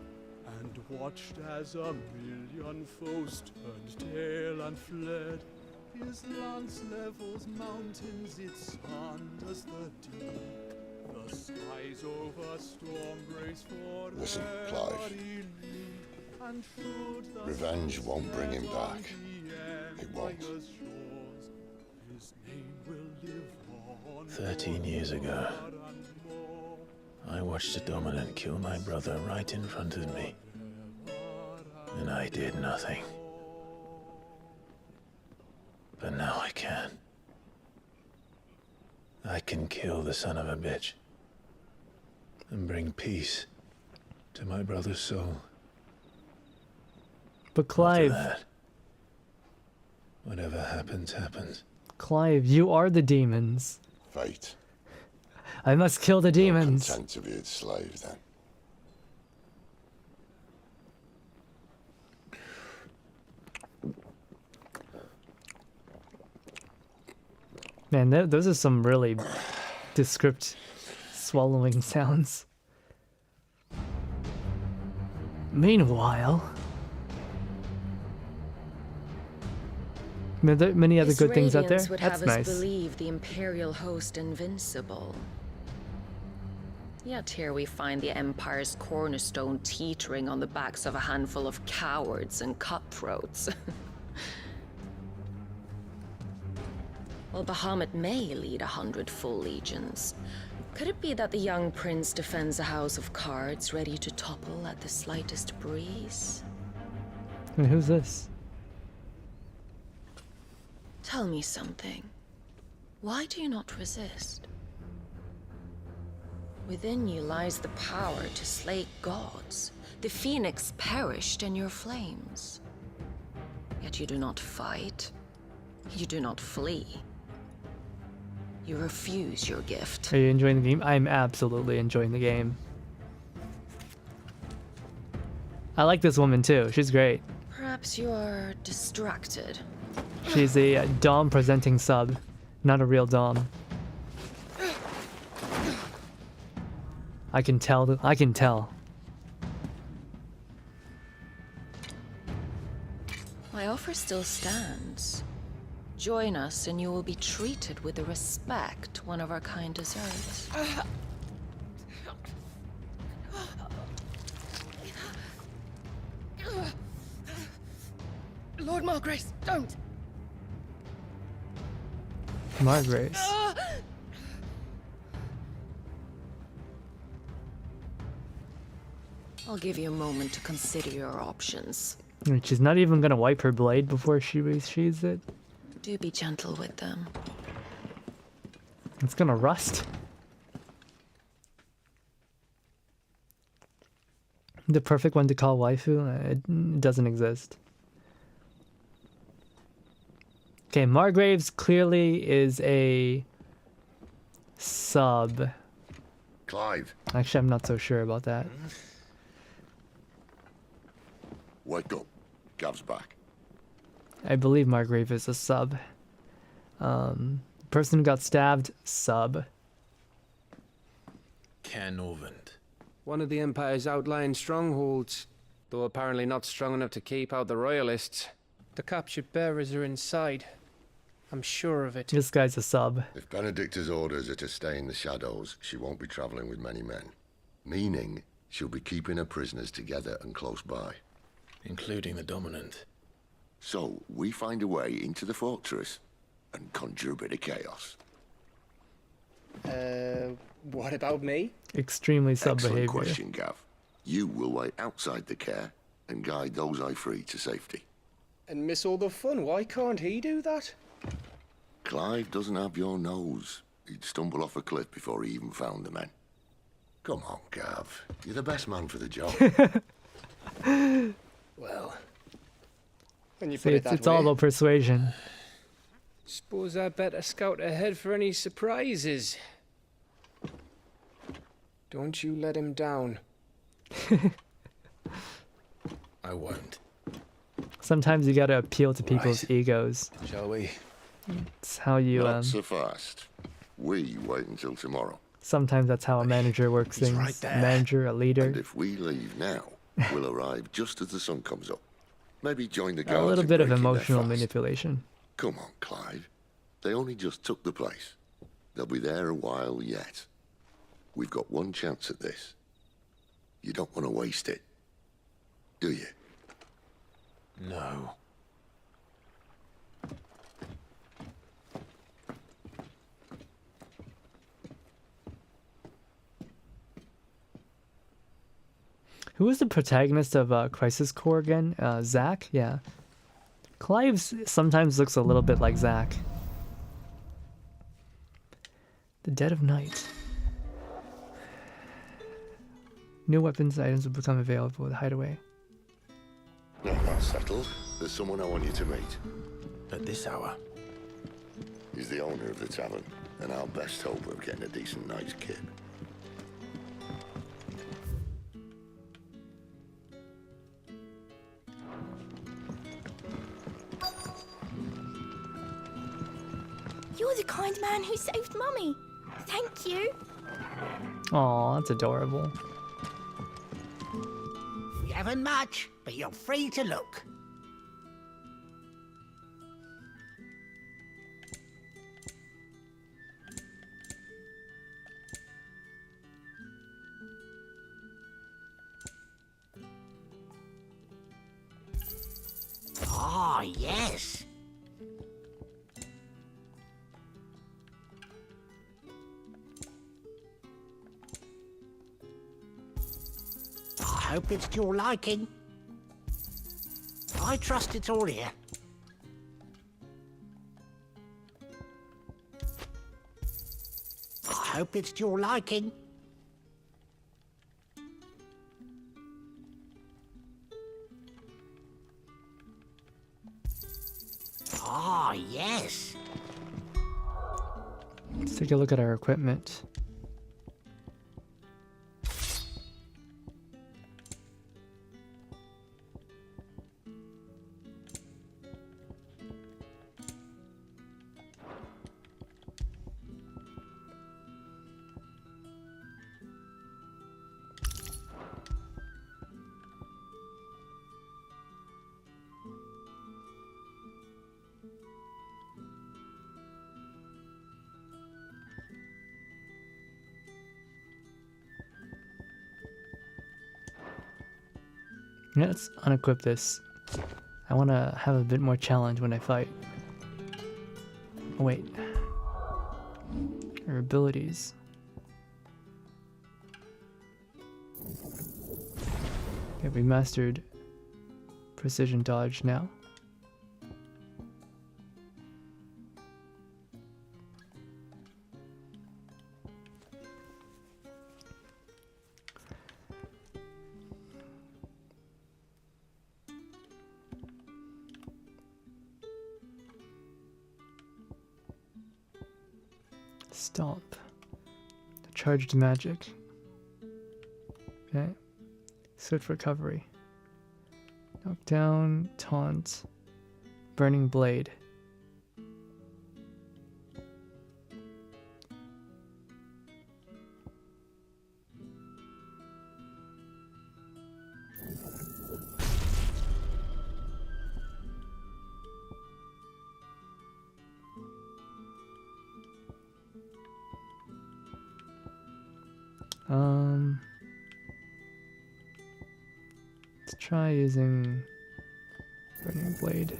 and watched as 1,000,000 foes turned tail and fled. His lance levels mountains, it sanders the deep. The skies over storm brace for Listen, Clive. Revenge won't bring him back. It won't. 13 years ago, I watched a dominant kill my brother right in front of me, and I did nothing. But now I can. I can kill the son of a bitch and bring peace to my brother's soul. But Clive, After that, whatever happens, happens. Clive, you are the demons. Fate. I must kill the demons. Content to be its slave, then. Man, those are some really descript swallowing sounds. Meanwhile, many other His good things out there. radiance would That's have us nice. believe the Imperial host invincible. Yet here we find the Empire's cornerstone teetering on the backs of a handful of cowards and cutthroats. While Bahamut may lead 100 full legions, could it be that the young prince defends a house of cards ready to topple at the slightest breeze? And who's this? Tell me something. Why do you not resist? Within you lies the power to slay gods. The phoenix perished in your flames. Yet you do not fight. You do not flee. You refuse your gift. Are you enjoying the game? I'm absolutely enjoying the game. I like this woman too. She's great. Perhaps you are distracted. She's a Dom presenting sub, not a real Dom. I can tell. I can tell. My offer still stands. Join us and you will be treated with the respect one of our kind deserves. Lord Margrace, don't! Margrace. I'll give you a moment to consider your options. She's not even gonna wipe her blade before she resheathes it. Do be gentle with them. It's gonna rust. The perfect one to call waifu? It doesn't exist. Okay, Margraves clearly is a sub. Clive, Actually, I'm not so sure about that. wake up. Gav's back. I believe Margrave is a sub. Person who got stabbed, sub. Canovant. One of the Empire's outlying strongholds, though apparently not strong enough to keep out the Royalists. The captured bearers are inside. I'm sure of it. This guy's a sub. If Benedicta's orders are to stay in the shadows, she won't be traveling with many men. Meaning, she'll be keeping her prisoners together and close by. Including the dominant. So, we find a way into the fortress and conjure a bit of chaos. What about me? Extremely sub Excellent behavior. question, Gav. You will wait outside the care and guide those I free to safety. And miss all the fun. Why can't he do that? Clive doesn't have your nose. He'd stumble off a cliff before he even found the men. Come on, Gav. You're the best man for the job. Well, when you See, put it that it's all way, about persuasion. suppose I better scout ahead for any surprises. Don't you let him down. I won't. Sometimes you gotta appeal to people's egos. Shall we? It's how you Not so fast. We wait until tomorrow. sometimes that's how a manager works He's things. right there. A manager, a leader. And if we leave now, we'll arrive just as the sun comes up. Maybe join the A guards. little in bit of breaking their emotional fast. manipulation. Come on, Clive. They only just took the place. They'll be there a while yet. We've got one chance at this. You don't want to waste it, do you? No. Who was the protagonist of Crisis Core again? Zach? Yeah. Clive sometimes looks a little bit like Zach. The Dead of Night. New weapons items will become available with Hideaway. No, that's settled. There's someone I want you to meet. At this hour. He's the owner of the tavern, and our best hope of getting a decent night's kip. You're the kind man who saved Mummy. Thank you. Aw, that's adorable. We haven't much, but you're free to look. Ah, yes. I hope it's to your liking. I trust it's all here. I hope it's to your liking. Ah, yes. Let's take a look at our equipment. Yeah, let's unequip this. I want to have a bit more challenge when I fight. Oh, wait. Our abilities. Okay, we mastered precision dodge now. Stomp. Charged magic. Okay. Swift recovery. Knockdown, taunt, burning blade. Let's try using burning blade.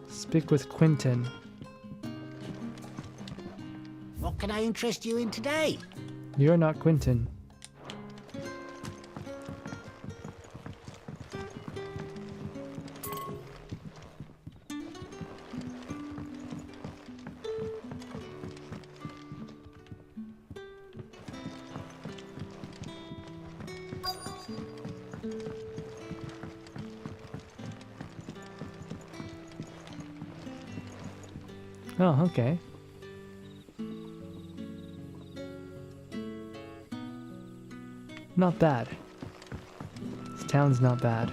Speak with Quentin. can I interest you in today? You're not Quentin. Oh, okay. Not bad. This town's not bad.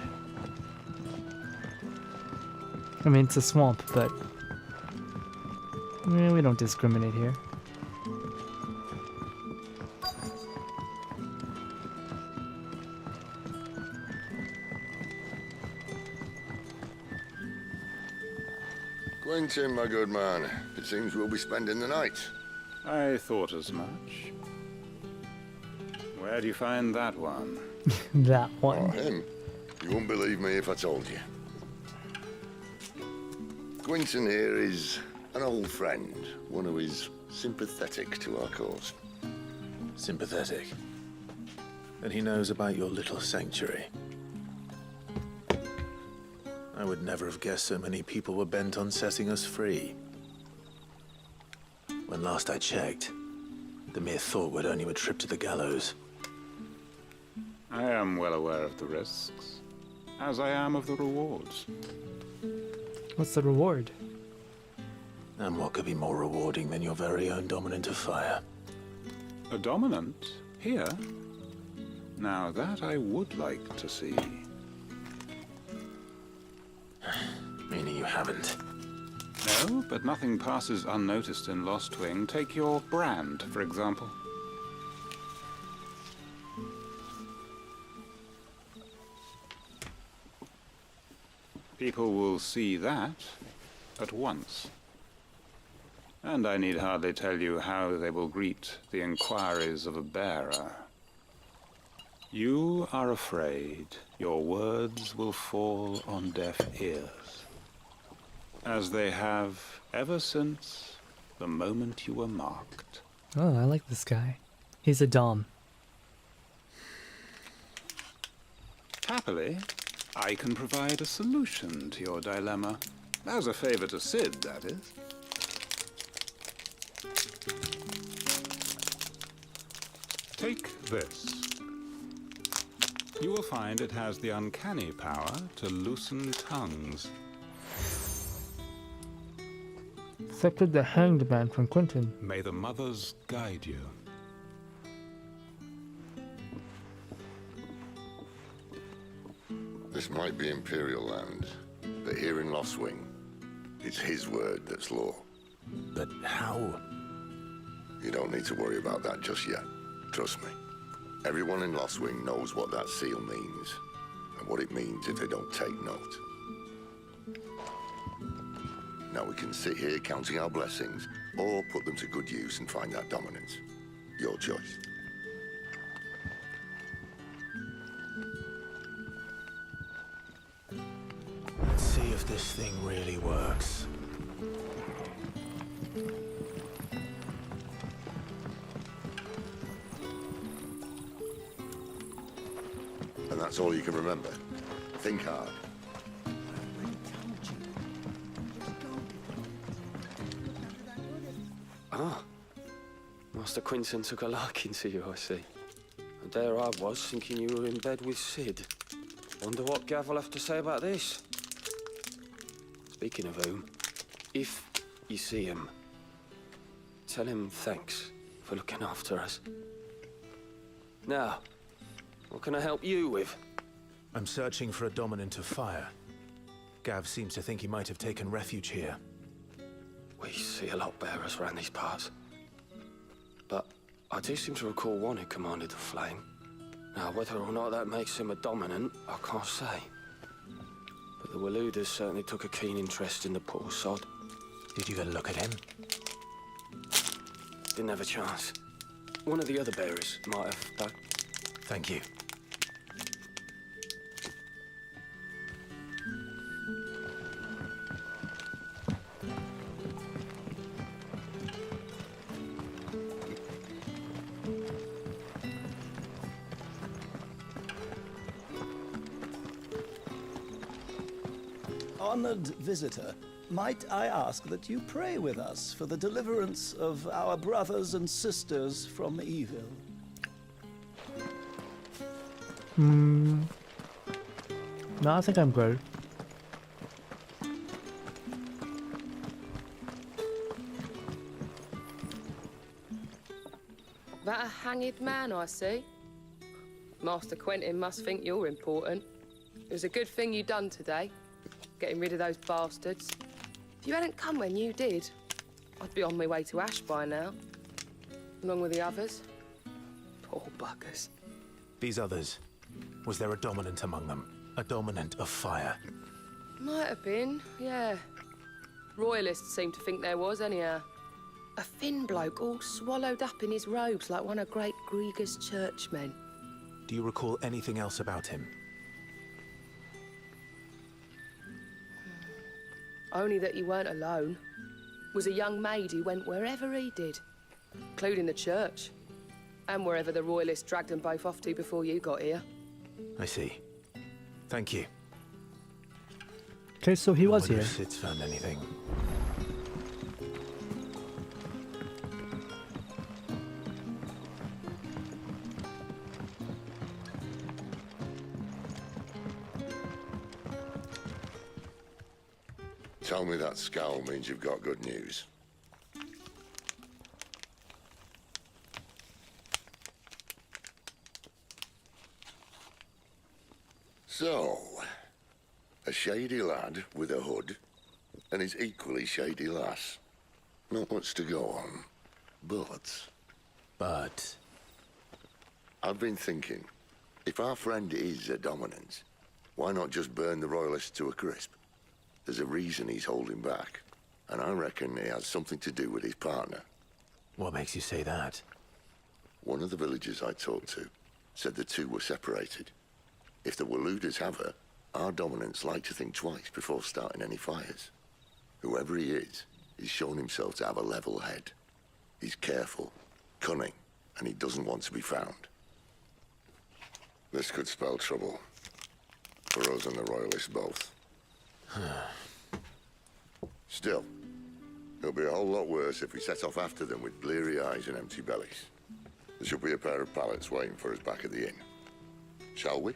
I mean, it's a swamp, but we don't discriminate here. Quentin, my good man, it seems we'll be spending the night. I thought as much. Where do you find that one? That one. Oh, him? You wouldn't believe me if I told you. Quentin here is an old friend, one who is sympathetic to our cause. Sympathetic. And he knows about your little sanctuary. I would never have guessed so many people were bent on setting us free. When last I checked, the mere thought would earn you a trip to the gallows. I am well aware of the risks, as I am of the rewards. What's the reward? And what could be more rewarding than your very own dominant of fire? A dominant? Here? Now that I would like to see. Meaning you haven't? No, but nothing passes unnoticed in Lost Wing. Take your brand, for example. People will see that at once. And I need hardly tell you how they will greet the inquiries of a bearer. You are afraid your words will fall on deaf ears, as they have ever since the moment you were marked. Oh, I like this guy. He's a dom. Happily, I can provide a solution to your dilemma. As a favor to Sid, that is. Take this. You will find it has the uncanny power to loosen tongues. Accepted the hanged man from Quentin. May the mothers guide you. This might be Imperial land, but here in Lost Wing, it's his word that's law. But how? You don't need to worry about that just yet. Trust me. Everyone in Lost Wing knows what that seal means, and what it means if they don't take note. Now we can sit here counting our blessings, or put them to good use and find that dominance. Your choice. Let's see if this thing really works. And that's all you can remember. Think hard. Ah, Master Quentin took a liking to you, I see. And there I was, thinking you were in bed with Sid. Wonder what Gav will have to say about this. Speaking of whom, if you see him, tell him thanks for looking after us. Now, what can I help you with? I'm searching for a dominant of fire. Gav seems to think he might have taken refuge here. We see a lot bearers around these parts. But I do seem to recall one who commanded the flame. Now, whether or not that makes him a dominant, I can't say. But the Waluders certainly took a keen interest in the poor sod. Did you get a look at him? Didn't have a chance. One of the other bearers might have, though. Thank you. Honored visitor, might I ask that you pray with us for the deliverance of our brothers and sisters from evil? No, I think I'm good. That a hanged man I see? Master Quentin must think you're important. It was a good thing you done today, getting rid of those bastards. If you hadn't come when you did, I'd be on my way to Ash by now, along with the others. Poor buggers. These others, was there a dominant among them? A dominant of fire? Might have been, yeah. Royalists seem to think there was, anyhow. A thin bloke all swallowed up in his robes like one of Great Grieger's churchmen. Do you recall anything else about him? Only that he weren't alone. Was a young maid who went wherever he did, including the church, and wherever the Royalists dragged them both off to before you got here. I see. Thank you. Okay, so he was I wonder here. if Sid's found anything. Tell me that scowl means you've got good news. So, a shady lad with a hood and his equally shady lass. Not much to go on, but... I've been thinking, if our friend is a dominant, why not just burn the Royalists to a crisp? There's a reason he's holding back, and I reckon it has something to do with his partner. What makes you say that? One of the villagers I talked to said the two were separated. If the Waluders have her, our dominants like to think twice before starting any fires. Whoever he is, he's shown himself to have a level head. He's careful, cunning, and he doesn't want to be found. This could spell trouble. For us and the Royalists both. Still, it'll be a whole lot worse if we set off after them with bleary eyes and empty bellies. There should be a pair of pallets waiting for us back at the inn. Shall we?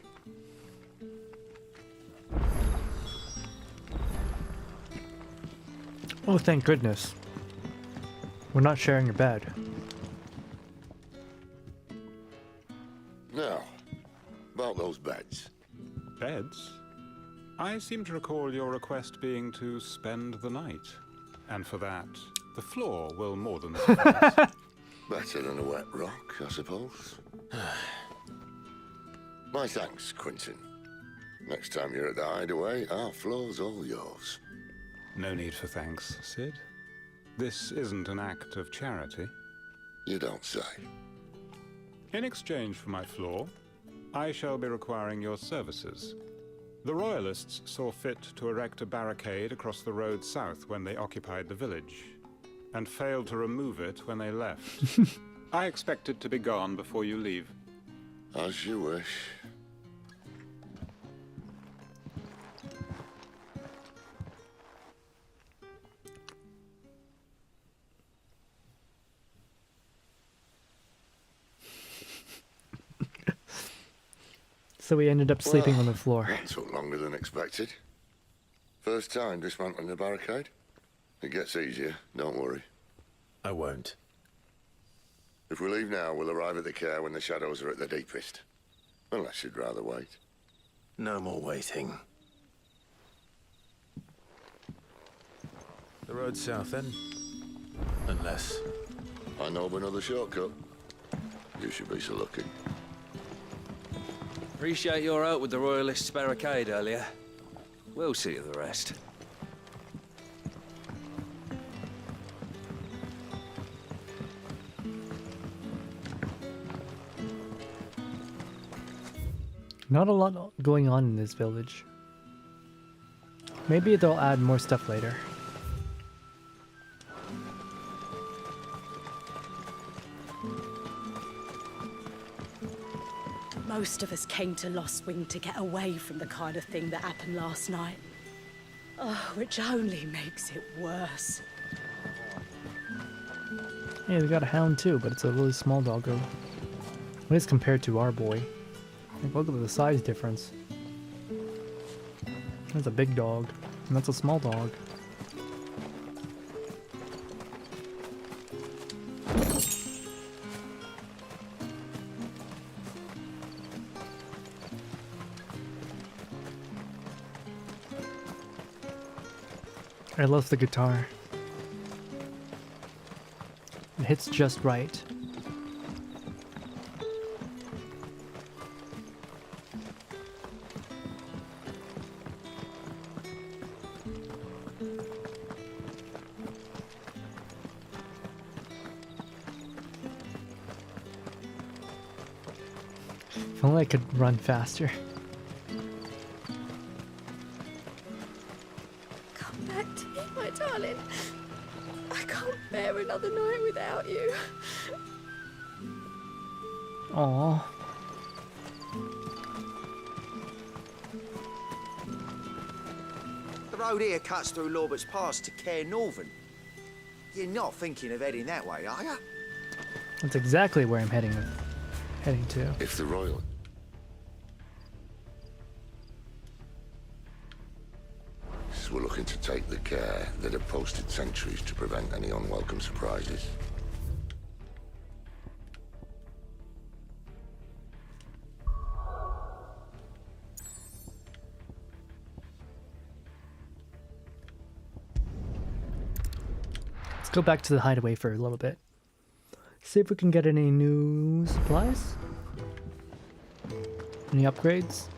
Oh, thank goodness. We're not sharing a bed. Now, about those beds. Beds? I seem to recall your request being to spend the night. And for that, the floor will more than suffice. Better than a wet rock, I suppose. My thanks, Quentin. Next time you're at the hideaway, our floor's all yours. No need for thanks, Sid. This isn't an act of charity. You don't say. In exchange for my floor, I shall be requiring your services. The Royalists saw fit to erect a barricade across the road south when they occupied the village, and failed to remove it when they left. I expect it to be gone before you leave. As you wish. So we ended up sleeping on the floor. That took longer than expected. First time dismantling the barricade? It gets easier, don't worry. I won't. If we leave now, we'll arrive at the care when the shadows are at their deepest. Unless you'd rather wait. No more waiting. The road south then? Unless... I know of another shortcut. You should be so lucky. Appreciate your help with the Royalists' barricade earlier. We'll see to the rest. Not a lot going on in this village. Maybe they'll add more stuff later. Most of us came to Lost Wing to get away from the kind of thing that happened last night. Oh, which only makes it worse. Hey, they got a hound too, but it's a really small doggo. At least compared to our boy. Like, look at the size difference. That's a big dog, and that's a small dog. I love the guitar. It hits just right. If only I could run faster. Come back to me, my darling. I can't bear another night without you. Aww. The road here cuts through Lorbert's Pass to Care Northern. You're not thinking of heading that way, are you? That's exactly where I'm heading to. If the Royal... We're looking to take the care that have posted sentries to prevent any unwelcome surprises. Let's go back to the hideaway for a little bit. See if we can get any new supplies. Any upgrades?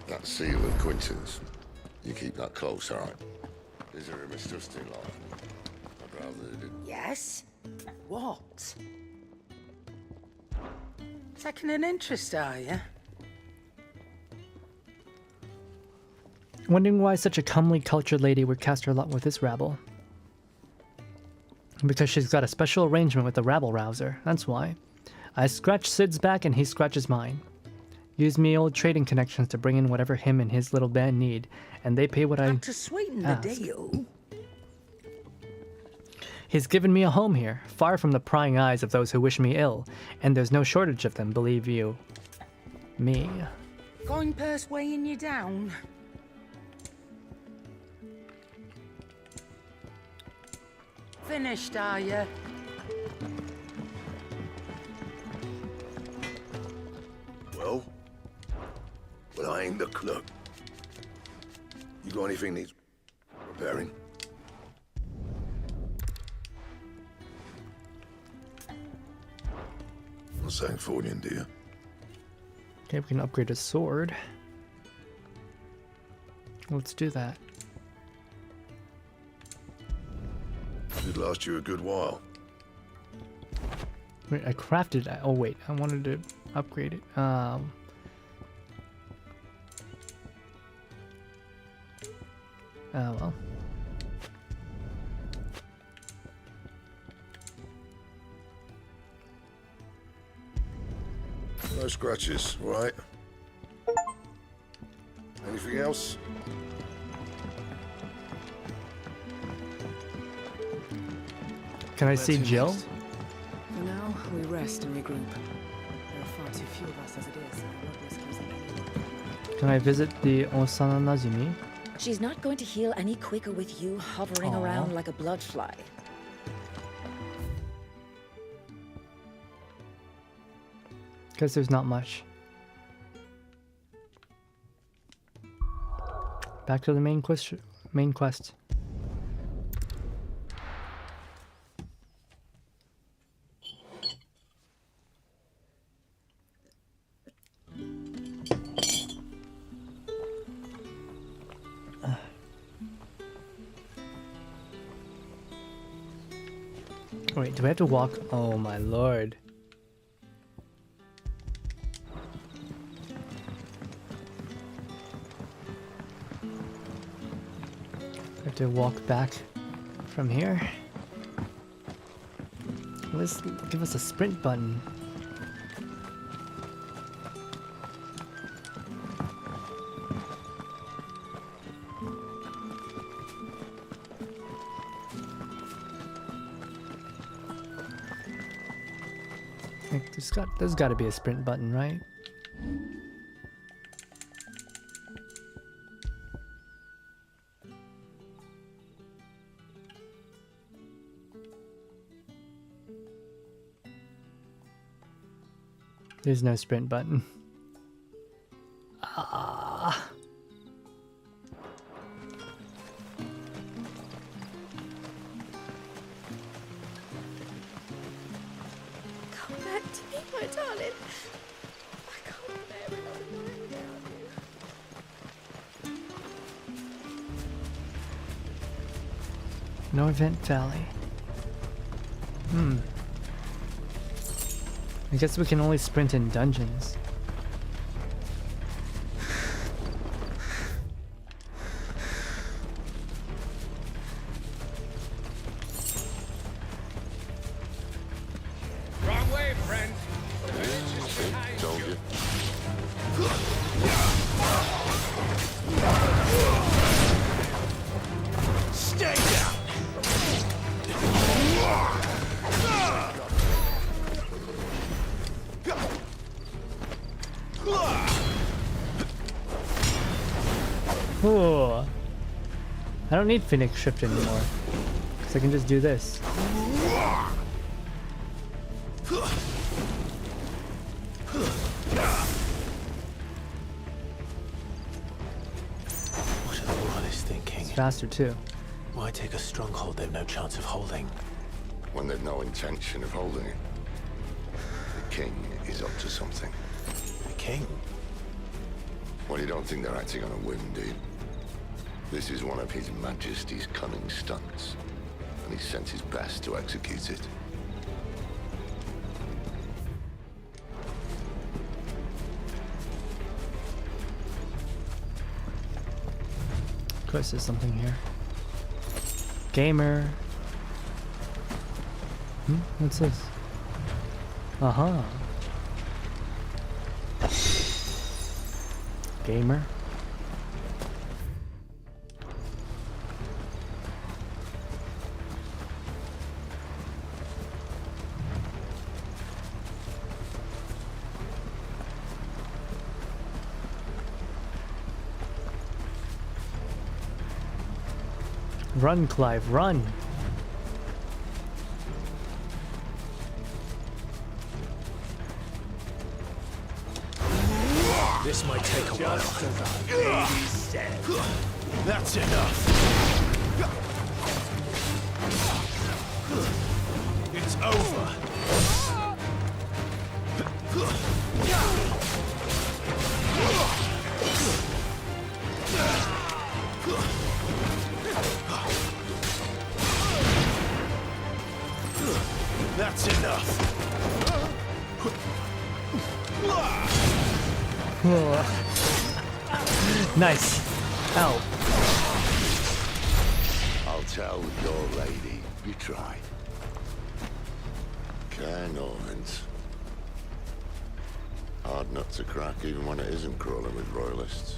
That seal of Quinton's. You keep that close, alright? Is there a mistrusting lot? I'd rather they didn't. Yes? What? Taking an interest, are you? Wondering why such a comely, cultured lady would cast her lot with this rabble. Because she's got a special arrangement with the rabble-rouser, that's why. I scratch Sid's back and he scratches mine. Use me old trading connections to bring in whatever him and his little band need, and they pay what I To sweeten ask. the deal. He's given me a home here, far from the prying eyes of those who wish me ill, and there's no shortage of them, believe you. Me. Coin purse weighing you down. Finished, are you? Well? Well, I ain't the clerk. You got anything needs repairing? Not saying forwarding, do you? Okay, we can upgrade his sword. Let's do that. Should last you a good while. Wait, I crafted it. Oh wait, I wanted to upgrade it. Oh well. No scratches, right? Anything else? Can I see Jill? For now, we rest and regroup. There are far too few of us as it is. I won't risk losing anyone. Can I visit the Osana Najimi? She's not going to heal any quicker with you hovering Aw. around like a blood fly. Because there's not much. Back to the main quest. Wait, do I have to walk? Oh my lord. I have to walk back from here. Let's give us a sprint button. Like, there's got to be a sprint button, right? There's no sprint button. Ah. Come back to me, my darling. I can't bear another night without you. Norvent Valley. I guess we can only sprint in dungeons. Wrong way, friend. Told you. Stay down. Ooh. I don't need Phoenix Shift anymore, because I can just do this. What are the royalists thinking? It's faster too. Why take a stronghold they've no chance of holding? When they've no intention of holding it. The king is up to something. The king? Well, you don't think they're acting on a whim, do you? This is one of His Majesty's cunning stunts, and he's sent his best to execute it. Of course there's something here. Gamer. What's this? Uh-huh. Gamer. Run, Clive, run! This might take a while. That's enough. It's over. That's enough. Nice. Ow. I'll tell your lady you tried. Care Normans. Hard nut to crack even when it isn't crawling with royalists.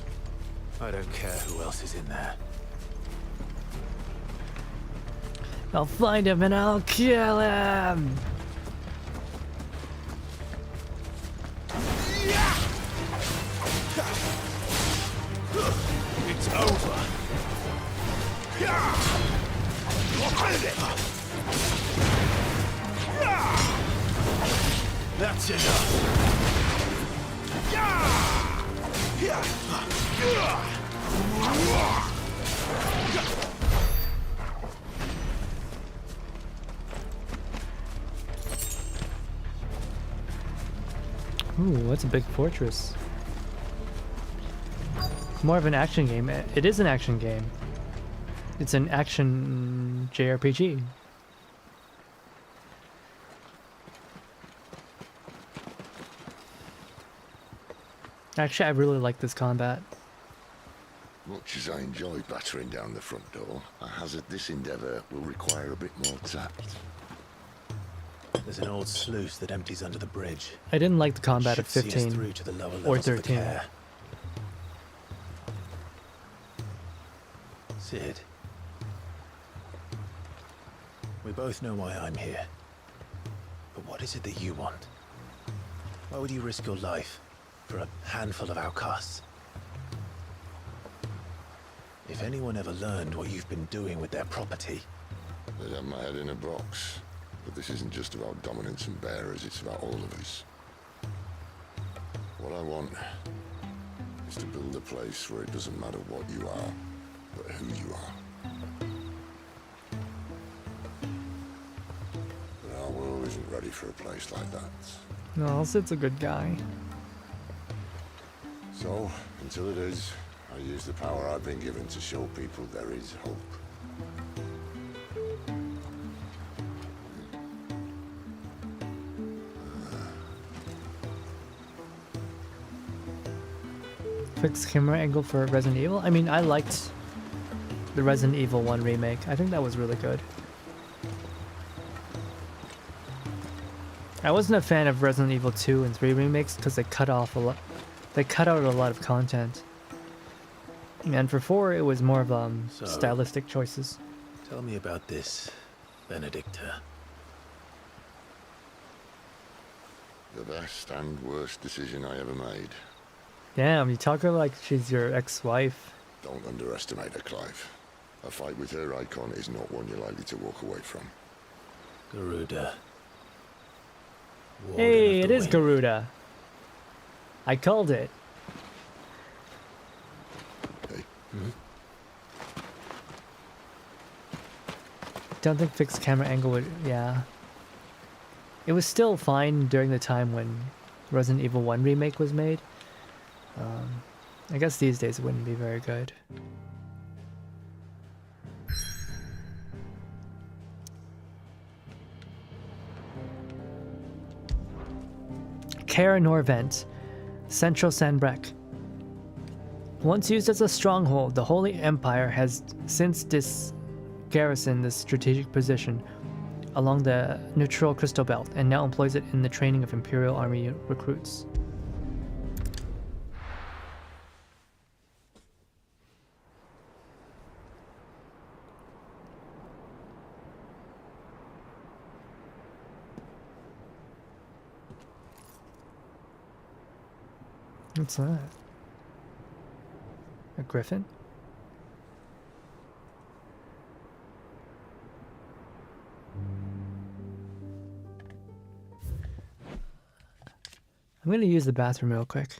I don't care who else is in there. I'll find him and I'll kill him! It's over. That's enough. Ooh, that's a big fortress. More of an action game. It is an action game. It's an action JRPG. Actually, I really like this combat. Much as I enjoy battering down the front door, I hazard this endeavour will require a bit more tact. There's an old sluice that empties under the bridge. I didn't like the combat of Should see us 15 through to the lower or levels of the 13. care. Sid. We both know why I'm here. But what is it that you want? Why would you risk your life for a handful of outcasts? If anyone ever learned what you've been doing with their property... They'd have my head in a box. But this isn't just about dominance and bearers, it's about all of us. What I want is to build a place where it doesn't matter what you are, but who you are. But our world isn't ready for a place like that. No, Sid's a good guy. So, until it is, I use the power I've been given to show people there is hope. Fixed camera angle for Resident Evil. I mean, I liked the Resident Evil 1 remake. I think that was really good. I wasn't a fan of Resident Evil 2 and 3 remakes because they cut out a lot of content. And for 4, it was more of So, stylistic choices. Tell me about this, Benedicta. The best and worst decision I ever made. Damn, you talk her like she's your ex-wife. Don't underestimate her, Clive. A fight with her icon is not one you're likely to walk away from. Garuda. Hey, it is Garuda. I called it. Hey. Don't think fixed camera angle would... yeah. It was still fine during the time when Resident Evil 1 remake was made. I guess these days it wouldn't be very good. Kaer Norvent, Central Sanbreque. Once used as a stronghold, the Holy Empire has since garrisoned this strategic position along the neutral crystal belt and now employs it in the training of Imperial Army recruits. What's that? A griffin? I'm gonna use the bathroom real quick.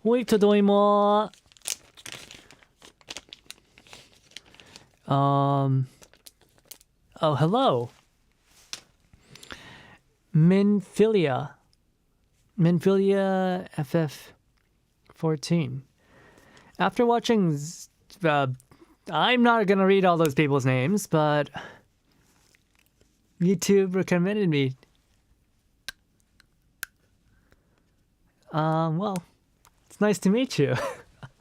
Wait to do more. Oh, hello. Minfilia FF14. After watching, I'm not gonna read all those people's names, but YouTube recommended me. Well, it's nice to meet you.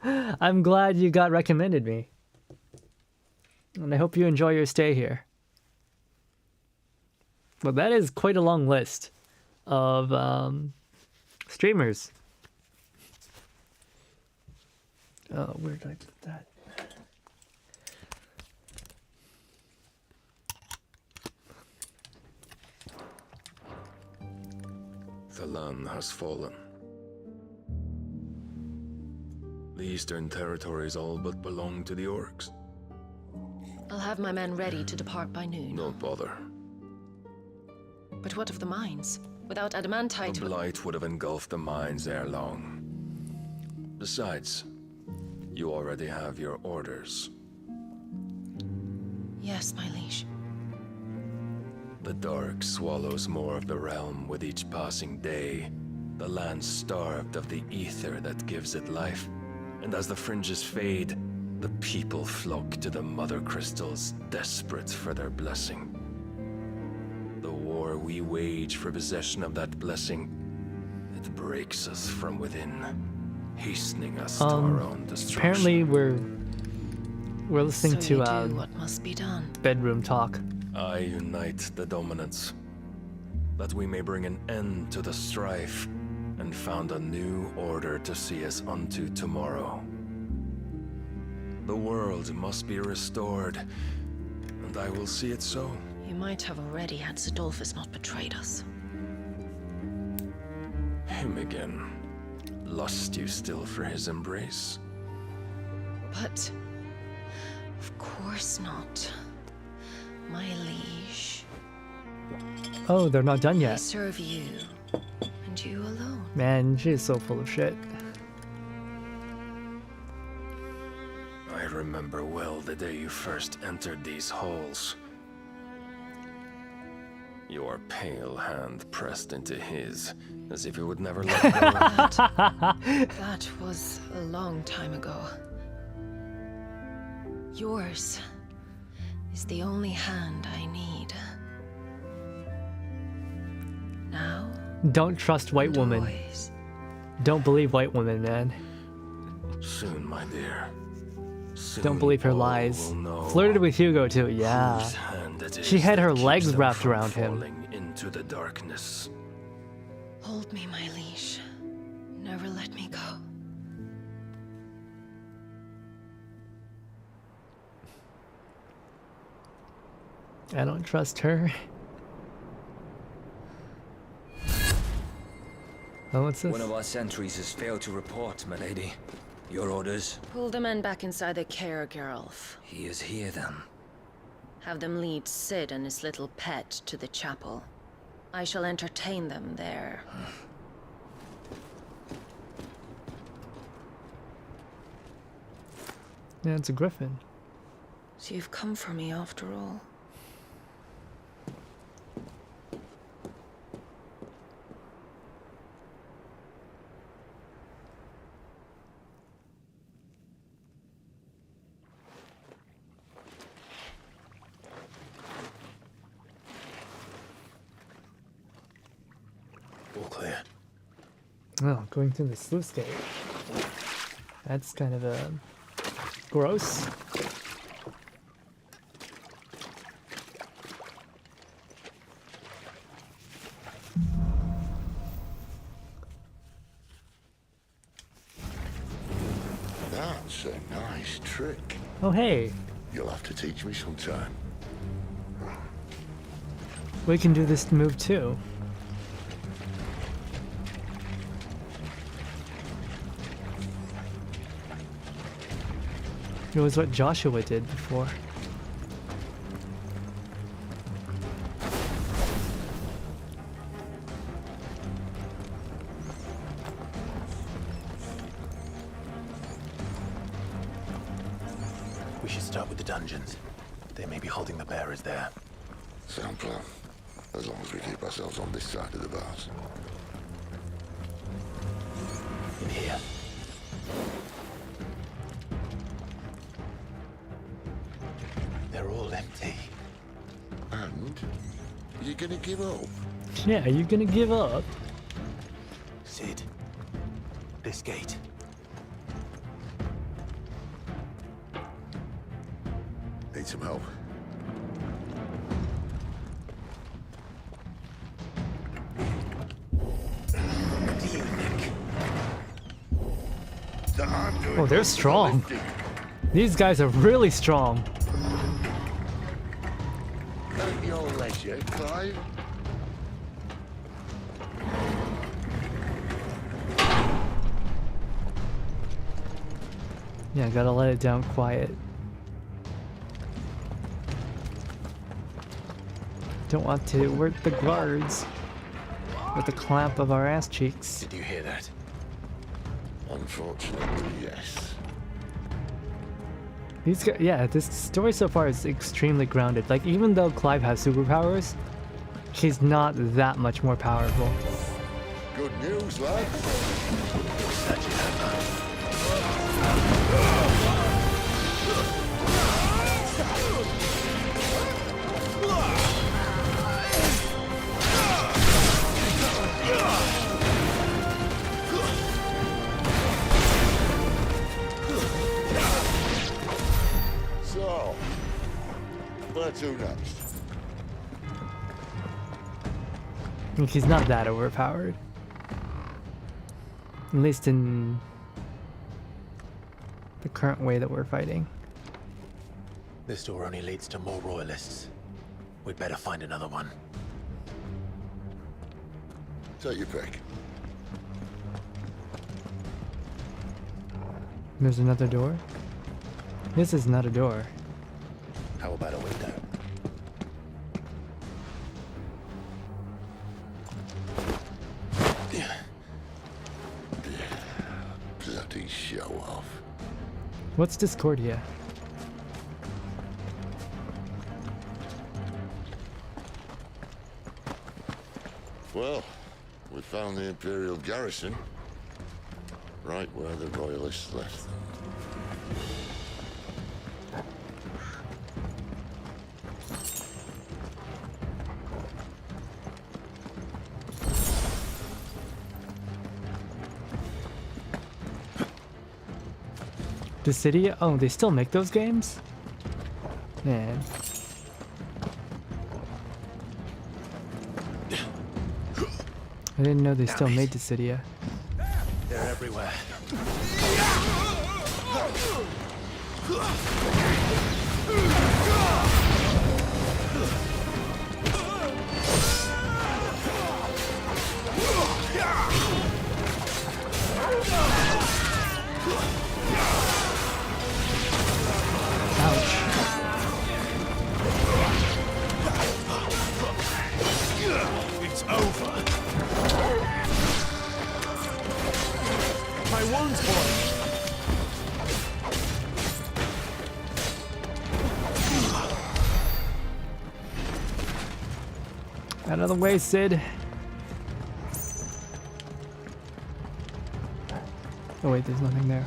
I'm glad you got recommended me. And I hope you enjoy your stay here. Well, that is quite a long list of streamers. Oh, where did I put that? The land has fallen. The Eastern Territories all but belong to the orcs. I'll have my men ready to depart by noon. Don't bother. But what of the mines? Without adamantite... The blight would have engulfed the mines ere long. Besides, you already have your orders. Yes, my liege. The dark swallows more of the realm with each passing day. The land starved of the ether that gives it life. And as the fringes fade, the people flock to the mother crystals, desperate for their blessing. The war we wage for possession of that blessing, it breaks us from within, hastening us to our own destruction. Apparently we're listening to what must be done. bedroom talk. I unite the dominants, that we may bring an end to the strife, and found a new order to see us unto tomorrow. The world must be restored, and I will see it so. You might have already had Zidolphus not betrayed us. Him again. Lust you still for his embrace? But... of course not. My liege. Oh, they're not done I yet. serve you, and you alone. Man, she is so full of shit. I remember well the day you first entered these halls. Your pale hand pressed into his, as if it would never let go. That was a long time ago. Yours is the only hand I need. Now? Don't trust white women. Don't believe white women, man. Soon, my dear. Don't believe her lies. Flirted with Hugo too, yeah. She had her legs wrapped around him. Into the darkness. Hold me, my liege. Never let me go. I don't trust her. Oh, what's this? One of our sentries has failed to report, my lady. Your orders? Pull the men back inside the care, Geralf. He is here, then. Have them lead Sid and his little pet to the chapel. I shall entertain them there. Yeah, it's a griffin. So you've come for me after all. All clear. Oh, going through the sluice gate. That's kind of gross. That's a nice trick. Oh, hey. You'll have to teach me sometime. We can do this move too. It was what Joshua did before. We should start with the dungeons. They may be holding the bearers there. Sound plan. As long as we keep ourselves on this side of the bars. In here. They're all empty. And? You gonna give up? Yeah, are you gonna give up? Sid. This gate. Need some help. What do you think? Oh, they're strong. These guys are really strong. At your leisure, Clive. Yeah, gotta let it down quiet. Don't want to work the guards with the clamp of our ass cheeks. Did you hear that? Unfortunately, yes. These guys, yeah, this story so far is extremely grounded. Like, even though Clive has superpowers, he's not that much more powerful. Good news, lads. So, where to next? Like, he's not that overpowered. At least in the current way that we're fighting. This door only leads to more royalists. We'd better find another one. Take your pick. There's another door? This is not a door. How about a window? Bloody show off. What's Discordia? Well, we found the Imperial garrison. Right where the Royalists left them. The city? Oh, they still make those games? Man. I didn't know they still made Dissidia. They're everywhere. It's over. My wounds, boy. Out of the way, Sid. Oh wait, there's nothing there.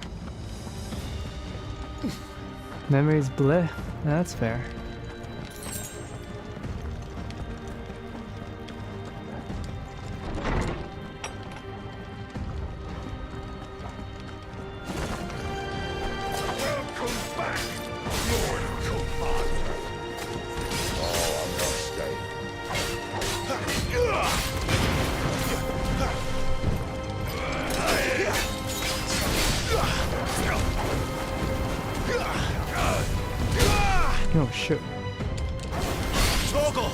Memories bleh. That's fair. Oh shit. Toggle.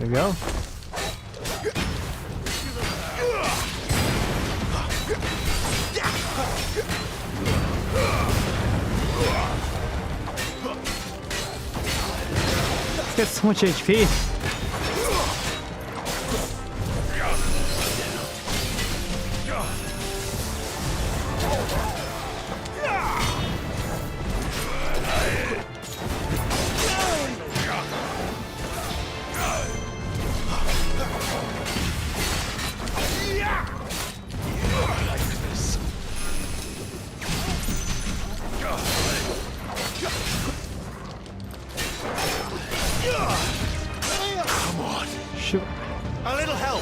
we go. It's got so much HP. Shoot. A little help.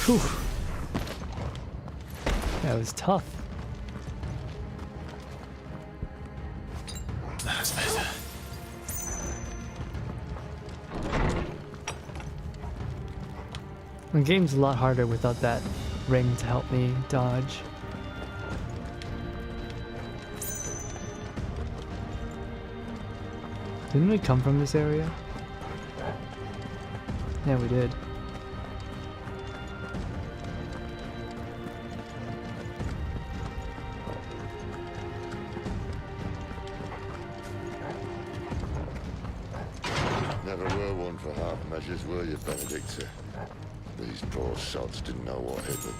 Whew. That was tough. That's better. The game's a lot harder without that ring to help me dodge. Didn't we come from this area? Yeah, we did. Never were one for half measures, were you, Benedicta? These poor sods didn't know what hit them.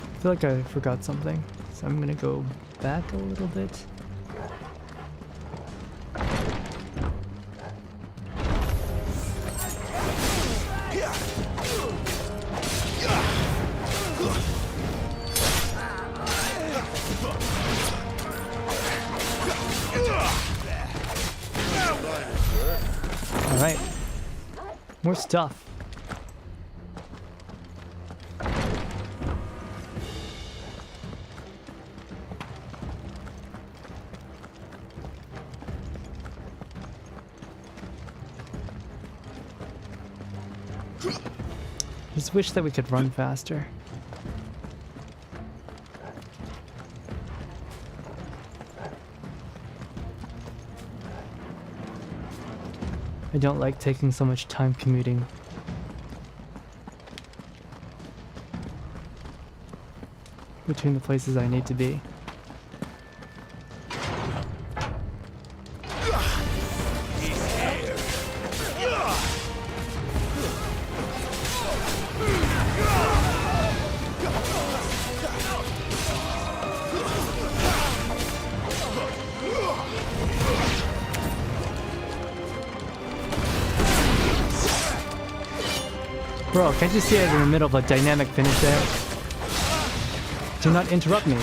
I feel like I forgot something, so I'm gonna go back a little bit. Alright. More stuff. Just wish that we could run faster. I don't like taking so much time commuting. Between the places I need to be. Bro, can't you see I'm in the middle of a dynamic finish there? Do not interrupt me.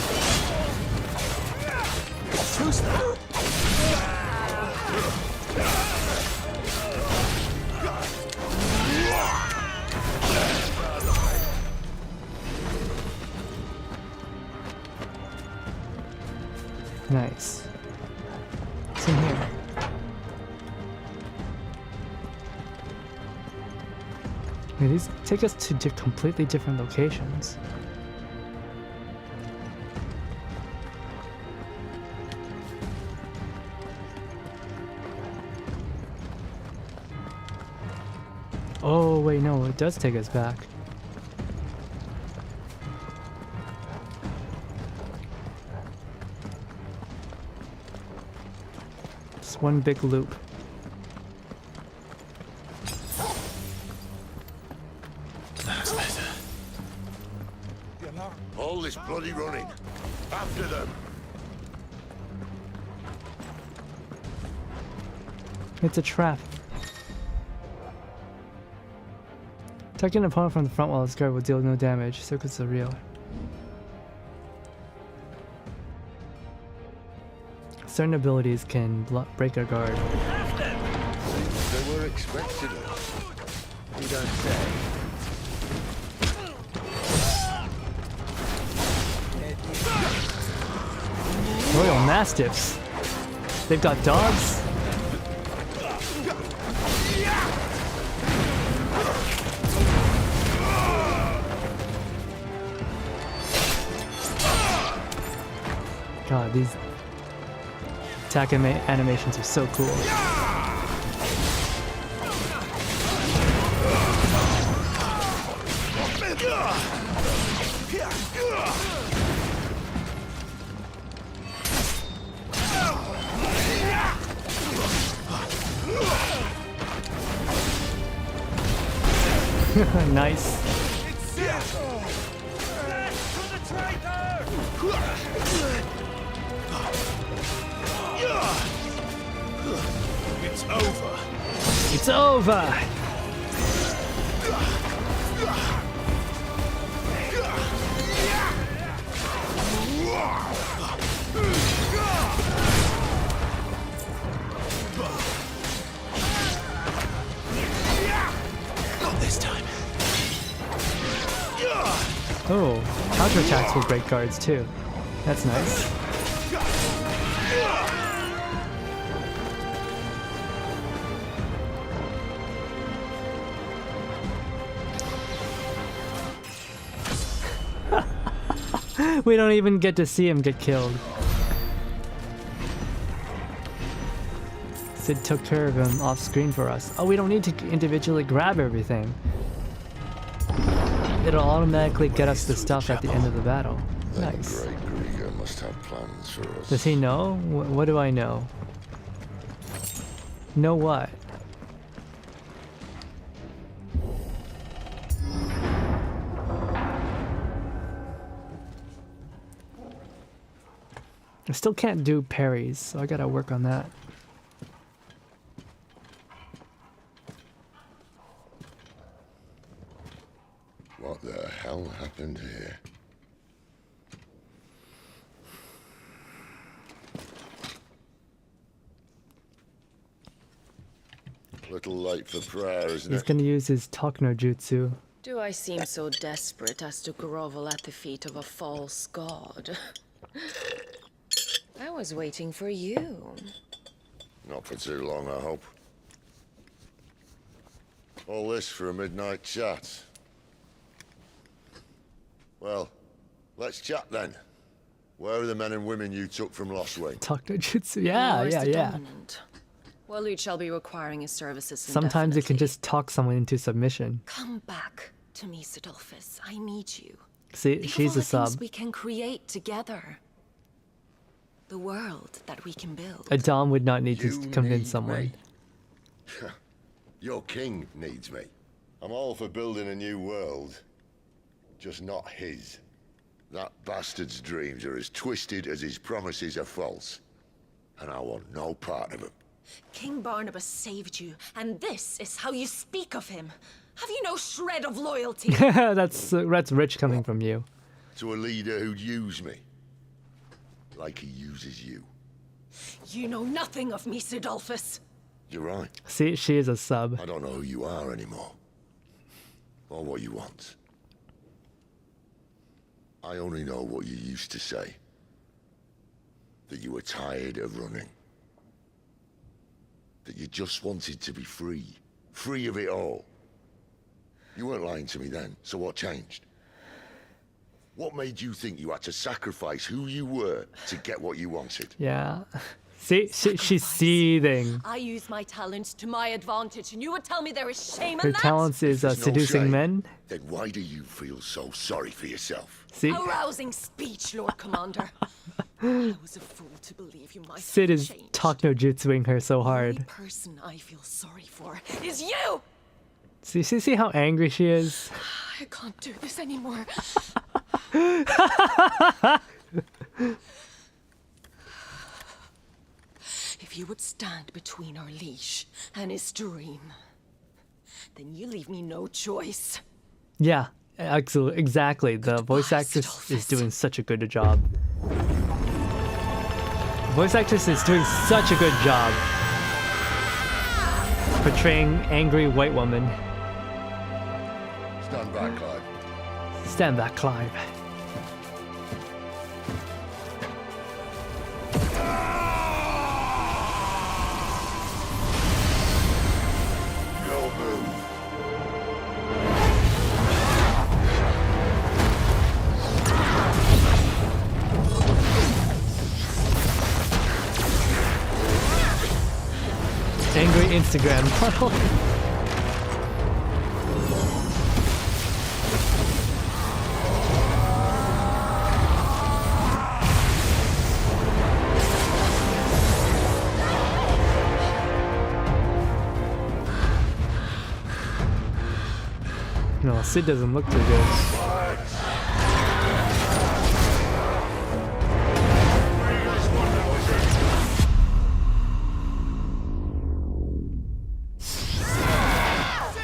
Nice. What's in here? Wait, these take us to completely different locations. Oh, wait, no, it does take us back. It's one big loop. All this bloody running. After them. It's a trap. Attacking an opponent from the front while it's guard will deal no damage. Circuits are real. Certain abilities can break a guard. They were expected us. You don't say. Royal Mastiffs. They've got dogs. God, these attack animations are so cool. Nice. It's over. It's over. Not this time. Oh, counterattacks will break guards too. That's nice. We don't even get to see him get killed. Sid took care of him off screen for us. Oh, we don't need to individually grab everything. It'll automatically get us the stuff at the end of the battle. Nice. Great Grieger must have plans for us. Does he know? What do I know? Know what? I still can't do parries, so I gotta work on that. What the hell happened here? Little late for prayer, isn't He's it? gonna use his talk no jutsu. Do I seem so desperate as to grovel at the feet of a false god? I was waiting for you. Not for too long, I hope. All this for a midnight chat. Well, let's chat then. Where are the men and women you took from Lost Wing? Talk no jutsu. Yeah, Where's yeah, the yeah. dominant? Waleed shall be requiring his services Sometimes it can indefinitely. just talk someone into submission. Come back to me, Sidolphus. I need you. See, Think of she's all a the things sub. we can create together. The world that we can build. A Dom would not need to You convince need someone. me. Your king needs me. I'm all for building a new world. Just not his. That bastard's dreams are as twisted as his promises are false. And I want no part of them. King Barnabas saved you, and this is how you speak of him. Have you no shred of loyalty? that's rich coming from you. To a leader who'd use me. Like he uses you. You know nothing of me, Sidolphus. You're right. See, she is a sub. I don't know who you are anymore. Or what you want. I only know what you used to say. That you were tired of running. That you just wanted to be free. Free of it all. You weren't lying to me then, so what changed? What made you think you had to sacrifice who you were to get what you wanted? Yeah. See, she's seething. I use my talents to my advantage, and you would tell me there is shame Her in that? talents is There's no seducing shame. men. Then why do you feel so sorry for yourself? See, Arousing speech, Lord Commander. I was a fool to believe you might Sid have is changed. talk no jutsuing her so The hard. only person I feel sorry for is you! See how angry she is? I can't do this anymore. If you would stand between our leash and his dream, then you leave me no choice. Yeah, exactly. The voice actress is doing such a good job. voice actress is doing such a good job portraying angry white woman. Stand back, Clive. Stand back, Clive. Angry Instagram model. No, Sid doesn't look too good.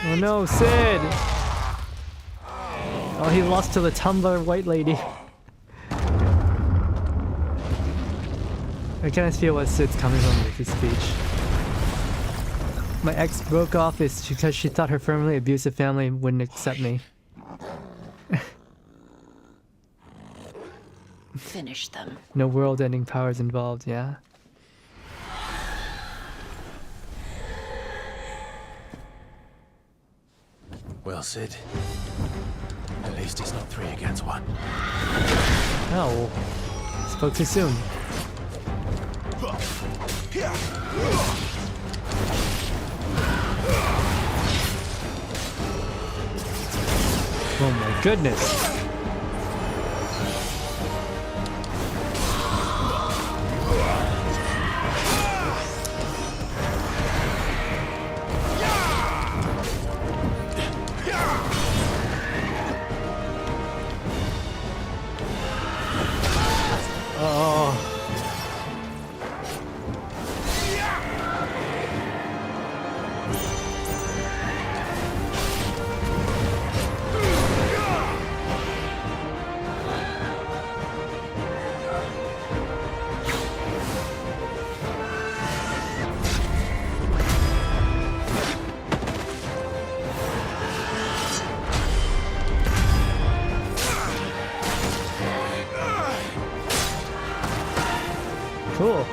Oh no, Sid! Oh, he lost to the Tumblr white lady. I can feel what Sid's coming from with his speech. My ex broke off because she thought her firmly abusive family wouldn't accept me. Finish them. No world-ending powers involved, yeah? Well, Sid. At least it's not 3 against 1. Oh. Spoke too soon. Oh my goodness. Oh. Cool.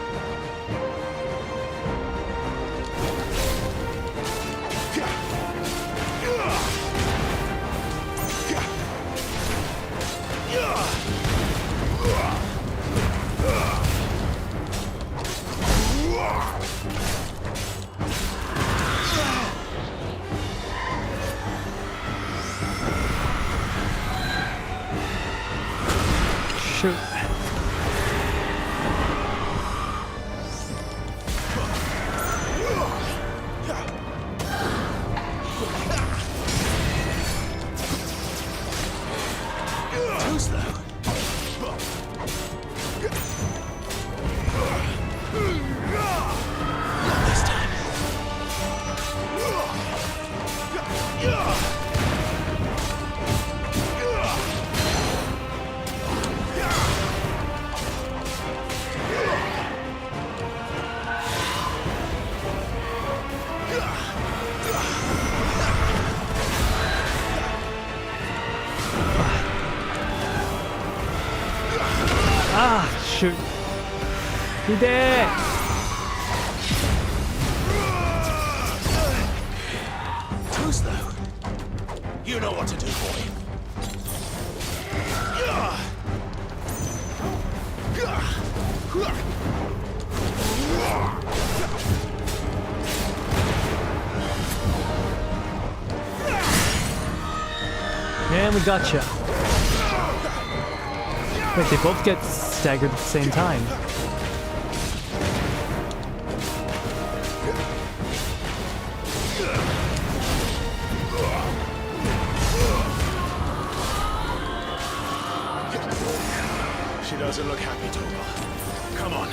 Shoot. Ah, shoot. He did. Too slow. You know what to do, boy. And we gotcha. Wait, they both get staggered at the same time. She doesn't look happy, Toba. Come on.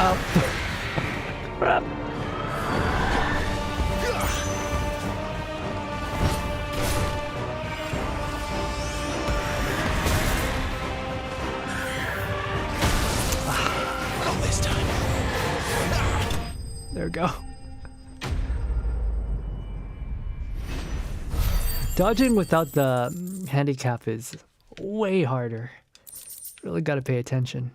Crap. Not this time. There we go. Dodging without the handicap is way harder. Really gotta pay attention.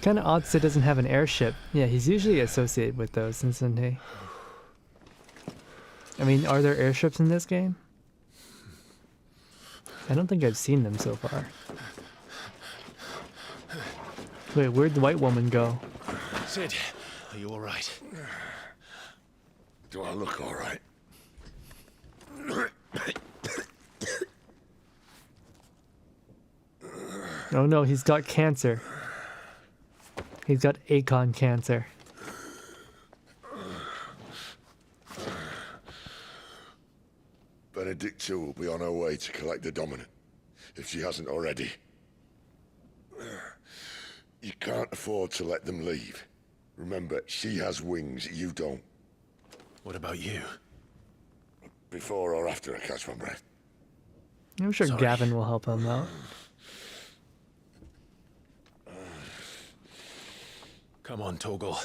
Kinda odd Sid doesn't have an airship. Yeah, he's usually associated with those, isn't he? I mean, are there airships in this game? I don't think I've seen them so far. Wait, where'd the white woman go? Sid, are you alright? Do I look alright? Oh no, he's got cancer. He's got Acon cancer. Benedicta will be on her way to collect the dominant, if she hasn't already. You can't afford to let them leave. Remember, she has wings, you don't. What about you? Before or after I catch my breath? I'm sure Gavin will help him out. Come on, Torgal.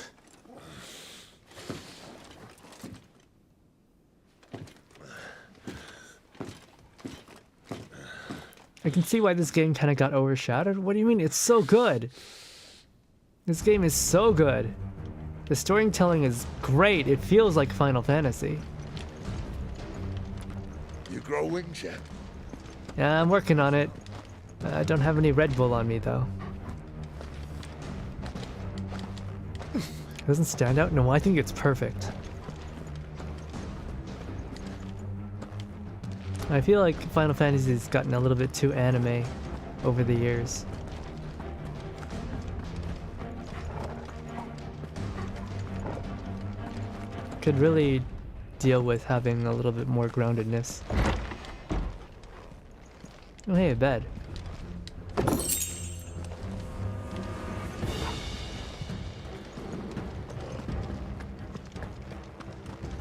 I can see why this game kind of got overshadowed. What do you mean? It's so good. This game is so good. The storytelling is great. It feels like Final Fantasy. You grow wings yet? Yeah, I'm working on it. I don't have any Red Bull on me though. Doesn't stand out? No, I think it's perfect. I feel like Final Fantasy has gotten a little bit too anime over the years. Could really deal with having a little bit more groundedness. Oh hey, a bed.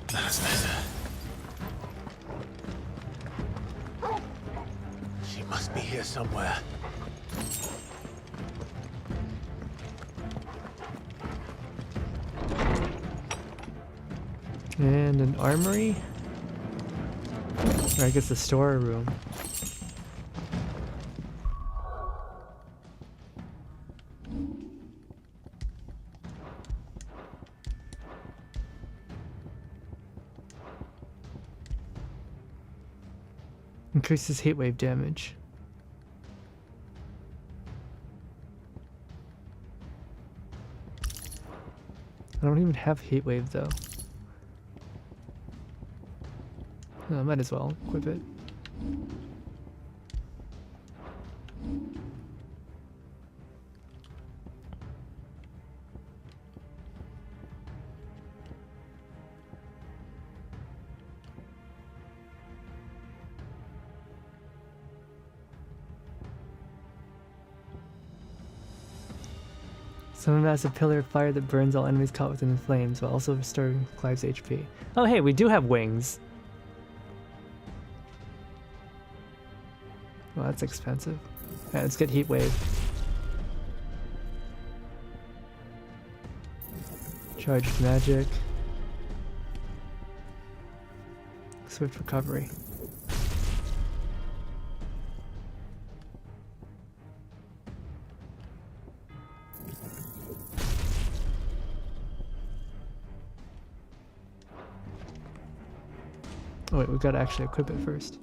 That's better. She must be here somewhere. And an armory? Or I guess a storeroom. Increases heatwave damage. I don't even have heatwave though. No, I might as well equip it. Summon a massive pillar of fire that burns all enemies caught within the flames while also restoring Clive's HP. Oh hey, we do have wings. Well, that's expensive. Alright, let's get heat wave. Charged magic. Swift recovery. Oh wait, we've got to actually equip it first.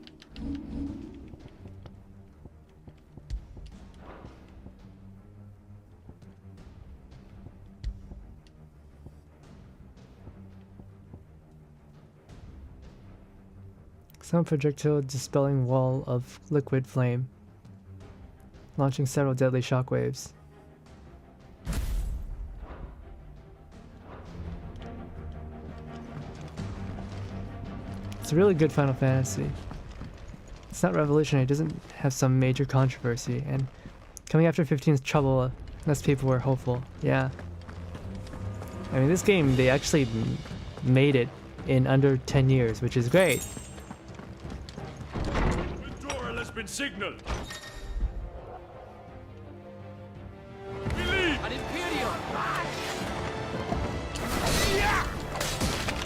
Some projectile dispelling wall of liquid flame, launching several deadly shockwaves. It's a really good Final Fantasy. It's not revolutionary. It doesn't have some major controversy. And coming after 15 is trouble. Unless people were hopeful. Yeah. I mean, this game, they actually made it in under 10 years, which is great. Door has been signaled. We leave. An Imperial.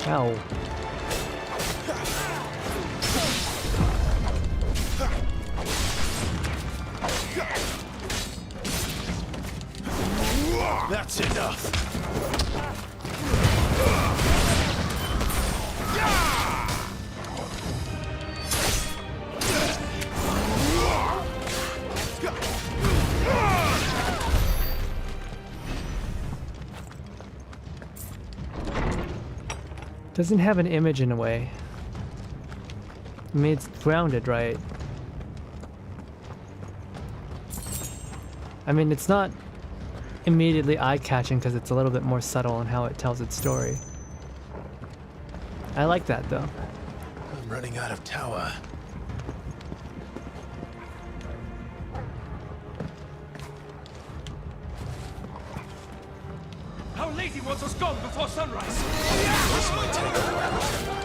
Ow. That's enough. Doesn't have an image in a way. I mean, it's grounded, right? I mean, it's not immediately eye-catching because it's a little bit more subtle in how it tells its story. I like that, though. I'm running out of tower. Our lady wants us gone before sunrise. This might take a while.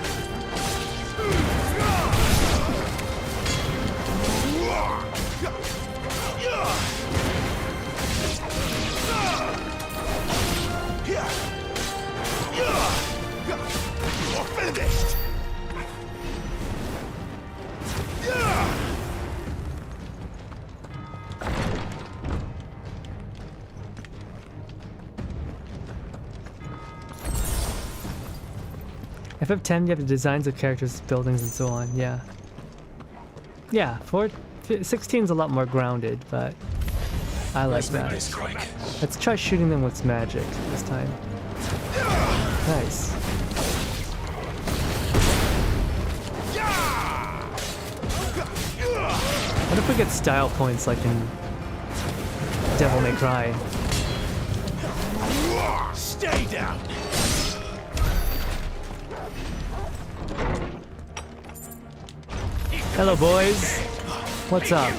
You're finished. FF10, you have the designs of characters, buildings, and so on. Yeah. Yeah, 16's a lot more grounded, but I like that. Let's try shooting them with magic this time. Nice. What if we get style points like in Devil May Cry? Stay down. Hello, boys. What's up?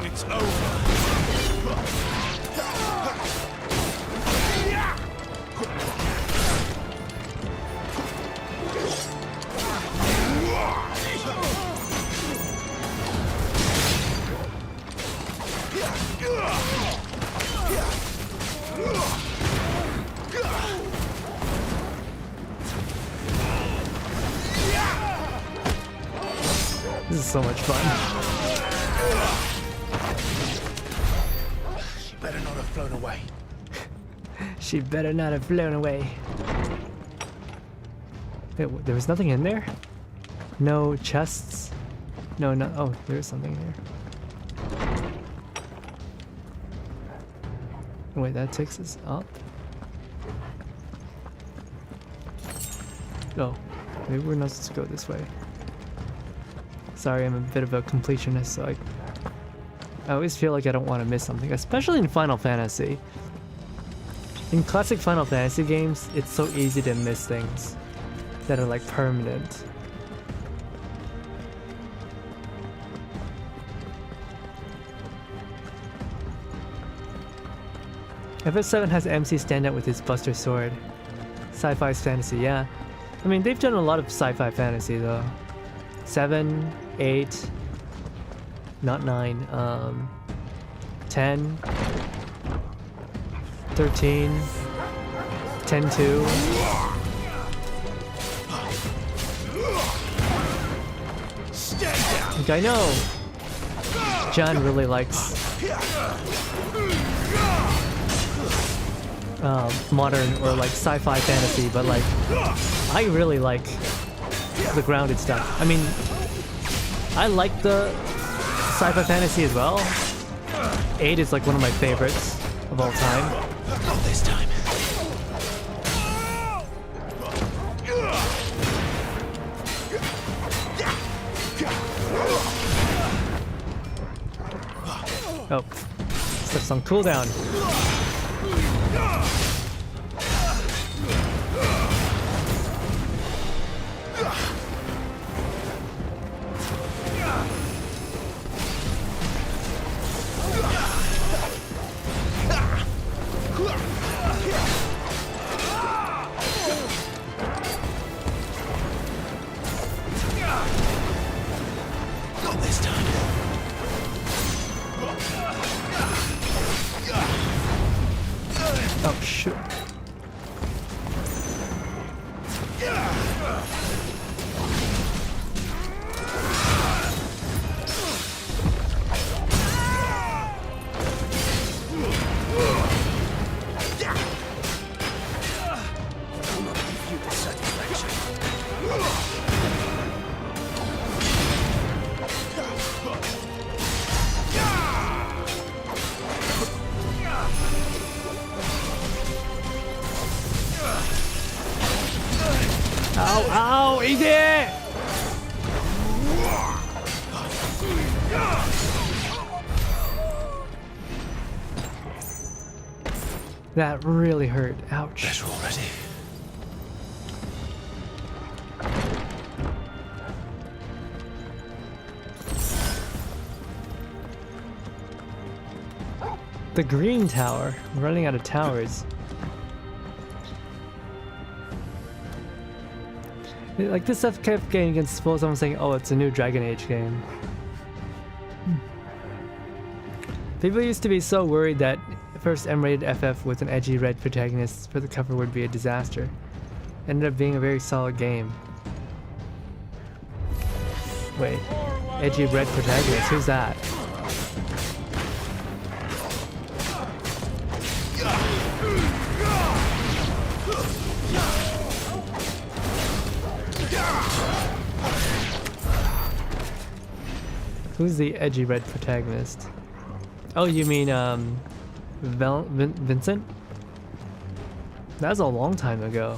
It's over. This is so much fun. She better not have flown away. She better not have flown away. Wait, there was nothing in there? No chests? No, oh, there's something here. Wait, that takes us up? Oh, maybe we're not supposed to go this way. Sorry, I'm a bit of a completionist, so I always feel like I don't want to miss something, especially in Final Fantasy. In classic Final Fantasy games, it's so easy to miss things that are like permanent. FF7 has MC stand out with his Buster Sword. Sci-fi fantasy, yeah. I mean, they've done a lot of sci-fi fantasy though. 7, 8, not 9, 10, 13, 10-2. Like, I know John really likes modern or like sci-fi fantasy, but like I really like the grounded stuff. I mean, I like the sci-fi fantasy as well. 8 is like one of my favorites of all time. Not this time. Oh, stuff's on cooldown. Not this time. Oh, shoot. Ow, ow, eat it! That really hurt. Ouch. Better already. The green tower. I'm running out of towers. Like, this stuff kept getting exposed. Someone saying, oh, it's a new Dragon Age game. People used to be so worried that first M-rated FF with an edgy red protagonist for the cover would be a disaster. Ended up being a very solid game. Wait, edgy red protagonist, who's that? Who's the edgy red protagonist? Oh, you mean, Vincent? That was a long time ago.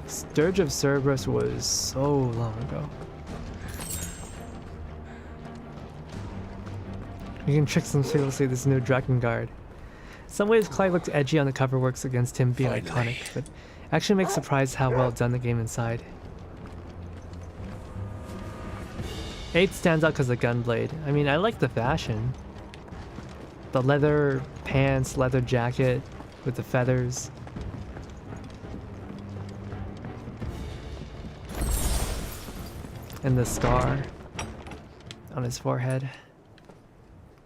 Scourge of Cerberus was so long ago. You can trick some people to see this new Dragon Guard. In some ways, Clive looks edgy on the cover, works against him being iconic, but actually makes surprised how well done the game inside. 8 stands out because of the gunblade. I mean, I like the fashion. The leather pants, leather jacket with the feathers. And the scar on his forehead.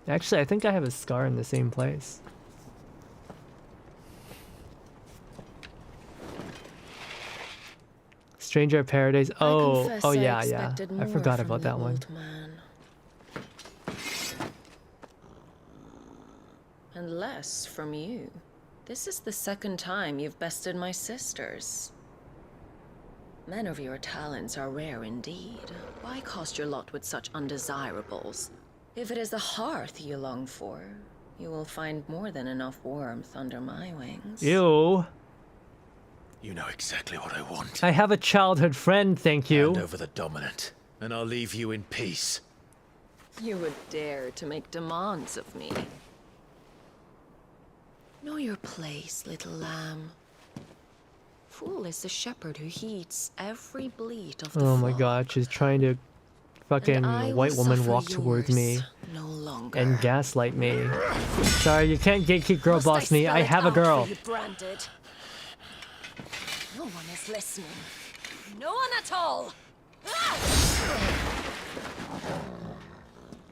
Actually, I think I have a scar in the same place. Stranger of Paradise. Oh yeah. I forgot about that one. And less from you. This is the second time you've bested my sisters. Men of your talents are rare indeed. Why cast your lot with such undesirables? If it is the hearth you long for, you will find more than enough warmth under my wings. Ew. You know exactly what I want. I have a childhood friend, thank you. Hand over the dominant, and I'll leave you in peace. You would dare to make demands of me. Know your place, little lamb. Fool is the shepherd who heeds every bleat of the Oh my flock. god, she's trying to fucking white woman walk towards me and gaslight me. Sorry, you can't gatekeep girl boss me. I have a girl. No one is listening. No one at all.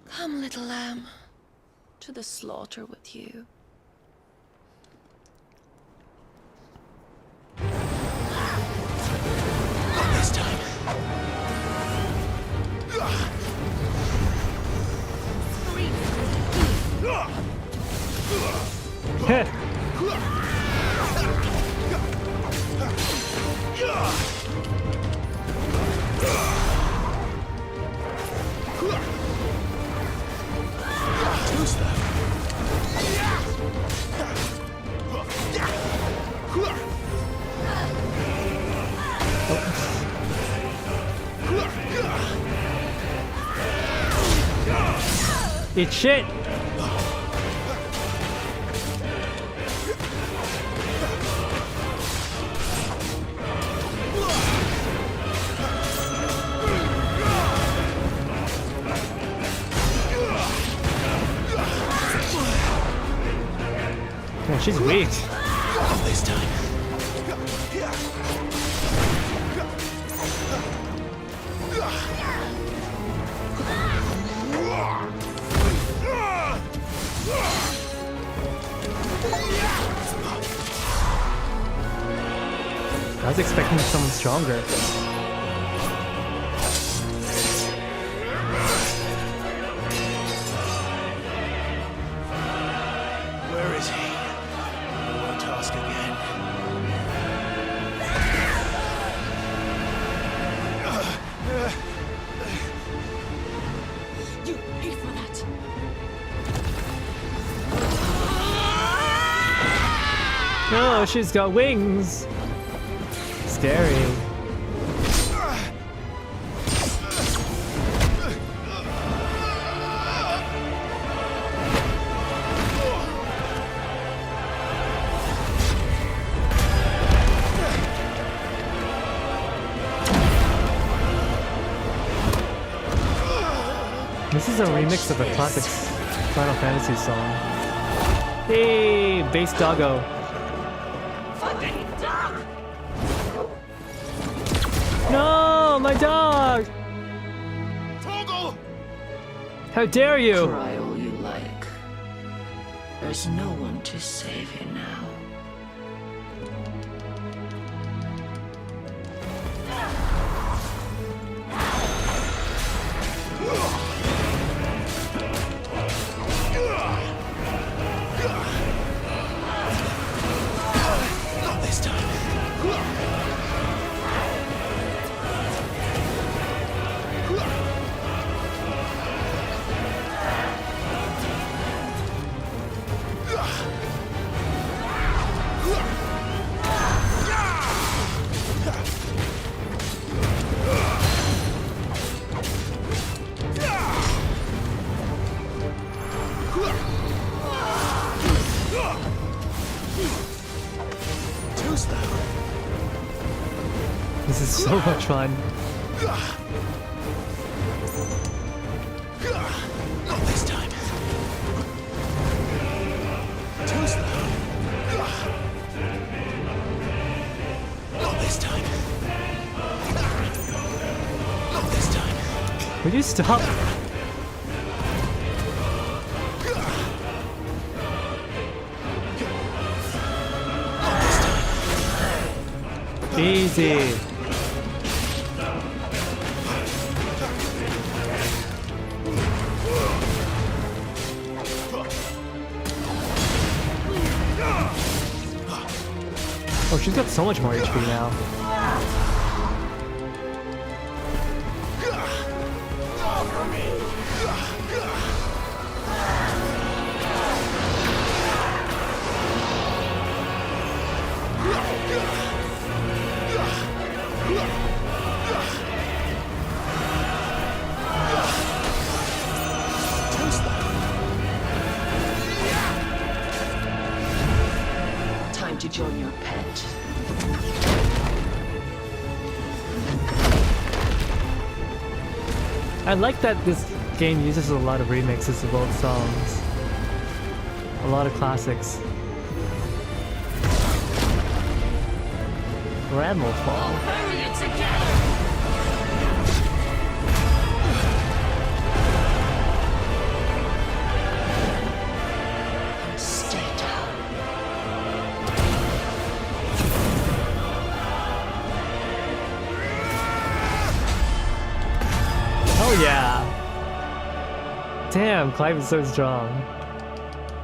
Come, little lamb, to the slaughter with you. Not this time. Who's that? Eat shit! She's weak. Not this time. I was expecting someone stronger. Where is he? I won't ask again. You paid for that. No, she's got wings. Scary. This is a remix of a classic Final Fantasy song. Hey, bass doggo. No, my dog! Toggle! How dare you! Try all you like. There's no one to save you now. Not this time. Too slow. This is so much fun. Not this time. Too slow. Not this time. Not this time. Will you stop? Easy. Oh, she's got so much more HP now. Time to join your pet. I like that this game uses a lot of remixes of old songs. A lot of classics. Ram will fall. Stay down. Oh yeah! Damn, Clive is so strong.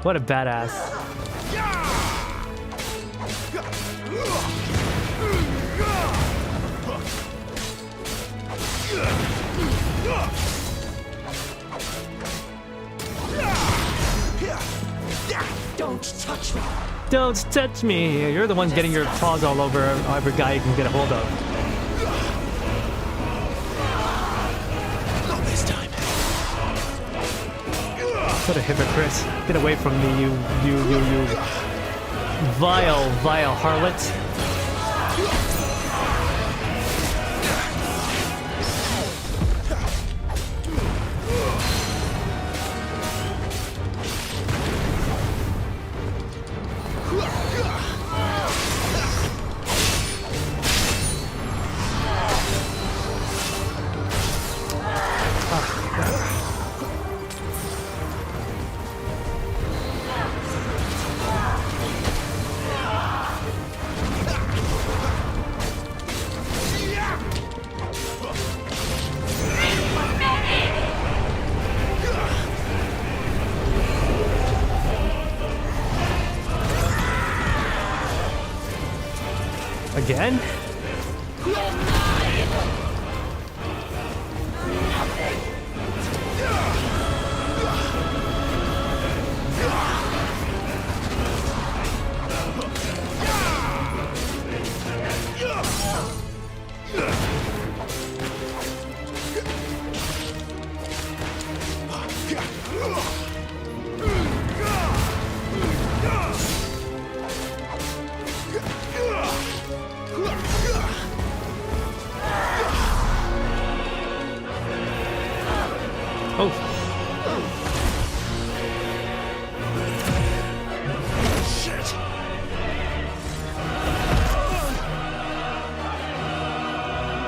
What a badass. Don't touch me. Don't touch me! You're the one getting your paws all over every guy you can get a hold of. Not this time. What a hypocrite. Get away from me, you vile harlot. Again? Oh. Shit.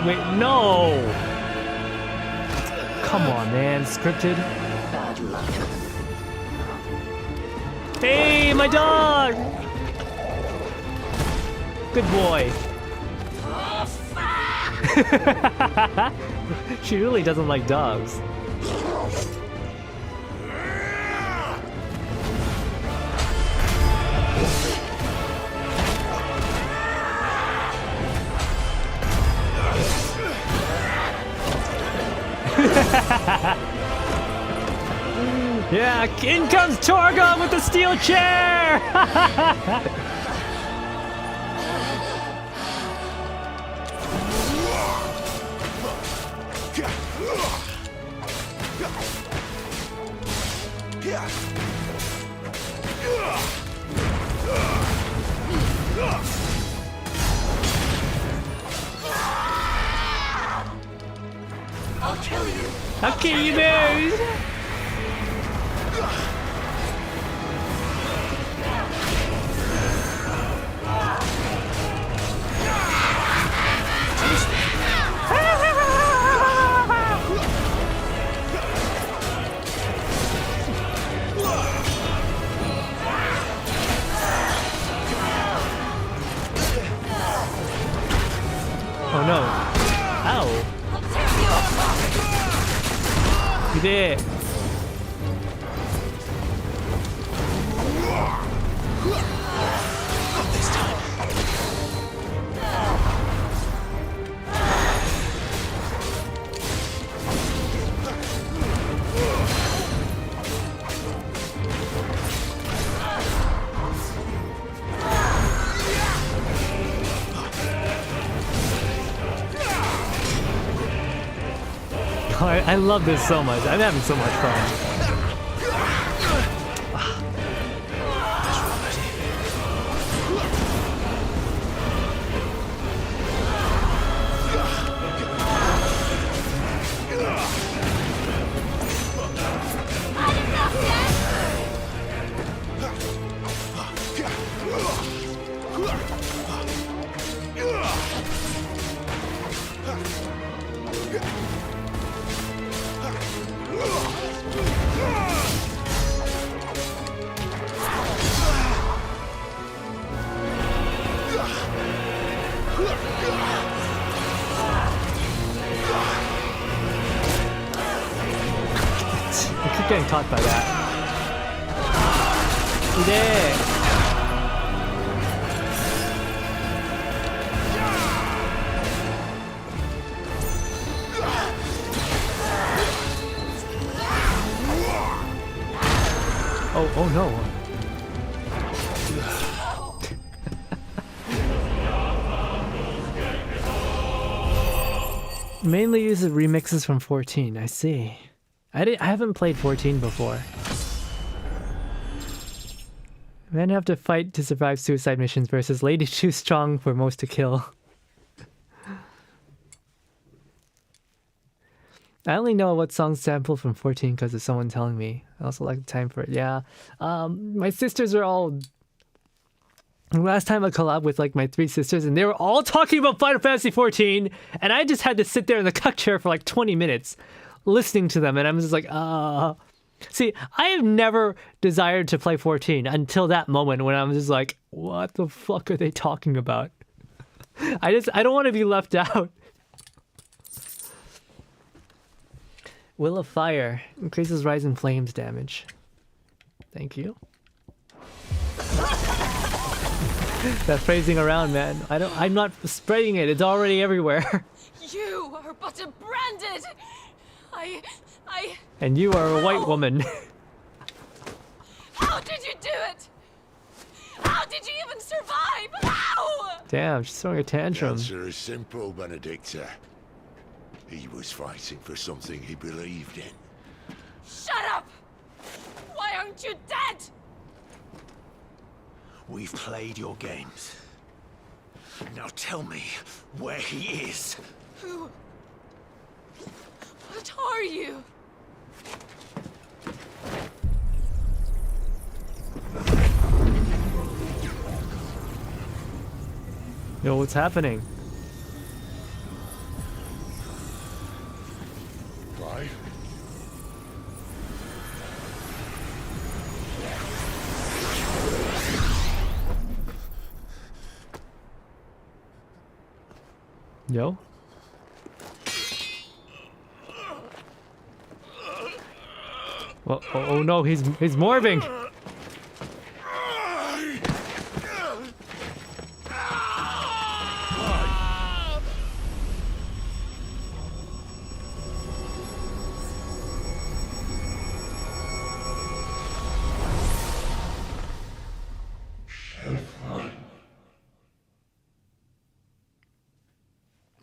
Wait, no! Come on, man. Scripted. Hey, my dog! Good boy. She really doesn't like dogs. Yeah, in comes Torgon with the steel chair! I'll kill you. I'll kill you, bears! Oh no. Ow. You did. I love this so much. I'm having so much fun. I keep getting caught by that. Yeah. Oh no. Mainly uses remixes from 14, I see. I haven't played 14 before. Men have to fight to survive suicide missions versus ladies too strong for most to kill. I only know what song sample from 14 because of someone telling me. I also like the time for it. Yeah. My sisters are all... Last time I collabed with like my 3 sisters and they were all talking about Final Fantasy 14 and I just had to sit there in the cuck chair for like 20 minutes listening to them and I'm just like, See, I have never desired to play 14 until that moment when I'm just like, what the fuck are they talking about? I don't want to be left out. Will of Fire increases Rise in Flames damage. Thank you. That phrasing around, man. I'm not spreading it. It's already everywhere. You are but a branded. And you are a white woman. How did you do it? How did you even survive? How? Damn, she's throwing a The tantrum. answer is simple, Benedicta. He was fighting for something he believed in. Shut up! Why aren't you dead? We've played your games. Now tell me where he is. Who? What are you? Yo, what's happening? Clive? Yo? Oh no, he's morphing!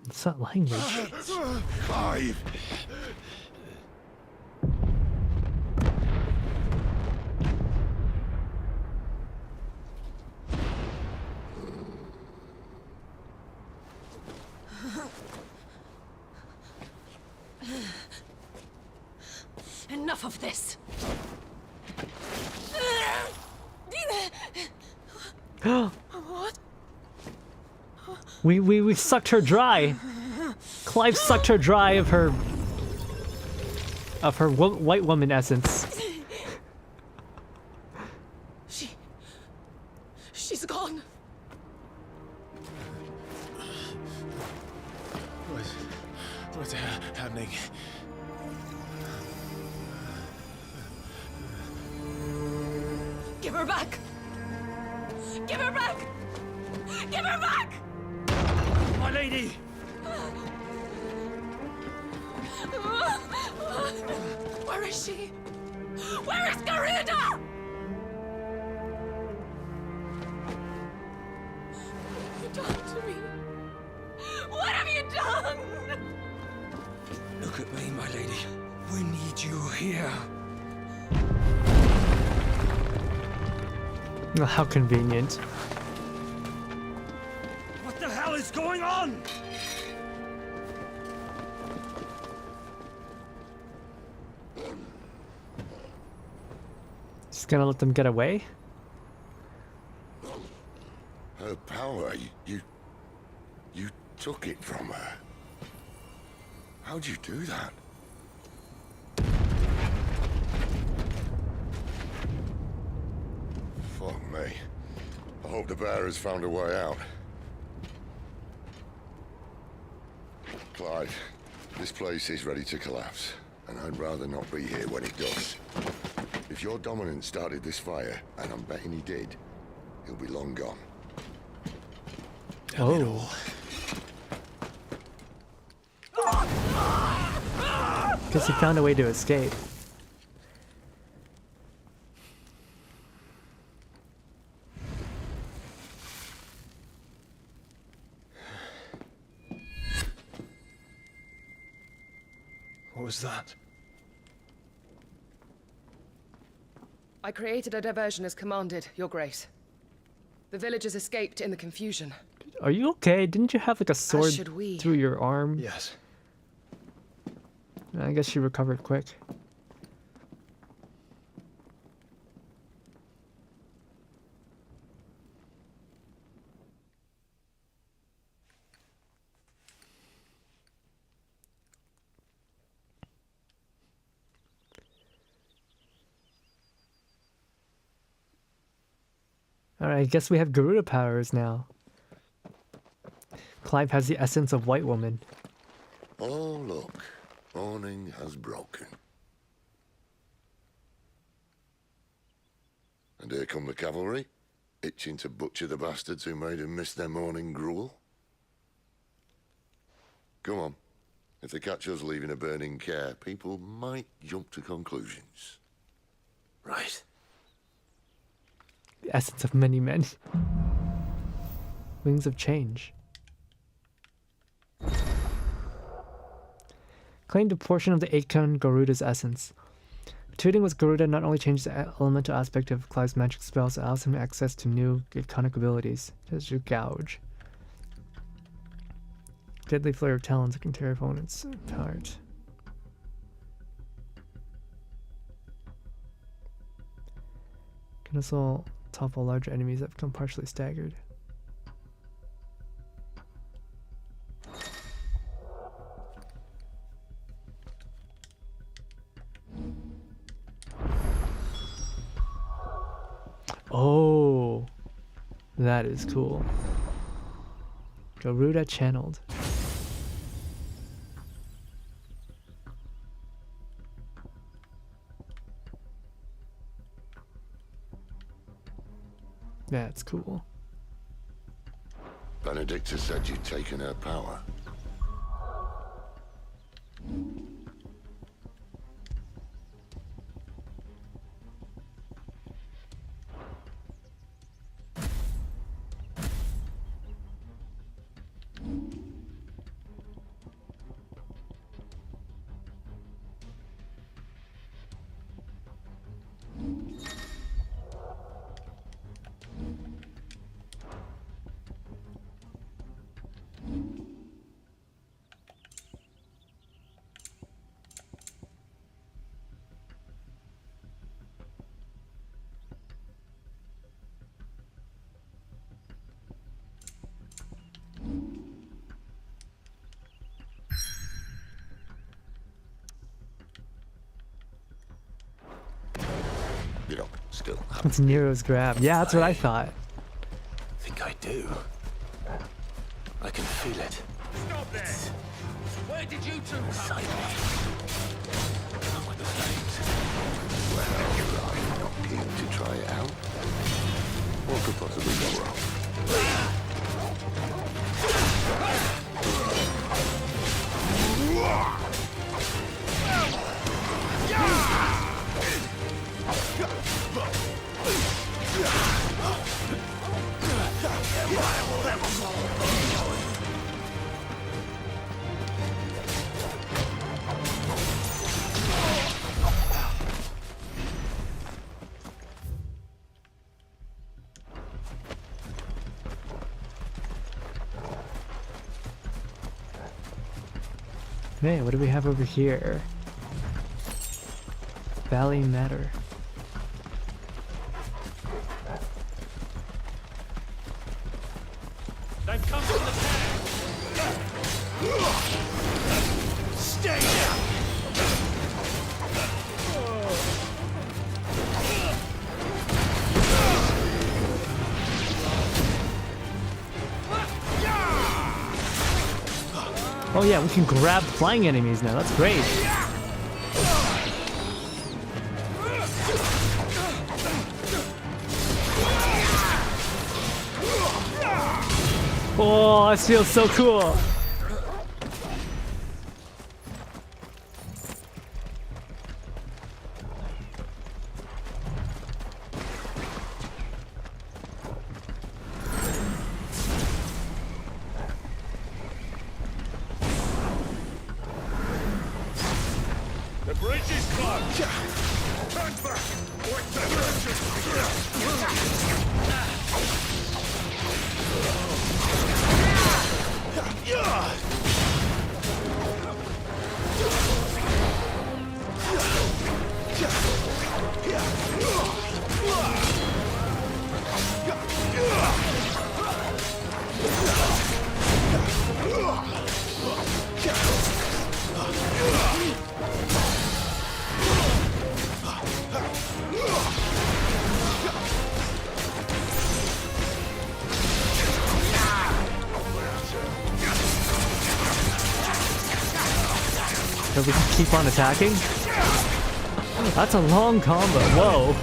What's that language? Clive! Enough of this. What? We sucked her dry. Clive sucked her dry of her white woman essence. She's gone. What's happening? Give her back. Give her back. Give her back. My lady! Where is she? Where is Garuda? What have you done to me? What have you done? Look at me, my lady. We need you here. How convenient. What the hell is going on? Just gonna let them get away? Her power, you took it from her. How'd you do that? Fuck me. I hope the bearers found a way out. Clive, this place is ready to collapse, and I'd rather not be here when it does. If your dominant started this fire, and I'm betting he did, he'll be long gone. Oh. Guess he found a way to escape. What was that? I created a diversion as commanded, Your Grace. The villagers escaped in the confusion. Are you okay? Didn't you have like a sword should we. through your arm? Yes. I guess she recovered quick. Alright, I guess we have Garuda powers now. Clive has the essence of white woman. Oh, look. Morning has broken. And here come the cavalry. itching to butcher the bastards who made him miss their morning gruel? Come on. If they catch us leaving a burning care, people might jump to conclusions. Right. The essence of many men. Wings of change. Claimed a portion of the Aikon Garuda's essence. Tuning with Garuda not only changes the elemental aspect of Clive's magic spells, it allows him access to new iconic abilities, such as Gouge. Deadly flare of talons that can tear opponents apart. Can also topple larger enemies that become partially staggered. Oh, that is cool. Garuda channeled. That's cool. Benedicta said you'd taken her power. You don't still have It's Nero's grab. Yeah, that's what I thought. I think I do. I can feel it. Stop there! Where did you two come from? Come with the flames. Well, I'm not keen to try it out. What could possibly go wrong? Man, what do we have over here? Valley Matter. They've come from the town! Stay down! Oh yeah, we can grab flying enemies now. That's great. Oh, this feels so cool. The bridge is closed! Turn back! Wait the So we can keep on attacking? That's a long combo. Whoa.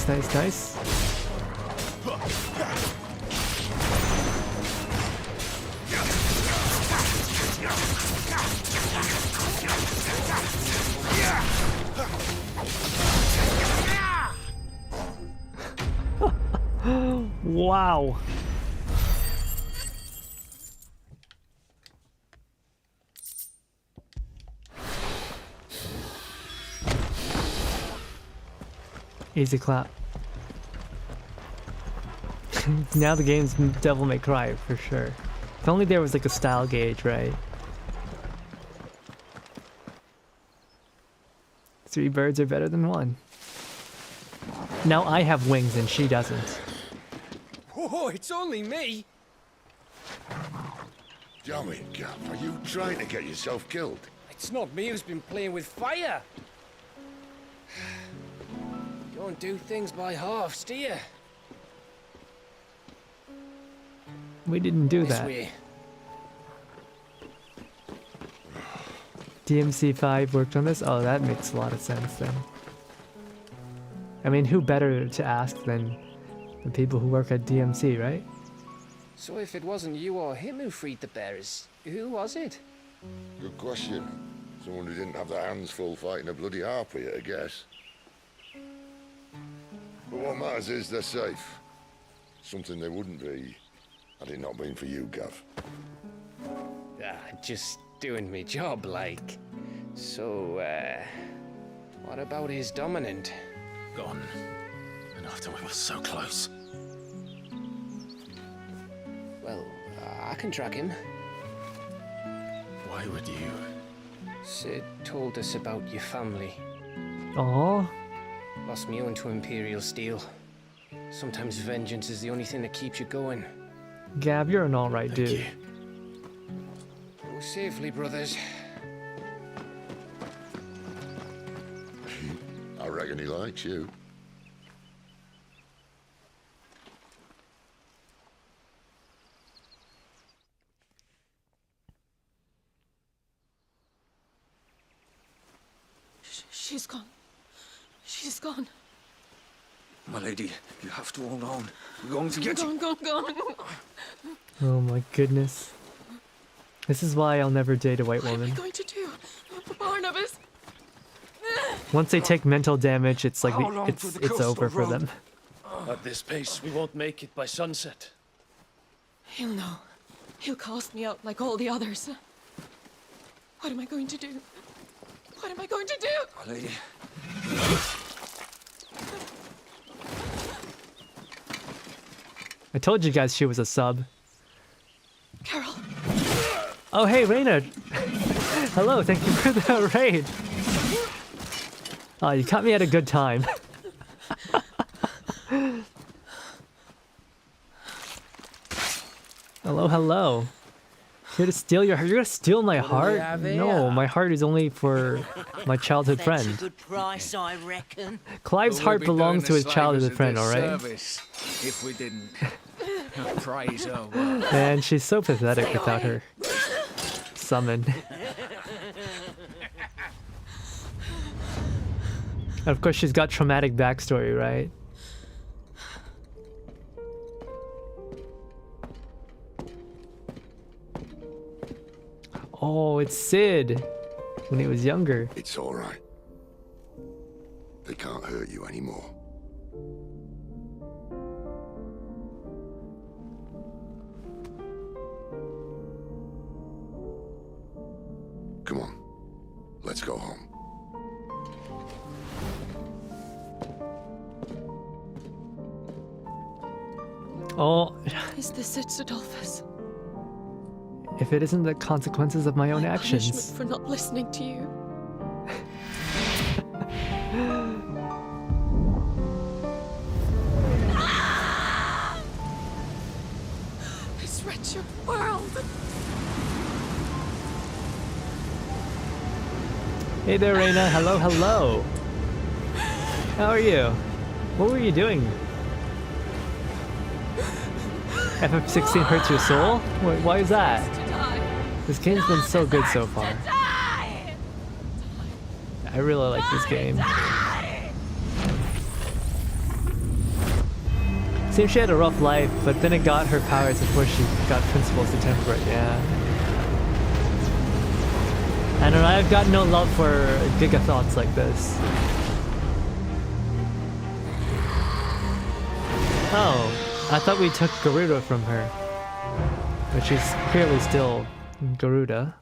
Nice, nice, nice. Wow. Easy clap. Now the game's Devil May Cry for sure. If only there was like a style gauge, right? 3 birds are better than 1. Now I have wings and she doesn't. Oh, it's only me. Damn it, Gav, are you trying to get yourself killed? It's not me who's been playing with fire. You don't do things by halves, do you? We didn't do This that. way. DMC5 worked on this? Oh, that makes a lot of sense then. I mean, who better to ask than the people who work at DMC, right? So if it wasn't you or him who freed the bears, who was it? Good question. Someone who didn't have their hands full fighting a bloody harpy, I guess. But what matters is they're safe. Something they wouldn't be had it not been for you, Gav. Just doing me job, like. So, what about his dominant? Gone. And after we were so close. Well, I can track him. Why would you? Sid told us about your family. Oh. Lost me own to Imperial Steel. Sometimes vengeance is the only thing that keeps you going. Gab, you're an alright dude. Go safely, brothers. I reckon he likes you. She's gone. She's gone. My lady, you have to hold on. We're going to get you. Gone. Oh my goodness. This is why I'll never date a white What am woman. I going to do? Barnabas? Once they take mental damage, it's like How long to the it's over for coastal them. At this pace, we won't make it by sunset. He'll know. He'll cast me out like all the others. What am I going to do? What am I going to do? My lady. I told you guys she was a sub. Carol. Oh hey, Reina. Hello, thank you for the raid. Oh, you caught me at a good time. Hello. Here to steal your heart. You're gonna steal my heart? No, my heart is only for my childhood friend. That's a good price, I reckon. Clive's heart belongs to his childhood friend, alright? If we didn't. Praise her word. Man, she's so pathetic without her summon. Of course, she's got traumatic backstory, right? Oh, it's Sid when he was younger. It's all right. They can't hurt you anymore. Come on, let's go home. Oh, Is this it, Adolphus? if it isn't the consequences of my own actions. Punishment for not listening to you. This wretched world. Hey there, Reina. Hello. How are you? What were you doing? FF16 hurts your soul? Why is that? This game's been so good so far. I really like this game. Seems she had a rough life, but then it got her powers before she got principles to temper it, yeah. I don't know, I've got no love for giga thoughts like this. Oh, I thought we took Garuda from her. But she's clearly still Garuda.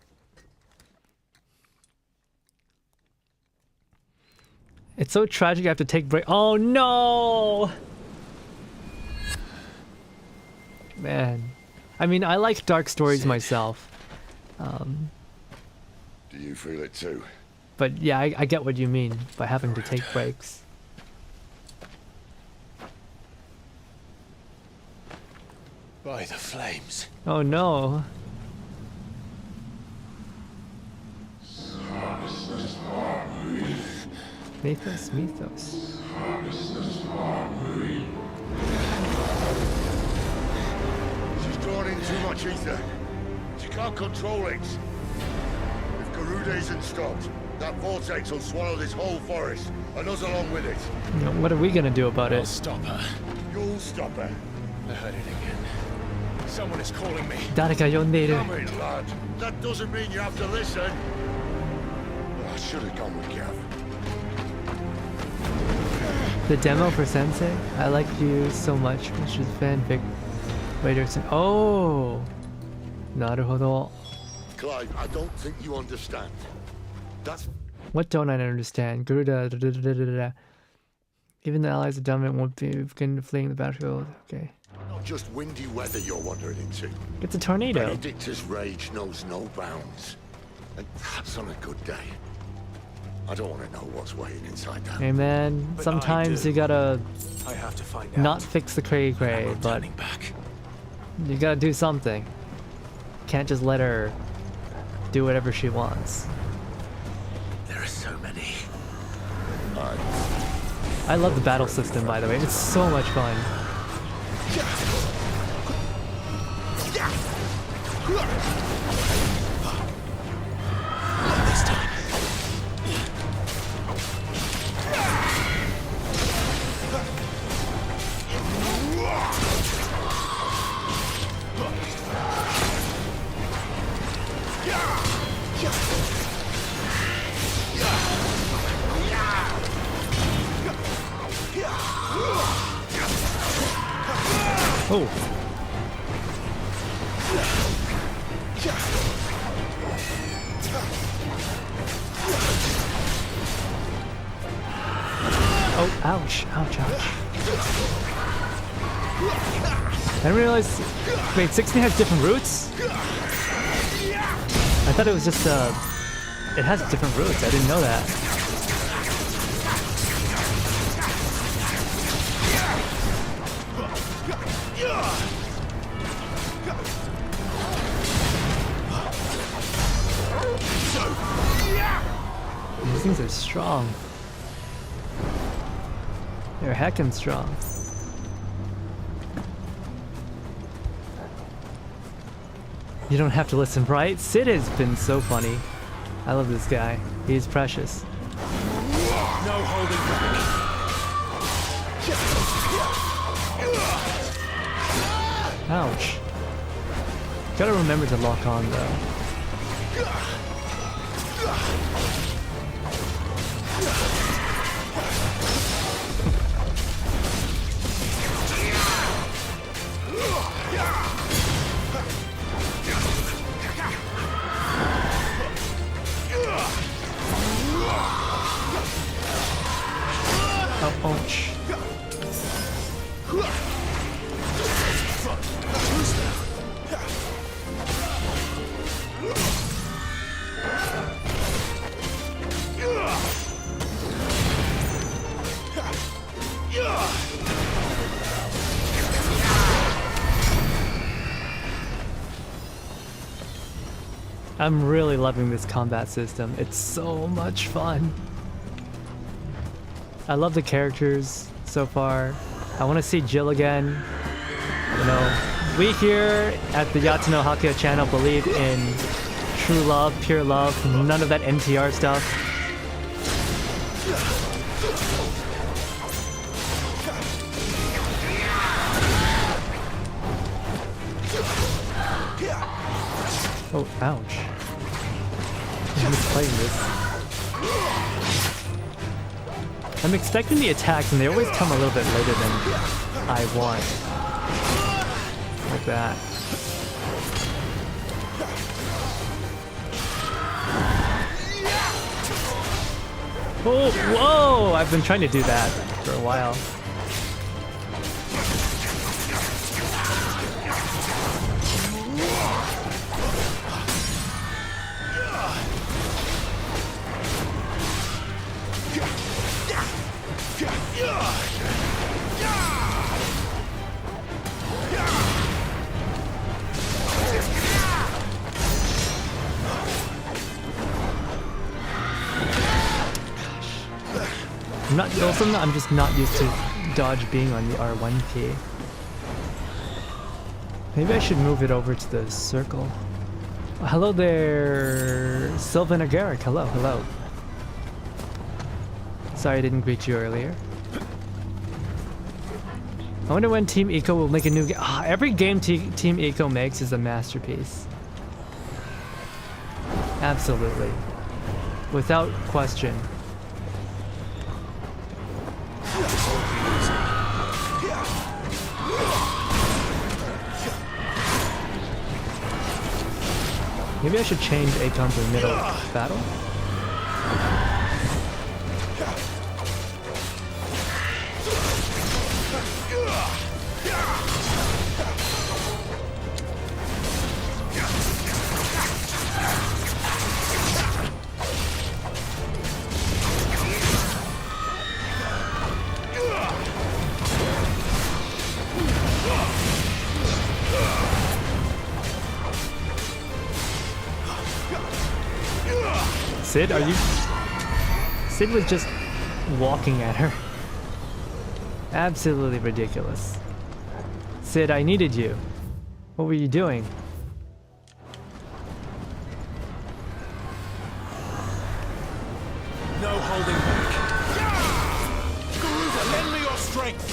It's so tragic I have to take break. Oh no! Man. I mean, I like dark stories myself. Do you feel it too? But yeah, I get what you mean by having to take breaks. By the flames. Oh no. Mythos. She's drawn in too much ether. She can't control it. If Garuda isn't stopped, that vortex will swallow this whole forest, and us along with it. You know, what are we gonna do about I'll it? stop her. You'll stop her. I heard it again. Someone is calling me. 誰か呼んでいる。 Come in, lad. That doesn't mean you have to listen. I should have gone with Gav. The demo for Sensei? I like you so much, which is fanfic. Raiders and oh! なるほど. Clive, I don't think you understand. That's What don't I understand? Garuda. Even the allies of Dominant won't begin fleeing the battlefield. Okay. not just windy weather you're wandering into. It's a tornado. Benedicta's rage knows no bounds. And that's on a good day. I don't want to know what's waiting inside that. Hey man, sometimes you gotta I have to find not out. fix the cray, but you gotta do something. Can't just let her do whatever she wants. There are so many. I love the battle system, by the way. It's so much fun. This time. Oh. Oh, ouch, ouch, ouch. I didn't realize... Wait, 16 has different routes? I thought it was just, it has different routes. I didn't know that. These things are strong. They're heckin' strong. You don't have to listen, right? Sid has been so funny. I love this guy. He's precious. No holding back. Ouch. Gotta remember to lock on though. Oh, ouch. I'm really loving this combat system. It's so much fun. I love the characters so far. I want to see Jill again. You know, we here at the Yatsuno Hakuya channel believe in true love, pure love, none of that NTR stuff. Oh, ouch. I'm just playing this. I'm expecting the attacks, and they always come a little bit later than I want. Like that. Oh, whoa! I've been trying to do that for a while. I'm just not used to dodge being on the R1 key. Maybe I should move it over to the circle. Hello there, Sylvan Agaric. Hello, hello. Sorry I didn't greet you earlier. I wonder when Team Eco will make a new game. Every game Team Eco makes is a masterpiece. Absolutely. Without question. Maybe I should change Akon to the middle battle? Sid, are you... Sid was just walking at her. Absolutely ridiculous. Sid, I needed you. What were you doing? No holding back. Garuda, lend me your strength.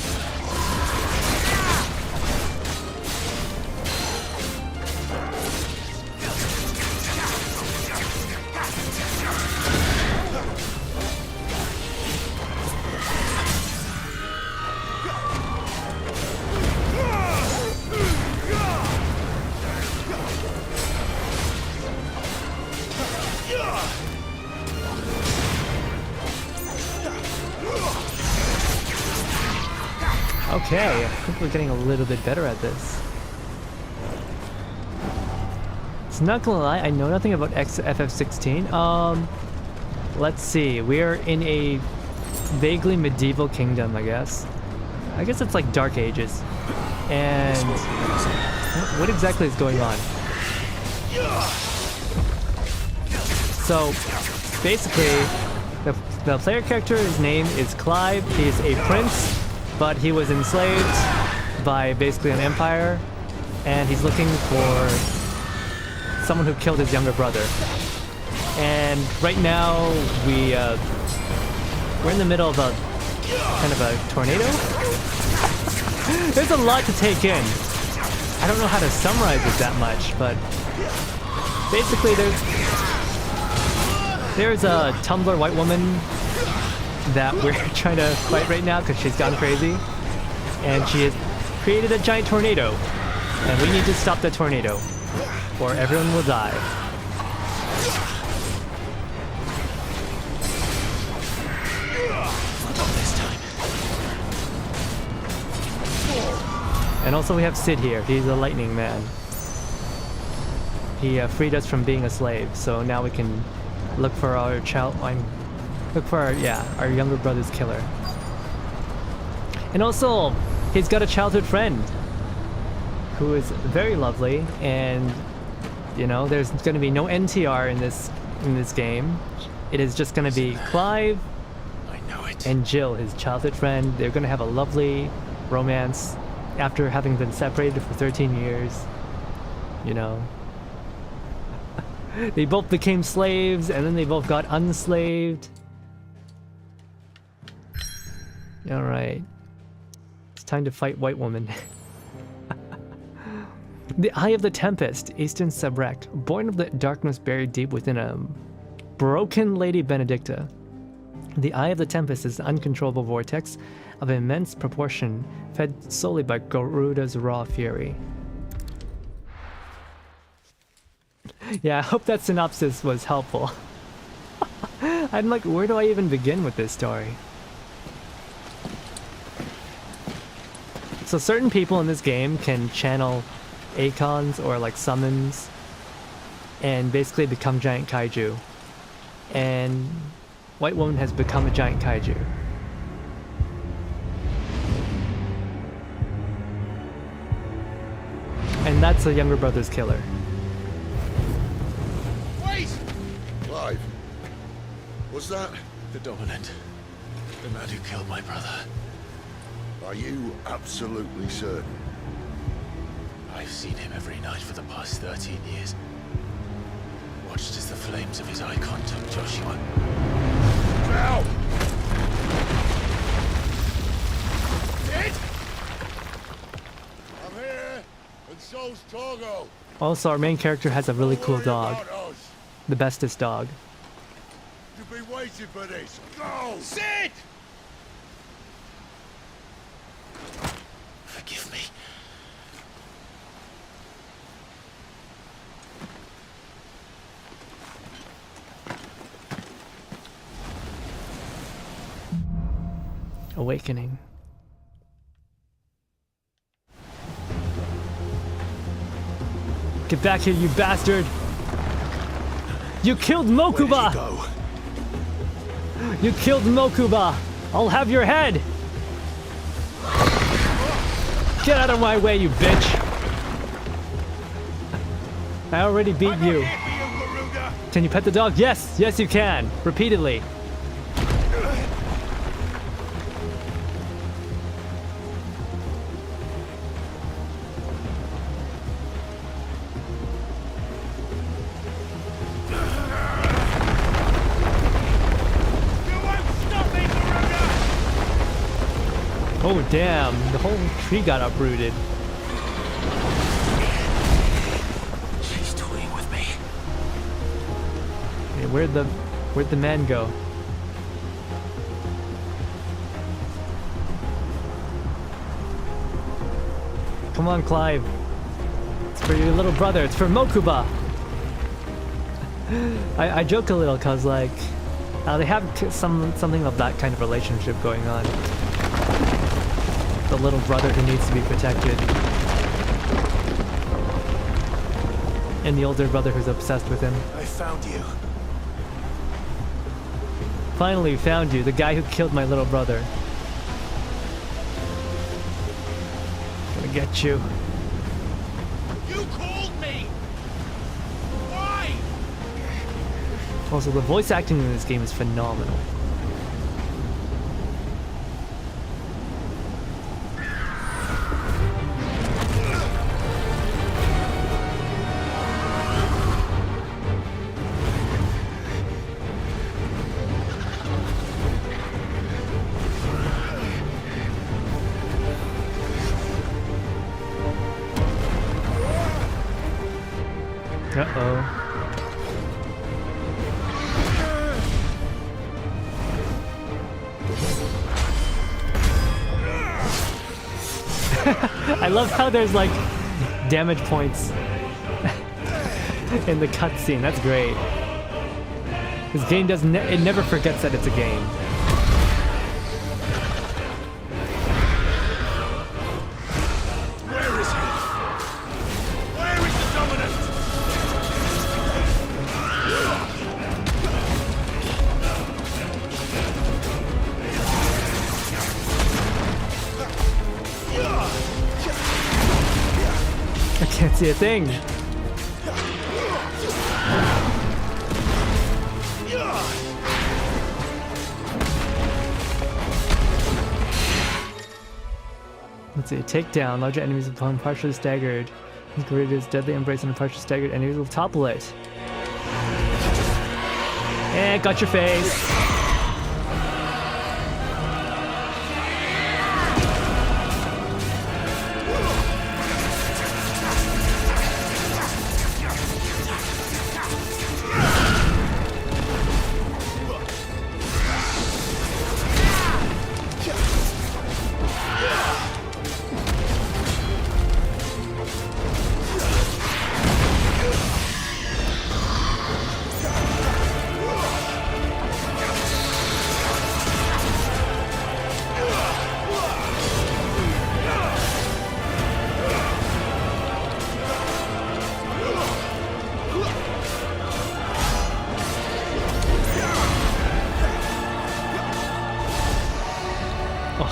Okay, I think we're getting a little bit better at this. It's not gonna lie, I know nothing about FF16. Let's see, we're in a vaguely medieval kingdom, I guess. I guess it's like Dark Ages. And what exactly is going on? So, basically, the player character's name is Clive. He's a prince, but he was enslaved by basically an empire, and he's looking for someone who killed his younger brother. And right now, we're in the middle of a kind of a tornado. There's a lot to take in. I don't know how to summarize it that much, but basically there's a Tumblr white woman that we're trying to fight right now because she's gone crazy, and she has created a giant tornado, and we need to stop the tornado or everyone will die. And also we have Sid here. He's a lightning man. He freed us from being a slave, so now we can look for our our younger brother's killer. And also, he's got a childhood friend who is very lovely, and you know, there's going to be no NTR in this game. It is just going to be Clive and Jill, his childhood friend. They're going to have a lovely romance after having been separated for 13 years. You know, they both became slaves, and then they both got unslaved. Alright. It's time to fight White Woman. The Eye of the Tempest, Eastern Subrect, born of the darkness buried deep within a broken Lady Benedicta. The Eye of the Tempest is an uncontrollable vortex of immense proportion, fed solely by Garuda's raw fury. Yeah, I hope that synopsis was helpful. I'm like, where do I even begin with this story? So certain people in this game can channel Acons or like summons and basically become giant kaiju. And White Woman has become a giant kaiju. And that's the younger brother's killer. Wait! Clive, was that the Dominant? The man who killed my brother. Are you absolutely certain? I've seen him every night for the past 13 years. Watched as the flames of his icon took Joshua. Ow! Dead? I'm here, and so's Torgo. Also, our main character has a really cool dog. The bestest dog. You've been waiting for this. Go! Sid! Forgive me. Awakening. Get back here, you bastard! You killed Mokuba! You killed Mokuba! I'll have your head! Get out of my way, you bitch! I already beat you. Can you pet the dog? Yes! Yes, you can! Repeatedly. Oh damn, the whole tree got uprooted. She's toying with me. Hey, where'd the man go? Come on, Clive. It's for your little brother, it's for Mokuba! I joke a little cause like they have something of that kind of relationship going on. The little brother who needs to be protected. And the older brother who's obsessed with him. I found you. Finally found you, the guy who killed my little brother. Gonna get you. You called me! Why? Also, the voice acting in this game is phenomenal. Uh-oh. I love how there's like damage points in the cutscene. That's great. This game doesn't. It never forgets that it's a game. Where is he? Where is the Dominant? I can't see a thing. Let's see, takedown. Larger enemies upon partially staggered. Greater's deadly embrace and partially staggered enemies will topple it. Eh, got your face.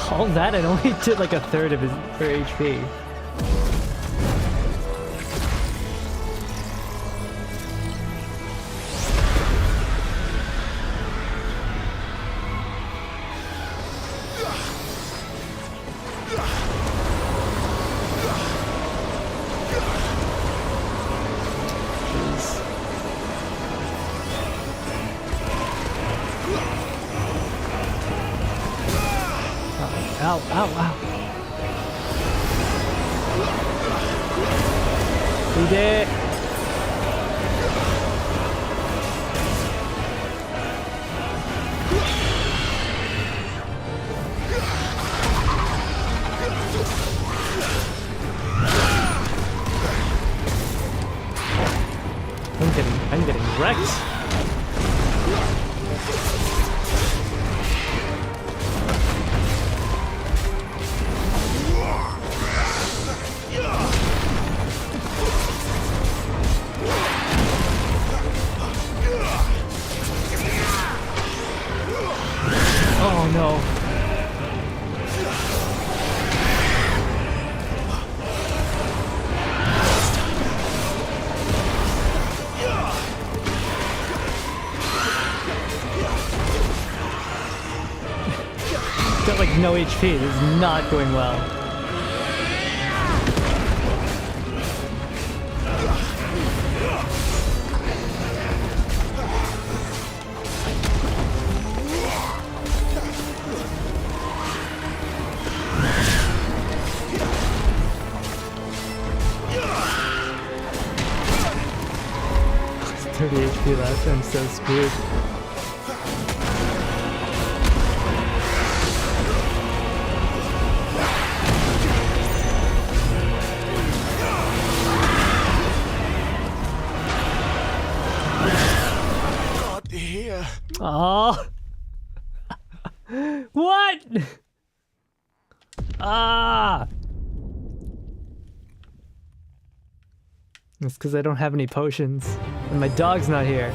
All that and only did like a third of her HP. Ow, ow, ow. We did it. I'm getting wrecked. Oh no. Got like no HP. This is not going well. It's 30 HP left. I'm so screwed. Oh. What? Ah. It's because I don't have any potions. And my dog's not here.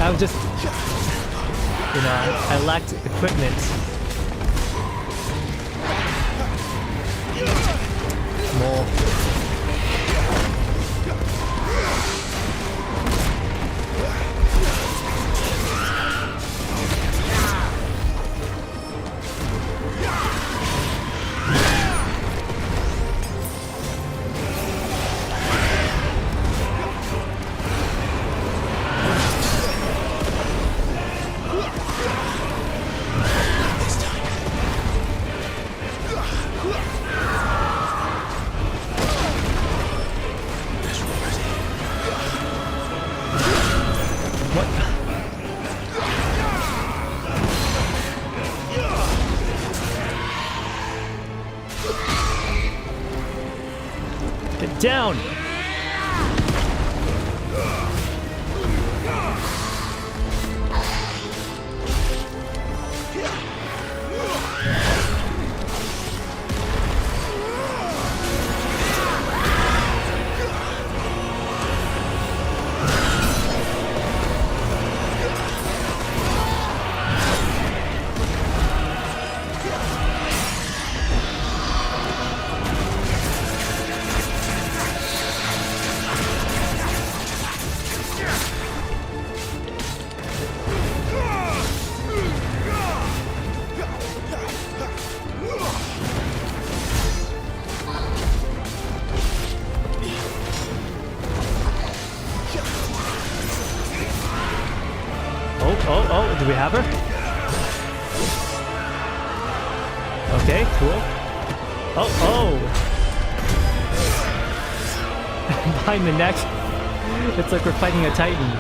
I was just... You know, I lacked equipment. More. Down! Oh, do we have her? Okay, cool. Oh! Behind the neck. It's like we're fighting a titan.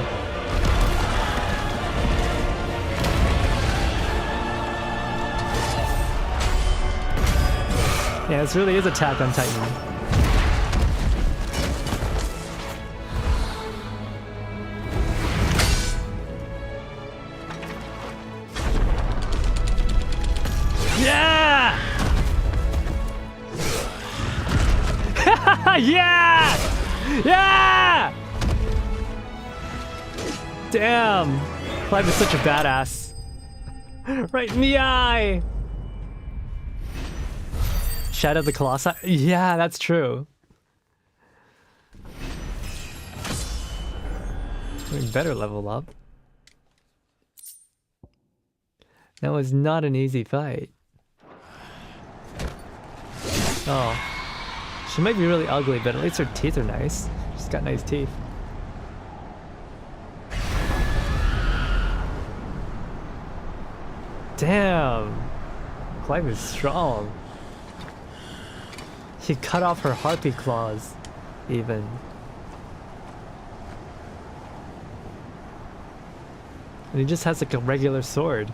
Yeah, this really is Attack on Titan. Yeah! Yeah! Yeah! Damn! Clive is such a badass. Right in the eye! Shadow of the Colossi? Yeah, that's true. We better level up. That was not an easy fight. Oh. She might be really ugly, but at least her teeth are nice. She's got nice teeth. Damn! Clive is strong. He cut off her harpy claws, even. And he just has like a regular sword.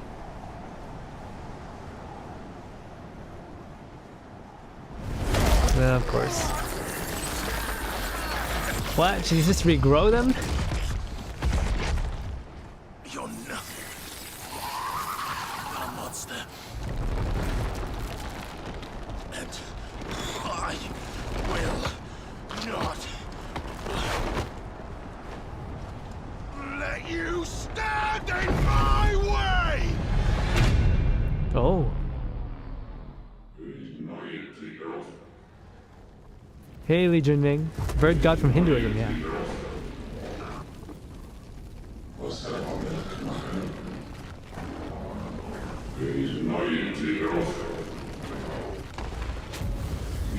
Of course. What? Should he just regrow them? You're nothing. A monster. And I will not let you stand in my way! Oh. Hey, Li Junming. Bird god from Hinduism, yeah.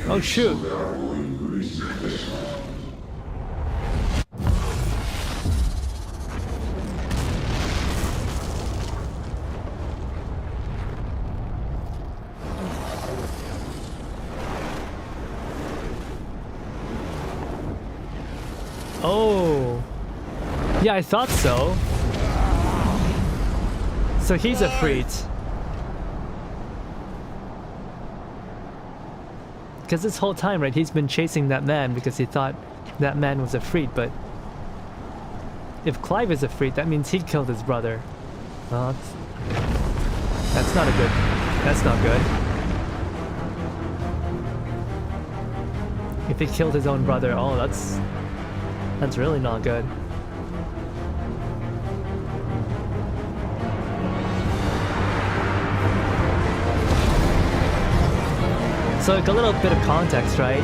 Oh shoot! Oh, yeah, I thought so. So he's a freak. Because this whole time, right, he's been chasing that man because he thought that man was a freak, but if Clive is a freak, that means he killed his brother. Well, that's not a good, that's not good. If he killed his own brother, oh, that's really not good. So like a little bit of context, right?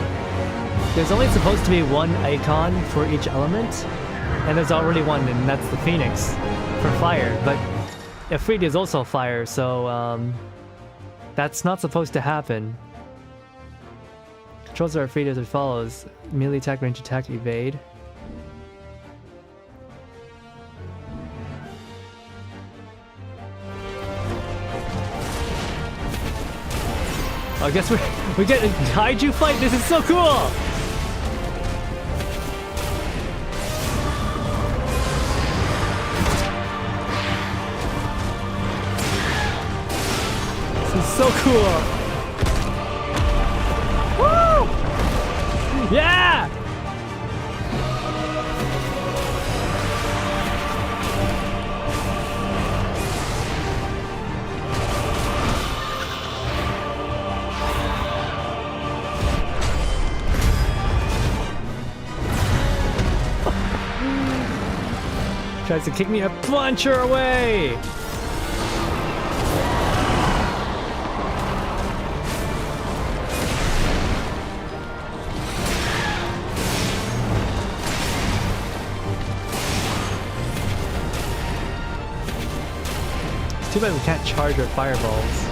There's only supposed to be one icon for each element, and there's already one, and that's the Phoenix for fire. But Ifrit is also fire, so that's not supposed to happen. Controls are Ifrit as it follows: melee attack, range attack, evade. I guess we get a kaiju fight. This is so cool. This is so cool. Woo! Yeah! Tries to kick me, a punch her away! It's too bad we can't charge her fireballs.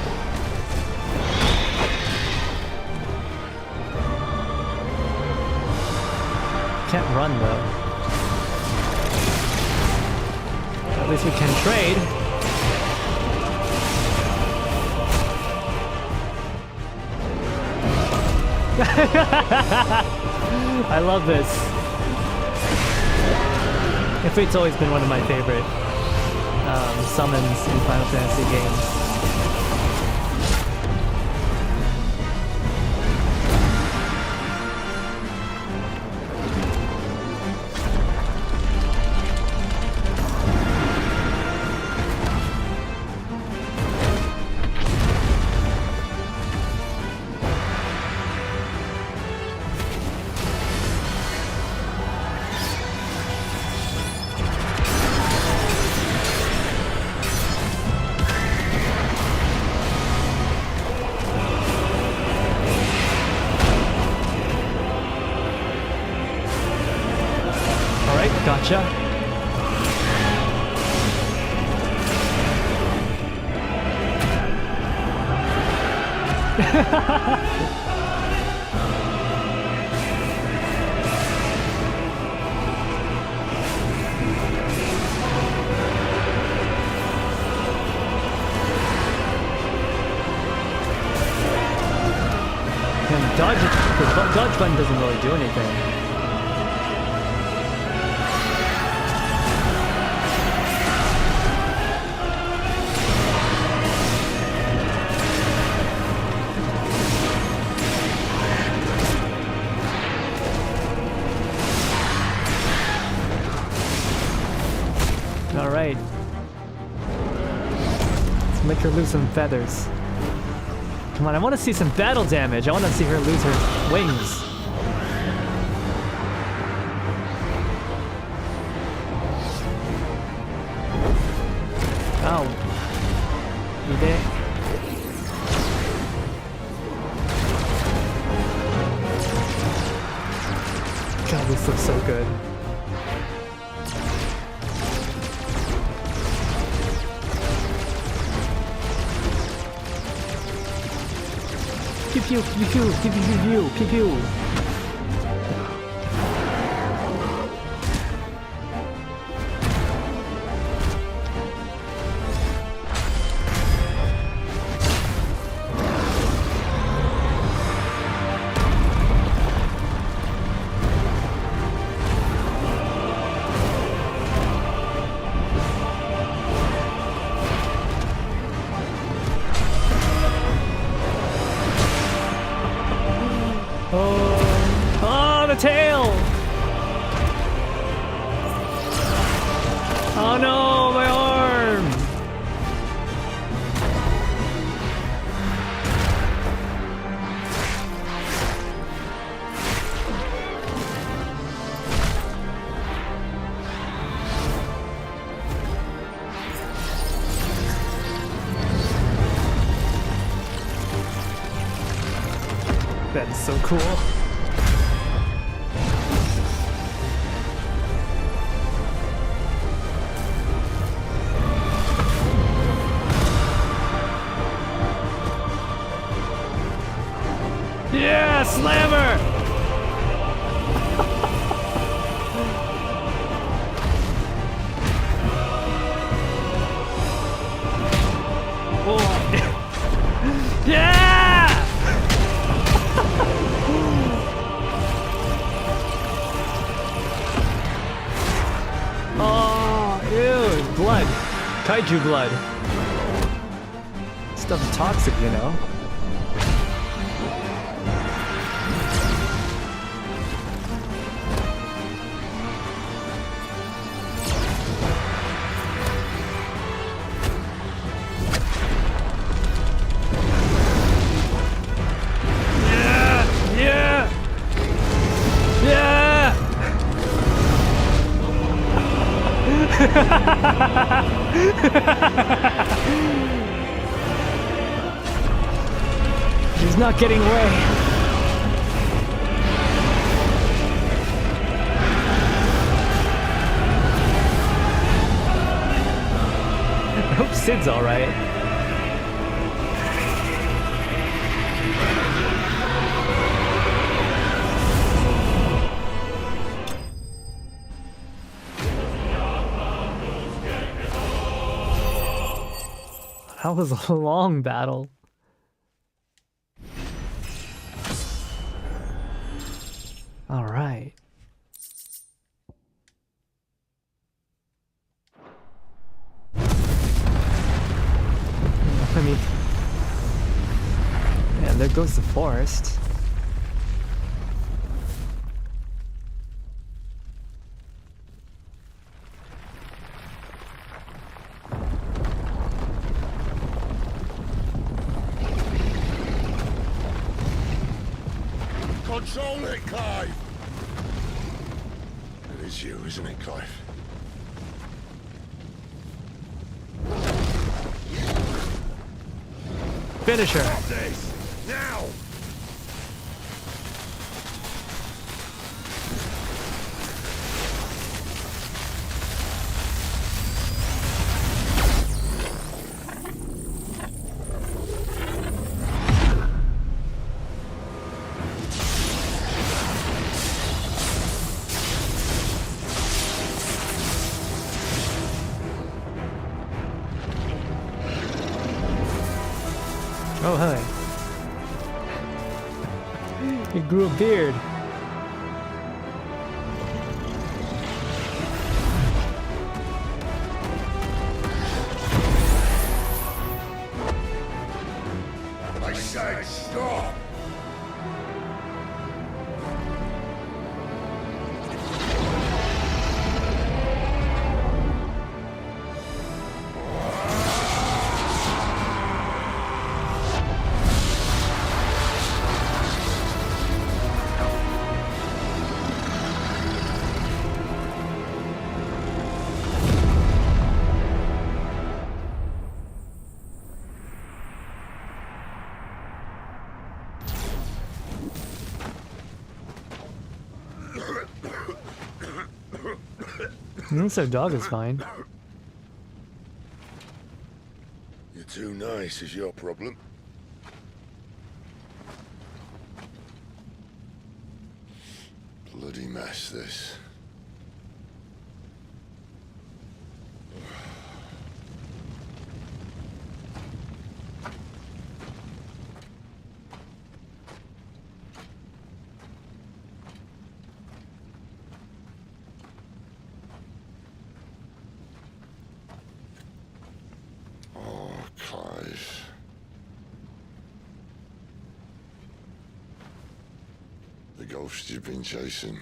Can't run though. At least we can trade. I love this. Ifrit's always been one of my favorite summons in Final Fantasy games. Gotcha. And dodge, the dodge button doesn't really do anything. Alright. Let's make her lose some feathers. Come on, I want to see some battle damage. I want to see her lose her wings. Ow. You there? God, this looks so good. Pew pew pew pew pew pew pew pew pew. Oh, the tail! Oh no, my arm! That is so cool. Yeah, slammer! Oh. Yeah! Oh, ew, blood. Kaiju blood. Stuff's toxic, you know. She's not getting away. I hope Sid's alright. That was a long battle. All right. I mean, and there goes the forest. Control it, Clive! It is you, isn't it, Clive? Finish her. Stop this! Now! Oh, hi. He grew a beard. I said stop! So dog is fine. You're too nice is your problem. Bloody mess, this. The ghost you've been chasing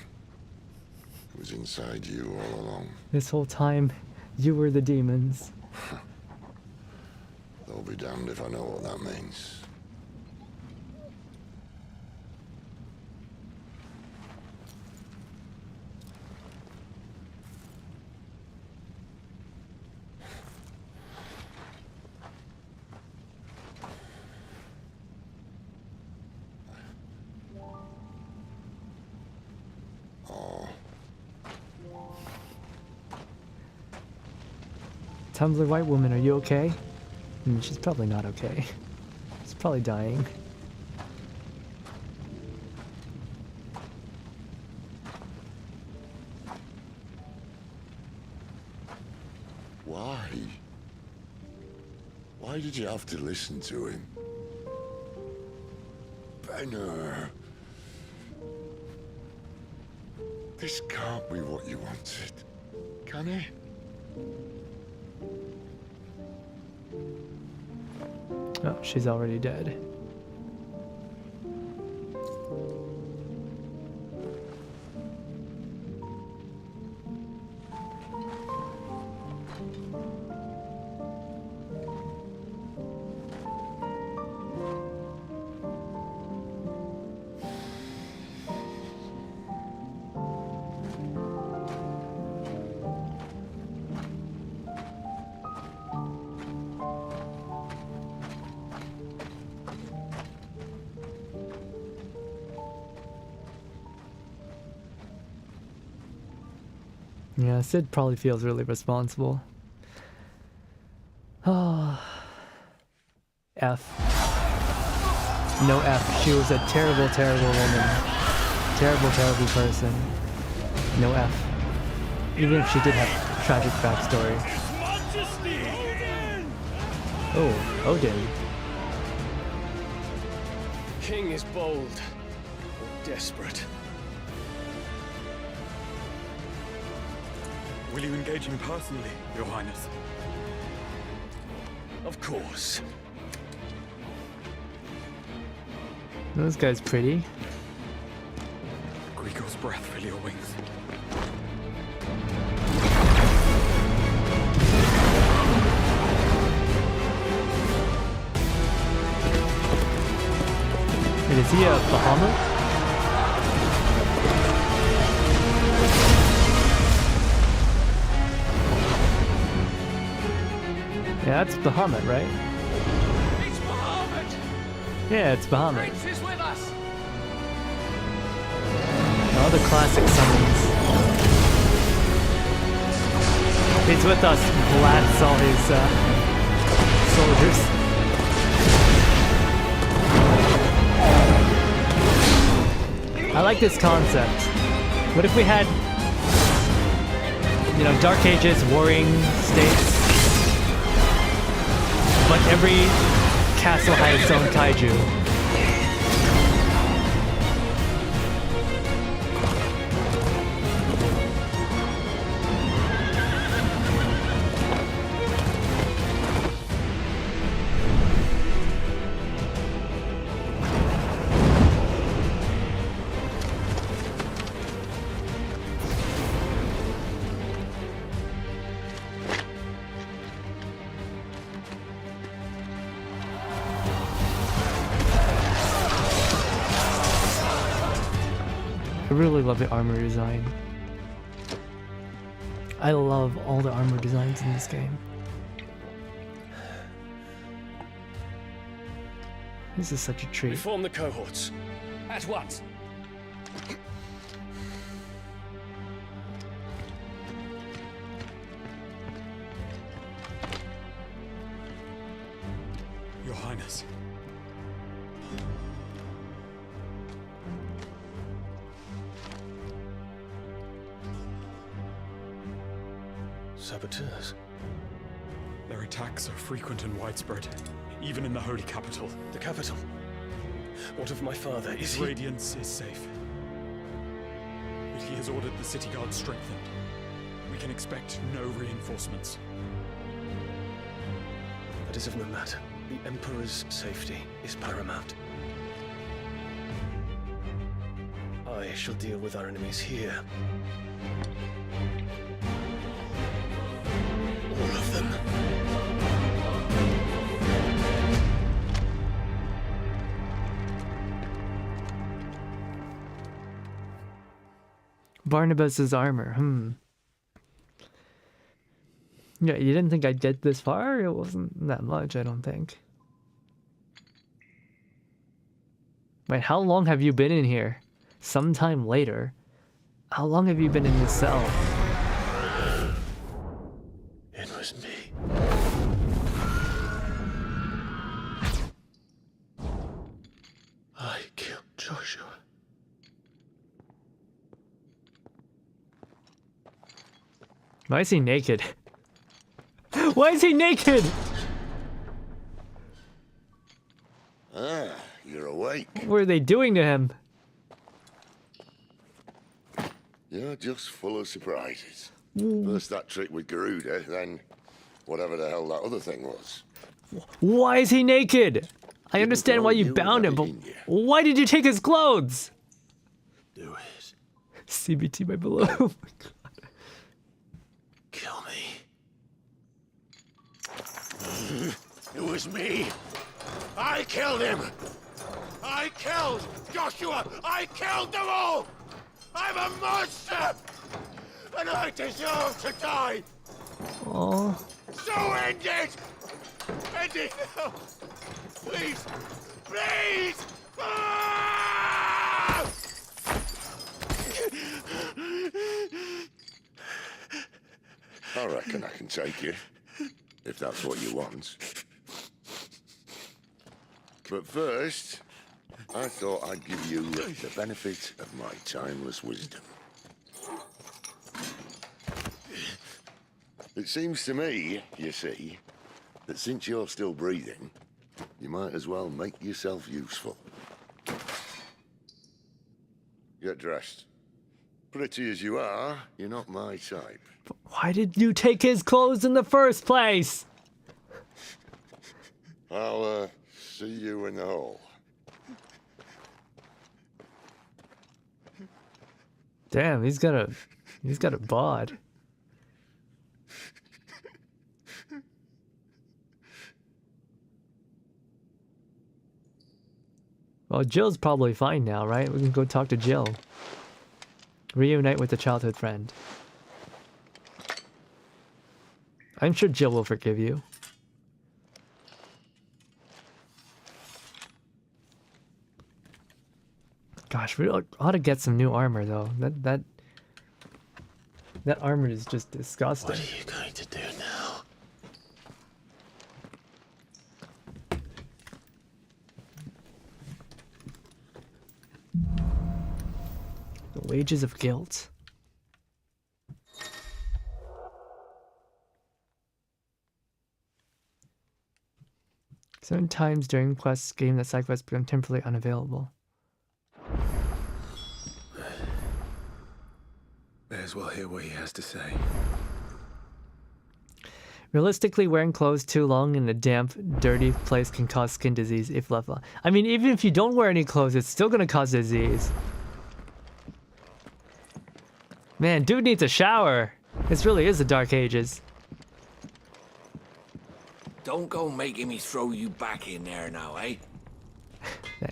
was inside you all along. This whole time, you were the demons. They'll be damned if I know what that means. Tumblr white woman, are you okay? She's probably not okay. She's probably dying. Why? Why did you have to listen to him? Benner. This can't be what you wanted, can it? Oh, she's already dead. Yeah, Sid probably feels really responsible. Oh. F. No F. She was a terrible, terrible woman. Terrible, terrible person. No F. Even if she did have tragic backstory. Oh, Odin. King is bold or desperate. Will you engage him personally, Your Highness? Of course. This guy's pretty. Grigor's breath fill your wings. Wait, is he a Bahamut? Yeah, that's Bahamut, right? It's Bahamut! Yeah, it's Bahamut. Prince is with us! All the classic summons. He's with us, blasts all his soldiers. I like this concept. What if we had, you know, Dark Ages warring states? But every castle had its own kaiju. I really love the armor design. I love all the armor designs in this game. This is such a treat. Reform the cohorts. At once. Your Highness. Saboteurs. Their attacks are frequent and widespread, even in the holy capital. The capital? What of my father? Is he... Radiance is safe. But he has ordered the city guard strengthened. We can expect no reinforcements. That is of no matter. The Emperor's safety is paramount. I shall deal with our enemies here. All of them. Barnabas's armor. Yeah, you didn't think I'd get this far? It wasn't that much, I don't think. Wait, how long have you been in here? Sometime later. How long have you been in this cell? It was me. I killed Joshua. Why is he naked? Why is he naked? Ah, you're awake. What are they doing to him? You're just full of surprises. First that trick with Garuda, then whatever the hell that other thing was. Why is he naked? I understand why you bound him, but why did you take his clothes? Do it. CBT by below. Oh my god. Kill me. It was me. I killed him. I killed Joshua. I killed them all. I'm a monster. And I deserve to die. Oh. So end it. End it now. Please. Please. Ah! I reckon I can take you, if that's what you want. But first, I thought I'd give you the benefit of my timeless wisdom. It seems to me, you see, that since you're still breathing, you might as well make yourself useful. Get dressed. Pretty as you are, you're not my type. But why did you take his clothes in the first place? I'll, see you in the hall. Damn, he's got a bod. Well, Jill's probably fine now, right? We can go talk to Jill. Reunite with a childhood friend. I'm sure Jill will forgive you. Gosh, we ought to get some new armor though. That armor is just disgusting. What are you going to do now? The wages of guilt. Certain times during quests game that side quests become temporarily unavailable. May as well hear what he has to say. Realistically, wearing clothes too long in a damp, dirty place can cause skin disease if left alone. I mean, even if you don't wear any clothes, it's still gonna cause disease. Man, dude needs a shower. This really is the Dark Ages. Don't go making me throw you back in there now, eh?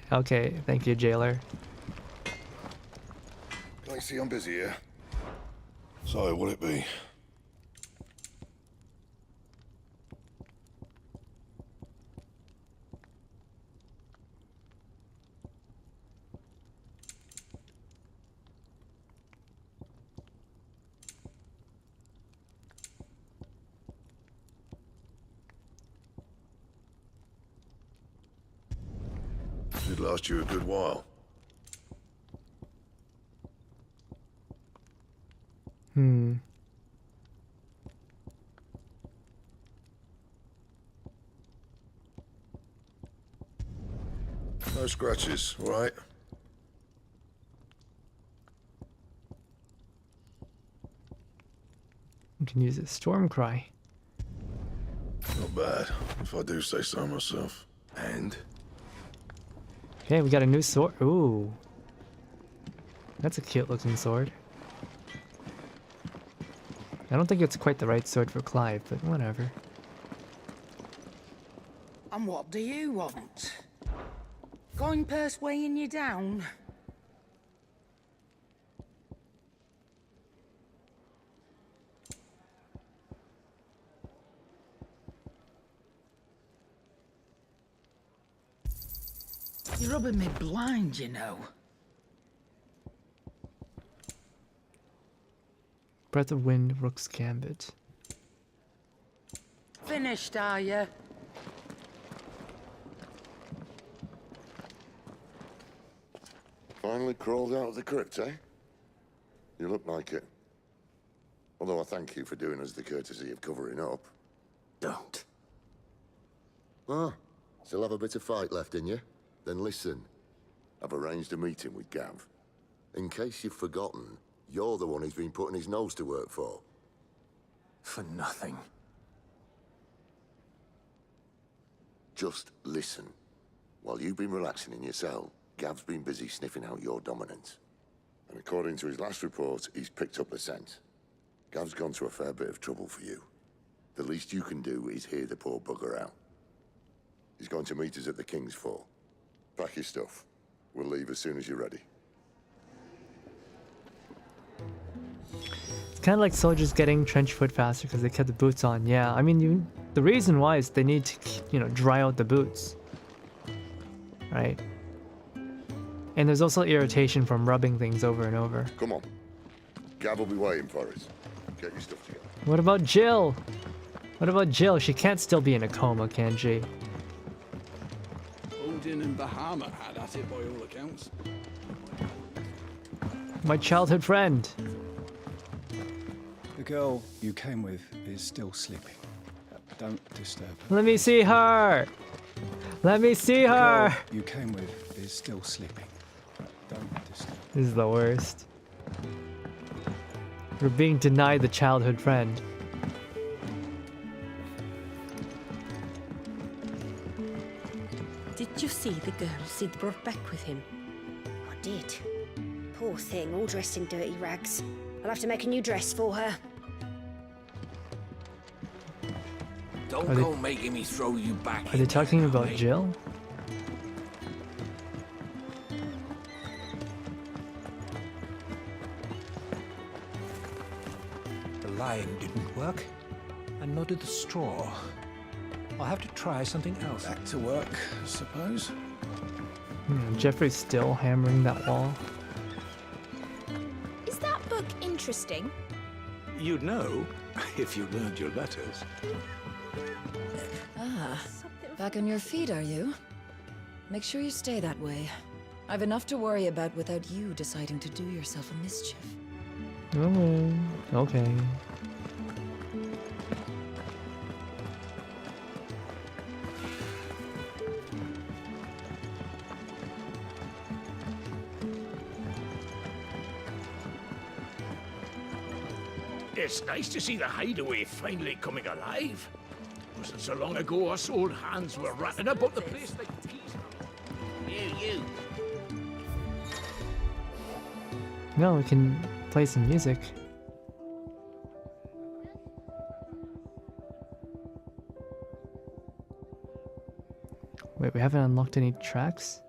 Okay, thank you, jailer. Can I see I'm busy here? So, what'll it be? Should last you a good while. No scratches, all right? You can use a storm cry. Not bad, if I do say so myself. And? Okay, we got a new sword. Ooh. That's a cute looking sword. I don't think it's quite the right sword for Clive, but whatever. And what do you want? Going purse weighing you down? You're rubbing me blind, you know. Breath of Wind, Rook's Gambit. Finished, are you? Finally crawled out of the crypt, eh? You look like it. Although I thank you for doing us the courtesy of covering up. Don't. Ah, still have a bit of fight left in you? Then listen. I've arranged a meeting with Gav. In case you've forgotten, you're the one he's been putting his nose to work for. For nothing. Just listen. While you've been relaxing in your cell, Gav's been busy sniffing out your dominance. And according to his last report, he's picked up the scent. Gav's gone to a fair bit of trouble for you. The least you can do is hear the poor bugger out. He's going to meet us at the King's Fort. Pack your stuff. We'll leave as soon as you're ready. It's kind of like soldiers getting trench foot faster because they kept the boots on. Yeah, I mean, the reason why is they need to, dry out the boots. Right? And there's also irritation from rubbing things over and over. Come on. Gav will be waiting for us. Get your stuff together. What about Jill? What about Jill? She can't still be in a coma, can she? Odin and Bahama had at it by all accounts. My childhood friend. The girl you came with is still sleeping. Don't disturb her. Let me see her. Let me see her. The girl you came with is still sleeping. Don't disturb her. This is the worst. We're being denied the childhood friend. Did you see the girl Sid brought back with him? I did. Poor thing, all dressed in dirty rags. I'll have to make a new dress for her. Don't go making me throw you back. Are they talking about Jill? The lying didn't work, and nor did the straw. I'll have to try something else. Back to work, I suppose. Jeffrey's still hammering that wall. Is that book interesting? You'd know if you learned your letters. Ah, back on your feet, are you? Make sure you stay that way. I've enough to worry about without you deciding to do yourself a mischief. Oh, okay. It's nice to see the hideaway finally coming alive. Wasn't so long ago us old hands were ratting about the place like peas. You. No, we can play some music. Wait, we haven't unlocked any tracks?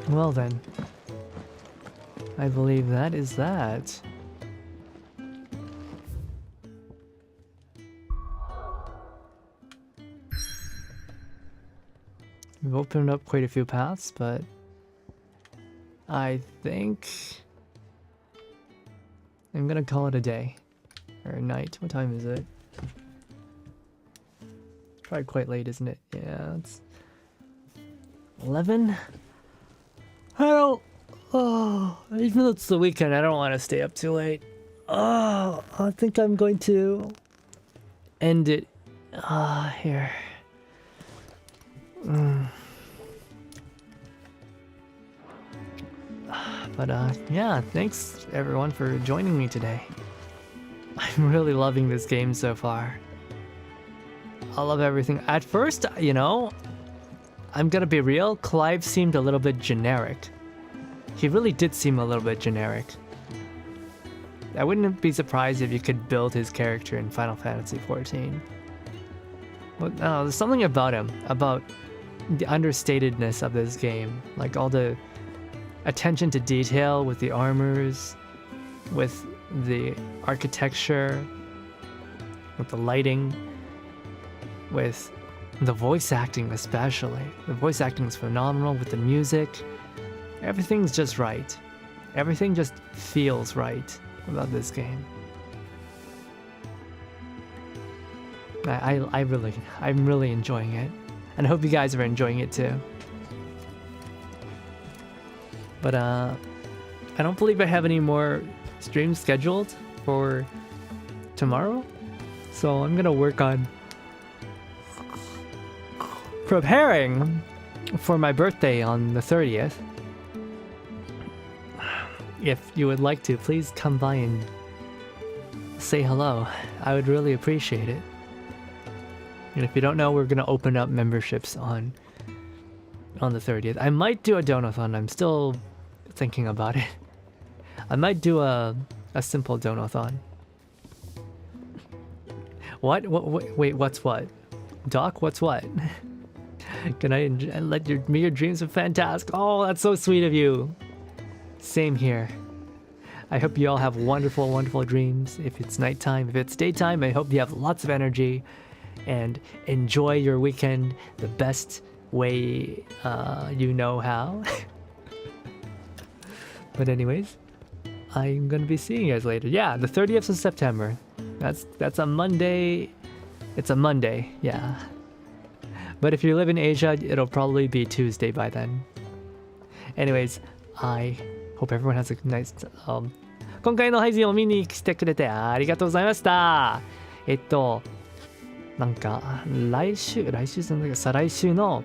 Well then, I believe that is that. We've opened up quite a few paths, but I think I'm gonna call it a day. Or a night. What time is it? Probably quite late, isn't it? Yeah, it's 11? I don't... Oh, even though it's the weekend, I don't want to stay up too late. Oh, I think I'm going to end it here. But yeah, thanks everyone for joining me today. I'm really loving this game so far. I love everything. At first, you know, I'm gonna be real, Clive seemed a little bit generic. He really did seem a little bit generic. I wouldn't be surprised if you could build his character in Final Fantasy XIV. But no, there's something about him, about the understatedness of this game. Like all the attention to detail with the armors, with the architecture, with the lighting, with the voice acting especially. The voice acting is phenomenal with the music. Everything's just right. Everything just feels right about this game. I'm really enjoying it. And I hope you guys are enjoying it too. But I don't believe I have any more streams scheduled for tomorrow. So I'm gonna work on preparing for my birthday on the 30th. If you would like to, please come by and say hello. I would really appreciate it. And if you don't know, we're gonna open up memberships on the 30th. I might do a donathon. I'm still thinking about it. I might do a simple donathon. What? Wait, what's what? Doc, what's what? Can I let your dreams are fantastic? Oh, that's so sweet of you. Same here. I hope you all have wonderful, wonderful dreams. If it's nighttime, if it's daytime, I hope you have lots of energy and enjoy your weekend the best way you know how. But anyways, I'm gonna be seeing you guys later. Yeah, the 30th of September. That's a Monday. It's a Monday, yeah. But if you live in Asia, it'll probably be Tuesday by then. Anyways, I hope everyone has a nice... 今回の配信を見に来てくれてありがとうございました。なんか来週じゃないけど再来週の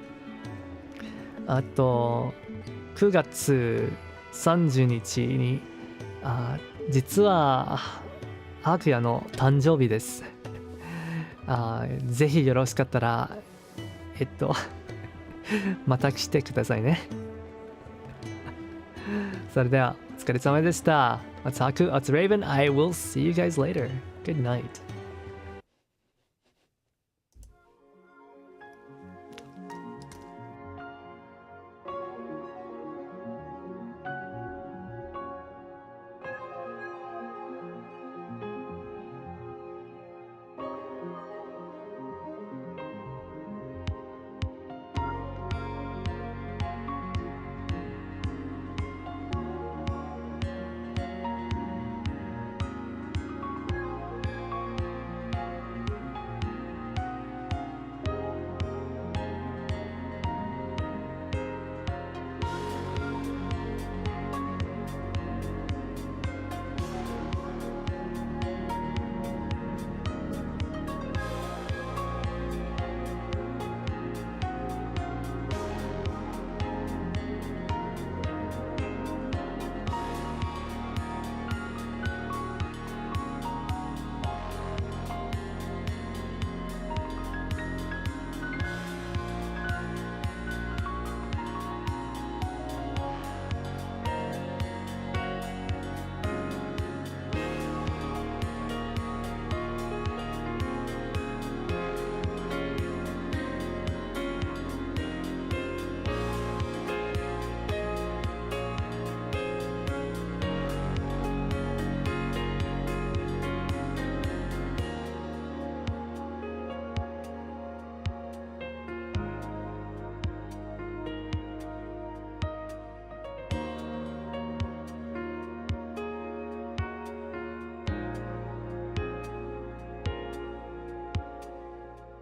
9月30日に実はアークヤの誕生日です。ぜひよろしかったらまた来てくださいね。それではお疲れ様でした。Let's Haku, let's Raven. I will see you guys later. Good night.